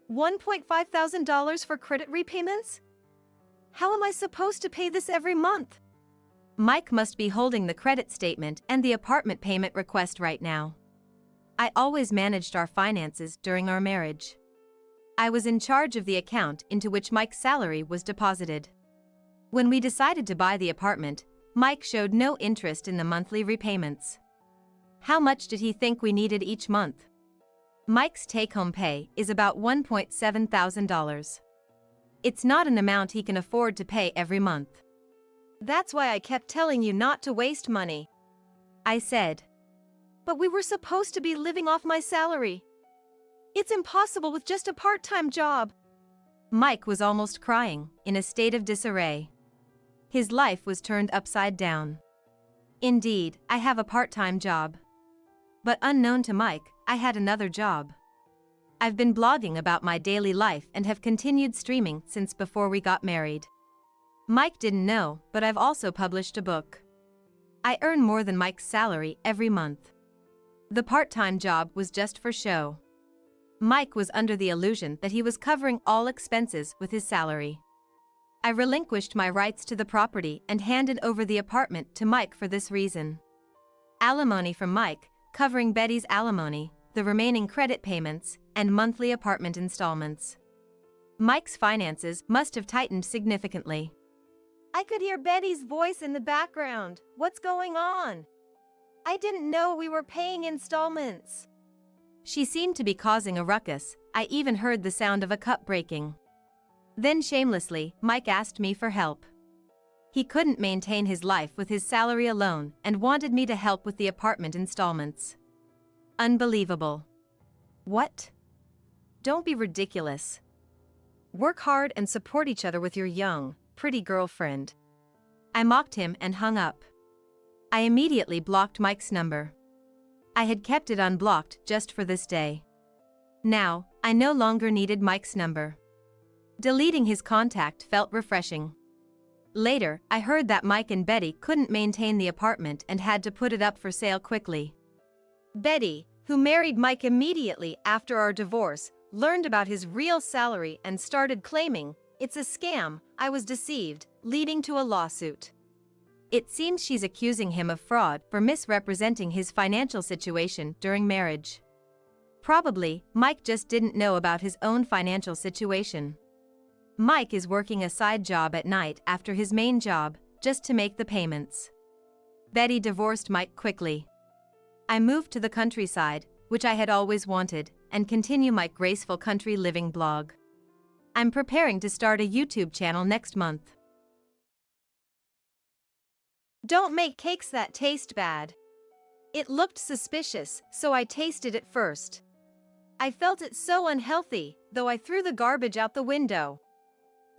$1,500 for credit repayments? How am I supposed to pay this every month?" Mike must be holding the credit statement and the apartment payment request right now. I always managed our finances during our marriage. I was in charge of the account into which Mike's salary was deposited. When we decided to buy the apartment, Mike showed no interest in the monthly repayments. How much did he think we needed each month? Mike's take-home pay is about $1,700. It's not an amount he can afford to pay every month. "That's why I kept telling you not to waste money," I said. "But we were supposed to be living off my salary. It's impossible with just a part-time job." Mike was almost crying, in a state of disarray. His life was turned upside down. Indeed, I have a part-time job. But unknown to Mike, I had another job. I've been blogging about my daily life and have continued streaming since before we got married. Mike didn't know, but I've also published a book. I earn more than Mike's salary every month. The part-time job was just for show. Mike was under the illusion that he was covering all expenses with his salary. I relinquished my rights to the property and handed over the apartment to Mike for this reason. Alimony from Mike, covering Betty's alimony, the remaining credit payments, and monthly apartment installments. Mike's finances must have tightened significantly. I could hear Betty's voice in the background. "What's going on? I didn't know we were paying installments." She seemed to be causing a ruckus. I even heard the sound of a cup breaking. Then shamelessly, Mike asked me for help. He couldn't maintain his life with his salary alone and wanted me to help with the apartment installments. Unbelievable. What? Don't be ridiculous. Work hard and support each other with your young, pretty girlfriend. I mocked him and hung up. I immediately blocked Mike's number. I had kept it unblocked just for this day. Now, I no longer needed Mike's number. Deleting his contact felt refreshing. Later, I heard that Mike and Betty couldn't maintain the apartment and had to put it up for sale quickly. Betty, who married Mike immediately after our divorce, learned about his real salary and started claiming, "It's a scam, I was deceived," leading to a lawsuit. It seems she's accusing him of fraud for misrepresenting his financial situation during marriage. Probably, Mike just didn't know about his own financial situation. Mike is working a side job at night after his main job, just to make the payments. Betty divorced Mike quickly. I moved to the countryside, which I had always wanted, and continue my graceful country living blog. I'm preparing to start a YouTube channel next month. Don't make cakes that taste bad. It looked suspicious, so I tasted it first. I felt it so unhealthy, though I threw the garbage out the window.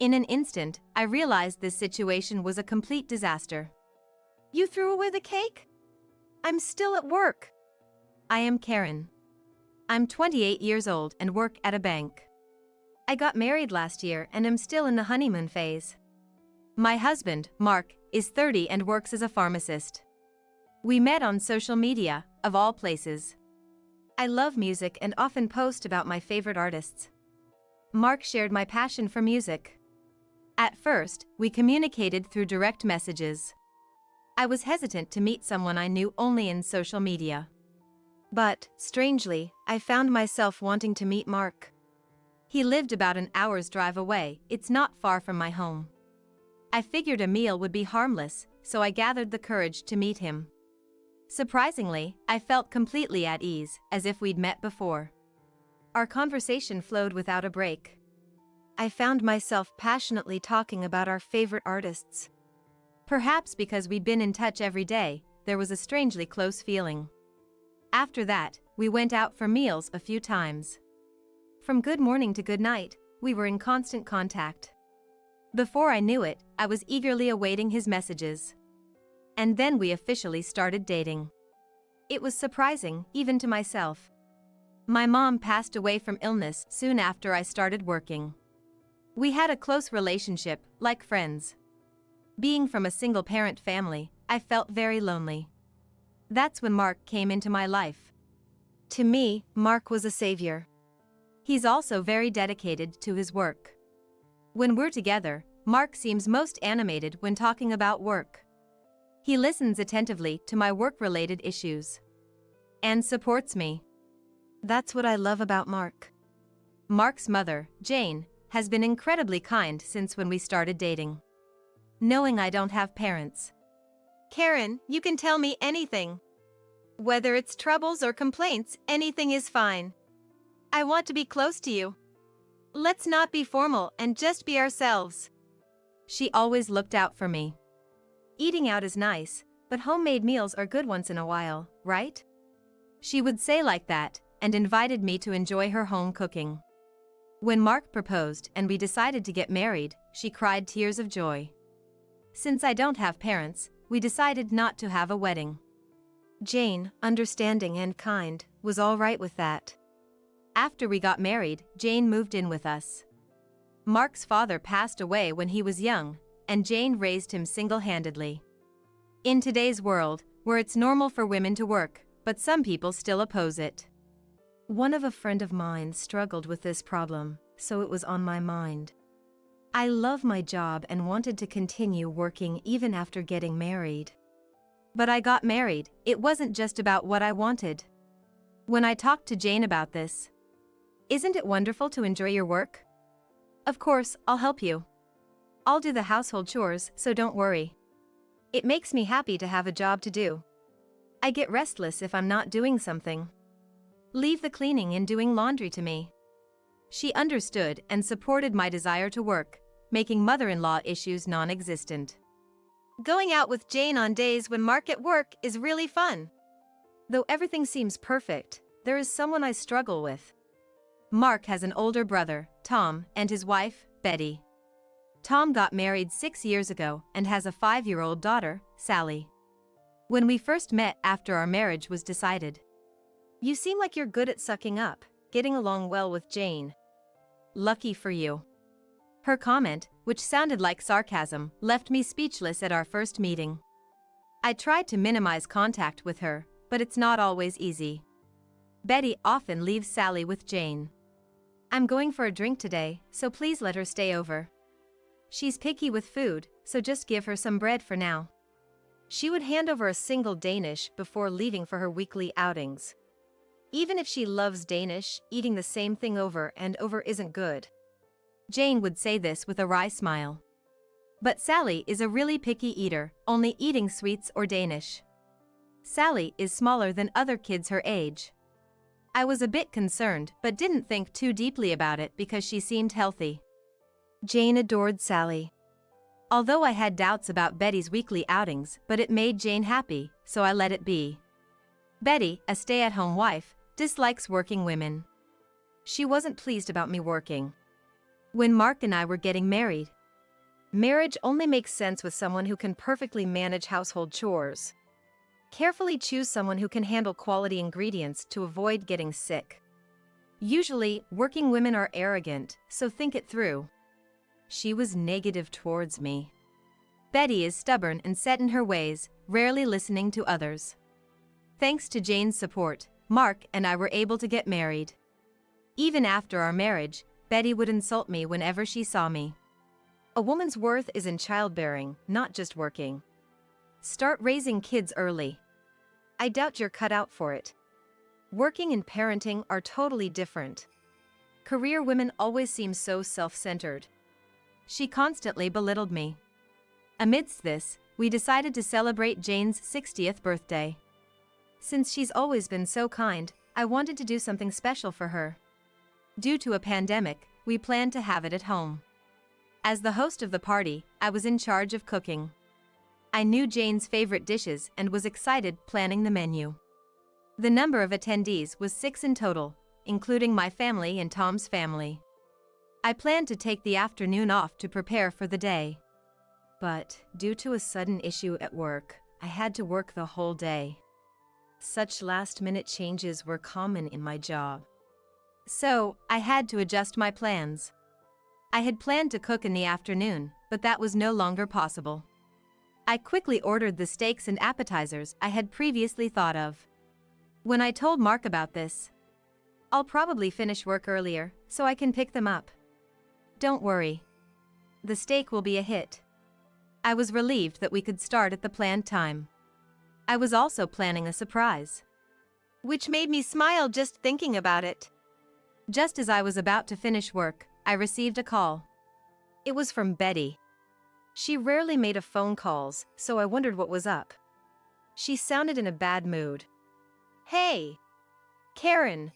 In an instant, I realized this situation was a complete disaster. You threw away the cake? I'm still at work. I am Karen. I'm 28 years old and work at a bank. I got married last year and am still in the honeymoon phase. My husband, Mark, is 30 and works as a pharmacist. We met on social media, of all places. I love music and often post about my favorite artists. Mark shared my passion for music. At first, we communicated through direct messages. I was hesitant to meet someone I knew only in social media. But, strangely, I found myself wanting to meet Mark. He lived about an hour's drive away, it's not far from my home. I figured a meal would be harmless, so I gathered the courage to meet him. Surprisingly, I felt completely at ease, as if we'd met before. Our conversation flowed without a break. I found myself passionately talking about our favorite artists. Perhaps because we'd been in touch every day, there was a strangely close feeling. After that, we went out for meals a few times. From good morning to good night, we were in constant contact. Before I knew it, I was eagerly awaiting his messages. And then we officially started dating. It was surprising, even to myself. My mom passed away from illness soon after I started working. We had a close relationship, like friends. Being from a single-parent family, I felt very lonely. That's when Mark came into my life. To me, Mark was a savior. He's also very dedicated to his work. When we're together, Mark seems most animated when talking about work. He listens attentively to my work-related issues. And supports me. That's what I love about Mark. Mark's mother, Jane, has been incredibly kind since when we started dating. Knowing I don't have parents. Karen, you can tell me anything. Whether it's troubles or complaints, anything is fine. I want to be close to you. Let's not be formal and just be ourselves. She always looked out for me. Eating out is nice, but homemade meals are good once in a while, right? She would say like that, and invited me to enjoy her home cooking. When Mark proposed and we decided to get married, she cried tears of joy. Since I don't have parents, we decided not to have a wedding. Jane, understanding and kind, was all right with that. After we got married, Jane moved in with us. Mark's father passed away when he was young, and Jane raised him single-handedly. In today's world, where it's normal for women to work, but some people still oppose it. One of a friend of mine struggled with this problem, so it was on my mind. I love my job and wanted to continue working even after getting married. But I got married, it wasn't just about what I wanted. When I talked to Jane about this, "Isn't it wonderful to enjoy your work? Of course, I'll help you. I'll do the household chores, so don't worry. It makes me happy to have a job to do. I get restless if I'm not doing something. Leave the cleaning and doing laundry to me." She understood and supported my desire to work, making mother-in-law issues non-existent. Going out with Jane on days when Mark at work is really fun. Though everything seems perfect, there is someone I struggle with. Mark has an older brother, Tom, and his wife, Betty. Tom got married 6 years ago and has a 5-year-old daughter, Sally. When we first met after our marriage was decided, "You seem like you're good at sucking up, getting along well with Jane. Lucky for you." Her comment, which sounded like sarcasm, left me speechless at our first meeting. I tried to minimize contact with her, but it's not always easy. Betty often leaves Sally with Jane. "I'm going for a drink today, so please let her stay over. She's picky with food, so just give her some bread for now." She would hand over a single Danish before leaving for her weekly outings. Even if she loves Danish, eating the same thing over and over isn't good. Jane would say this with a wry smile. But Sally is a really picky eater, only eating sweets or Danish. Sally is smaller than other kids her age. I was a bit concerned but didn't think too deeply about it because she seemed healthy. Jane adored Sally. Although I had doubts about Betty's weekly outings, but it made Jane happy, so I let it be. Betty, a stay-at-home wife, dislikes working women. She wasn't pleased about me working. When Mark and I were getting married, marriage only makes sense with someone who can perfectly manage household chores. Carefully choose someone who can handle quality ingredients to avoid getting sick. Usually, working women are arrogant, so think it through. She was negative towards me. Betty is stubborn and set in her ways, rarely listening to others. Thanks to Jane's support, Mark and I were able to get married. Even after our marriage, Betty would insult me whenever she saw me. A woman's worth is in childbearing, not just working. Start raising kids early. I doubt you're cut out for it. Working and parenting are totally different. Career women always seem so self-centered. She constantly belittled me. Amidst this, we decided to celebrate Jane's 60th birthday. Since she's always been so kind, I wanted to do something special for her. Due to a pandemic, we planned to have it at home. As the host of the party, I was in charge of cooking. I knew Jane's favorite dishes and was excited planning the menu. The number of attendees was 6 in total, including my family and Tom's family. I planned to take the afternoon off to prepare for the day. But, due to a sudden issue at work, I had to work the whole day. Such last-minute changes were common in my job. So, I had to adjust my plans. I had planned to cook in the afternoon, but that was no longer possible. I quickly ordered the steaks and appetizers I had previously thought of. When I told Mark about this, "I'll probably finish work earlier, so I can pick them up. Don't worry. The steak will be a hit." I was relieved that we could start at the planned time. I was also planning a surprise, which made me smile just thinking about it. Just as I was about to finish work, I received a call. It was from Betty. She rarely made a phone calls, so I wondered what was up. She sounded in a bad mood. "Hey, Karen.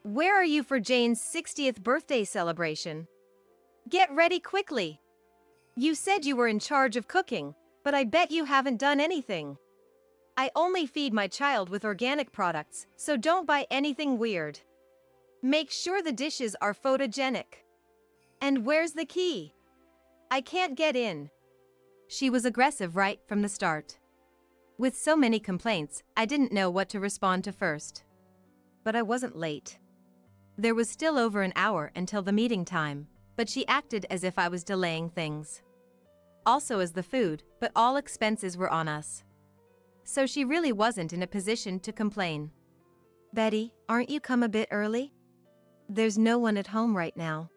Where are you for Jane's 60th birthday celebration? Get ready quickly. You said you were in charge of cooking, but I bet you haven't done anything. I only feed my child with organic products, so don't buy anything weird. Make sure the dishes are photogenic. And where's the key? I can't get in." She was aggressive right from the start. With so many complaints, I didn't know what to respond to first. But I wasn't late. There was still over an hour until the meeting time, but she acted as if I was delaying things. Also as the food, but all expenses were on us. So she really wasn't in a position to complain. "Betty, aren't you come a bit early? There's no one at home right now.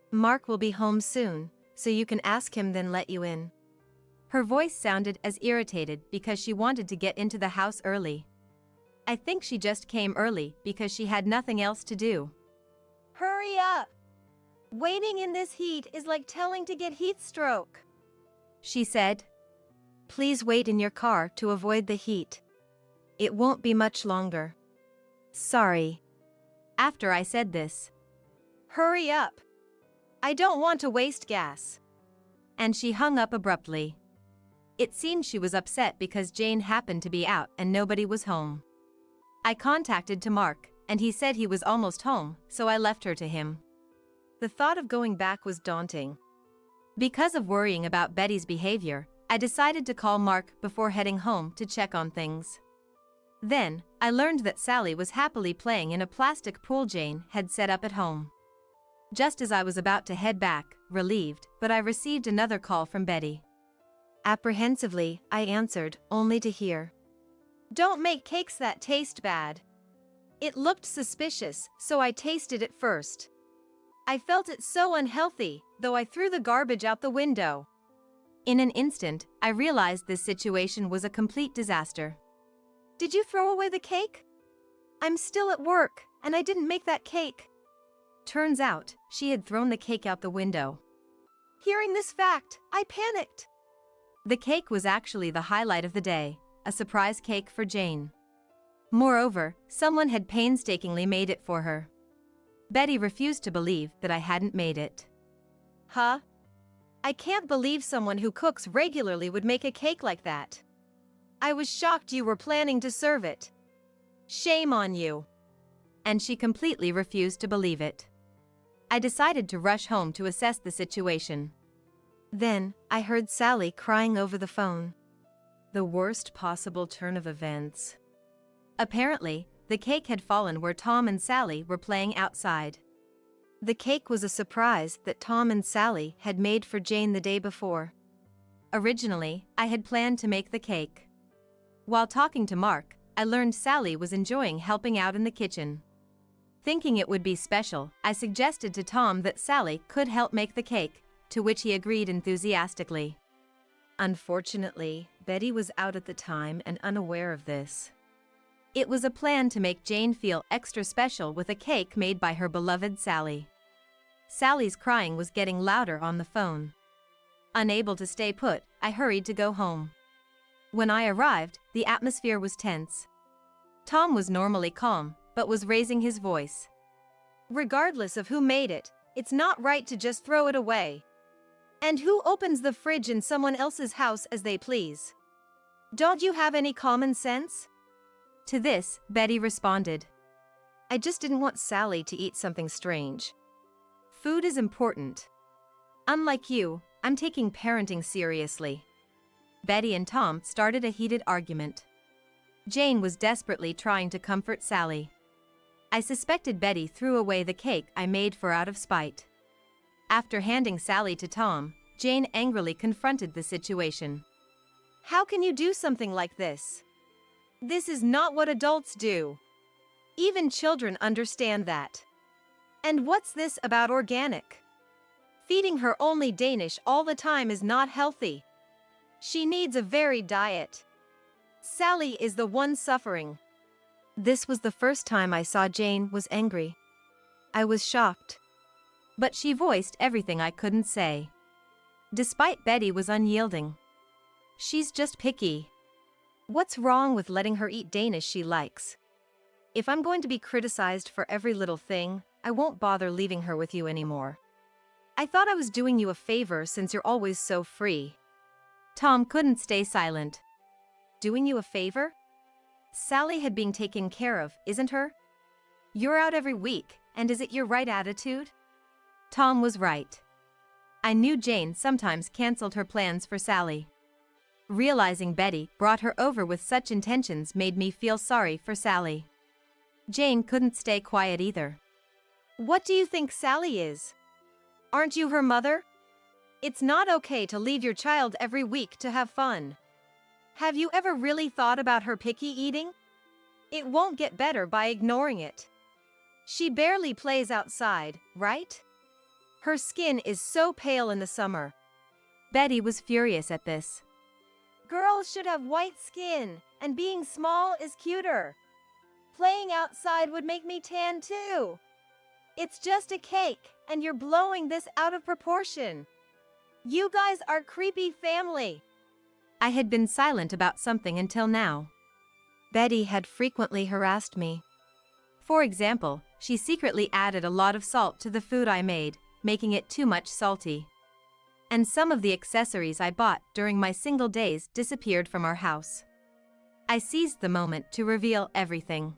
Mark will be home soon, so you can ask him then let you in." Her voice sounded as irritated because she wanted to get into the house early. I think she just came early because she had nothing else to do. "Hurry up! Waiting in this heat is like telling to get heat stroke," she said. "Please wait in your car to avoid the heat. It won't be much longer." "Sorry." After I said this, "Hurry up! I don't want to waste gas." And she hung up abruptly. It seemed she was upset because Jane happened to be out and nobody was home. I contacted to Mark, and he said he was almost home, so I left her to him. The thought of going back was daunting. Because of worrying about Betty's behavior, I decided to call Mark before heading home to check on things. Then, I learned that Sally was happily playing in a plastic pool Jane had set up at home. Just as I was about to head back, relieved, but I received another call from Betty. Apprehensively, I answered, only to hear, "Don't make cakes that taste bad." It looked suspicious, so I tasted it first. I felt it so unhealthy, though I threw the garbage out the window. In an instant, I realized this situation was a complete disaster. "Did you throw away the cake? I'm still at work, and I didn't make that cake." Turns out, she had thrown the cake out the window. Hearing this fact, I panicked. The cake was actually the highlight of the day, a surprise cake for Jane. Moreover, someone had painstakingly made it for her. Betty refused to believe that I hadn't made it. "Huh? I can't believe someone who cooks regularly would make a cake like that. I was shocked you were planning to serve it. Shame on you." And she completely refused to believe it. I decided to rush home to assess the situation. Then, I heard Sally crying over the phone. The worst possible turn of events. Apparently, the cake had fallen where Tom and Sally were playing outside. The cake was a surprise that Tom and Sally had made for Jane the day before. Originally, I had planned to make the cake. While talking to Mark, I learned Sally was enjoying helping out in the kitchen. Thinking it would be special, I suggested to Tom that Sally could help make the cake, to which he agreed enthusiastically. Unfortunately, Betty was out at the time and unaware of this. It was a plan to make Jane feel extra special with a cake made by her beloved Sally. Sally's crying was getting louder on the phone. Unable to stay put, I hurried to go home. When I arrived, the atmosphere was tense. Tom was normally calm, but was raising his voice. "Regardless of who made it, it's not right to just throw it away. And who opens the fridge in someone else's house as they please? Don't you have any common sense?" To this, Betty responded, "I just didn't want Sally to eat something strange. Food is important. Unlike you, I'm taking parenting seriously." Betty and Tom started a heated argument. Jane was desperately trying to comfort Sally. I suspected Betty threw away the cake I made for out of spite. After handing Sally to Tom, Jane angrily confronted the situation. "How can you do something like this? This is not what adults do. Even children understand that. And what's this about organic? Feeding her only Danish all the time is not healthy. She needs a varied diet. Sally is the one suffering." This was the first time I saw Jane was angry. I was shocked. But she voiced everything I couldn't say. Despite Betty was unyielding. "She's just picky. What's wrong with letting her eat Danish she likes? If I'm going to be criticized for every little thing, I won't bother leaving her with you anymore. I thought I was doing you a favor since you're always so free." Tom couldn't stay silent. "Doing you a favor? Sally had been taken care of, isn't her? You're out every week, and is it your right attitude?" Tom was right. I knew Jane sometimes canceled her plans for Sally. Realizing Betty brought her over with such intentions made me feel sorry for Sally. Jane couldn't stay quiet either. "What do you think Sally is? Aren't you her mother? It's not okay to leave your child every week to have fun. Have you ever really thought about her picky eating? It won't get better by ignoring it. She barely plays outside, right? Her skin is so pale in the summer." Betty was furious at this. "Girls should have white skin, and being small is cuter. Playing outside would make me tan too. It's just a cake, and you're blowing this out of proportion. You guys are creepy family." I had been silent about something until now. Betty had frequently harassed me. For example, she secretly added a lot of salt to the food I made, making it too much salty. And some of the accessories I bought during my single days disappeared from our house. I seized the moment to reveal everything.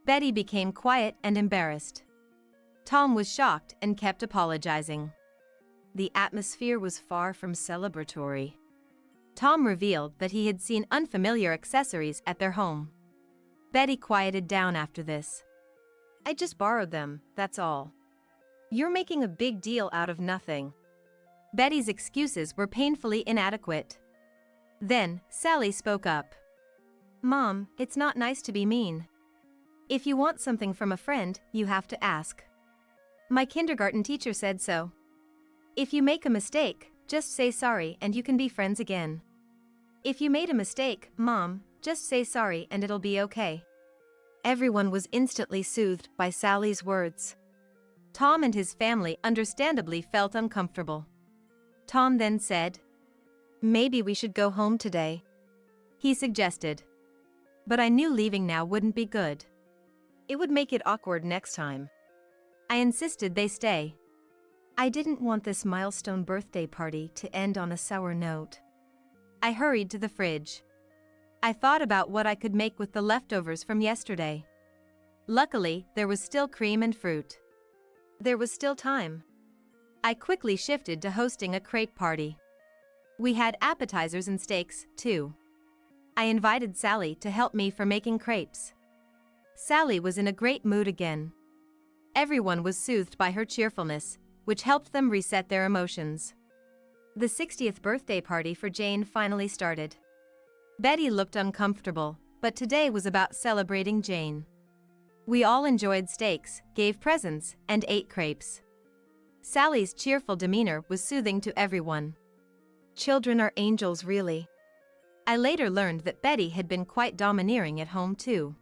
Betty became quiet and embarrassed. Tom was shocked and kept apologizing. The atmosphere was far from celebratory. Tom revealed that he had seen unfamiliar accessories at their home. Betty quieted down after this. "I just borrowed them, that's all. You're making a big deal out of nothing." Betty's excuses were painfully inadequate. Then, Sally spoke up. "Mom, it's not nice to be mean. If you want something from a friend, you have to ask. My kindergarten teacher said so. If you make a mistake, just say sorry and you can be friends again. If you made a mistake, Mom, just say sorry and it'll be okay." Everyone was instantly soothed by Sally's words. Tom and his family understandably felt uncomfortable. Tom then said, "Maybe we should go home today," he suggested. But I knew leaving now wouldn't be good. It would make it awkward next time. I insisted they stay. I didn't want this milestone birthday party to end on a sour note. I hurried to the fridge. I thought about what I could make with the leftovers from yesterday. Luckily, there was still cream and fruit. There was still time. I quickly shifted to hosting a crepe party. We had appetizers and steaks, too. I invited Sally to help me for making crepes. Sally was in a great mood again. Everyone was soothed by her cheerfulness, which helped them reset their emotions. The 60th birthday party for Jane finally started. Betty looked uncomfortable, but today was about celebrating Jane. We all enjoyed steaks, gave presents, and ate crepes. Sally's cheerful demeanor was soothing to everyone. Children are angels, really. I later learned that Betty had been quite domineering at home too.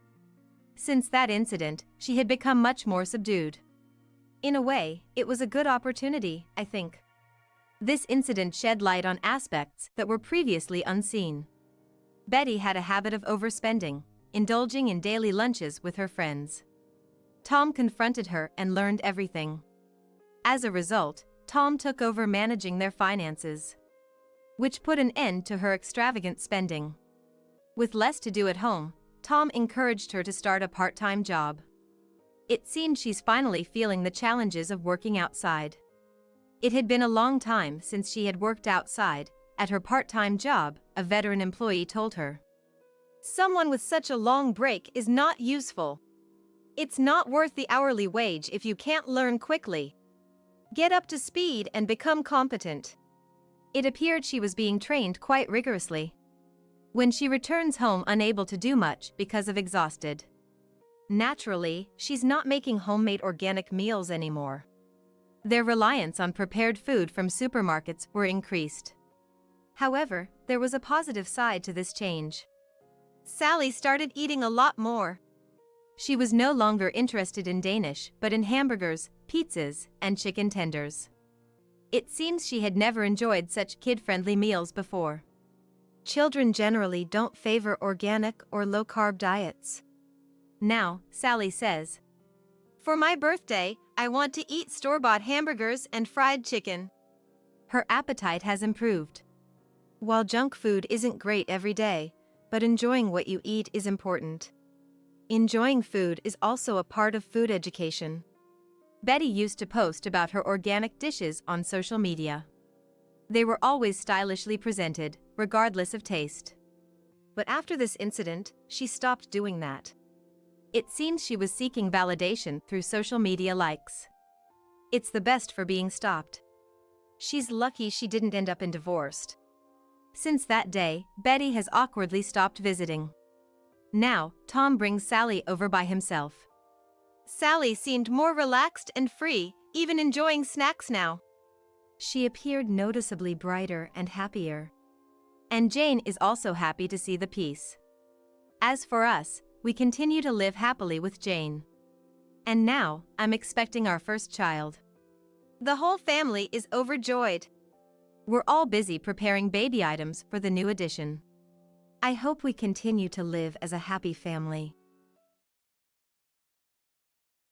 Since that incident, she had become much more subdued. In a way, it was a good opportunity, I think. This incident shed light on aspects that were previously unseen. Betty had a habit of overspending, indulging in daily lunches with her friends. Tom confronted her and learned everything. As a result, Tom took over managing their finances, which put an end to her extravagant spending. With less to do at home, Tom encouraged her to start a part-time job. It seemed she's finally feeling the challenges of working outside. It had been a long time since she had worked outside. At her part-time job, a veteran employee told her, "Someone with such a long break is not useful. It's not worth the hourly wage if you can't learn quickly. Get up to speed and become competent." It appeared she was being trained quite rigorously. When she returns home unable to do much because of exhausted. Naturally, she's not making homemade organic meals anymore. Their reliance on prepared food from supermarkets were increased. However, there was a positive side to this change. Sally started eating a lot more. She was no longer interested in Danish, but in hamburgers, pizzas, and chicken tenders. It seems she had never enjoyed such kid-friendly meals before. Children generally don't favor organic or low-carb diets. Now, Sally says, "For my birthday, I want to eat store-bought hamburgers and fried chicken." Her appetite has improved. While junk food isn't great every day, but enjoying what you eat is important. Enjoying food is also a part of food education. Betty used to post about her organic dishes on social media. They were always stylishly presented, regardless of taste. But after this incident, she stopped doing that. It seems she was seeking validation through social media likes. It's the best for being stopped. She's lucky she didn't end up in divorced. Since that day, Betty has awkwardly stopped visiting. Now, Tom brings Sally over by himself. Sally seemed more relaxed and free, even enjoying snacks now. She appeared noticeably brighter and happier. And Jane is also happy to see the peace. As for us, we continue to live happily with Jane. And now, I'm expecting our first child. The whole family is overjoyed. We're all busy preparing baby items for the new addition. I hope we continue to live as a happy family.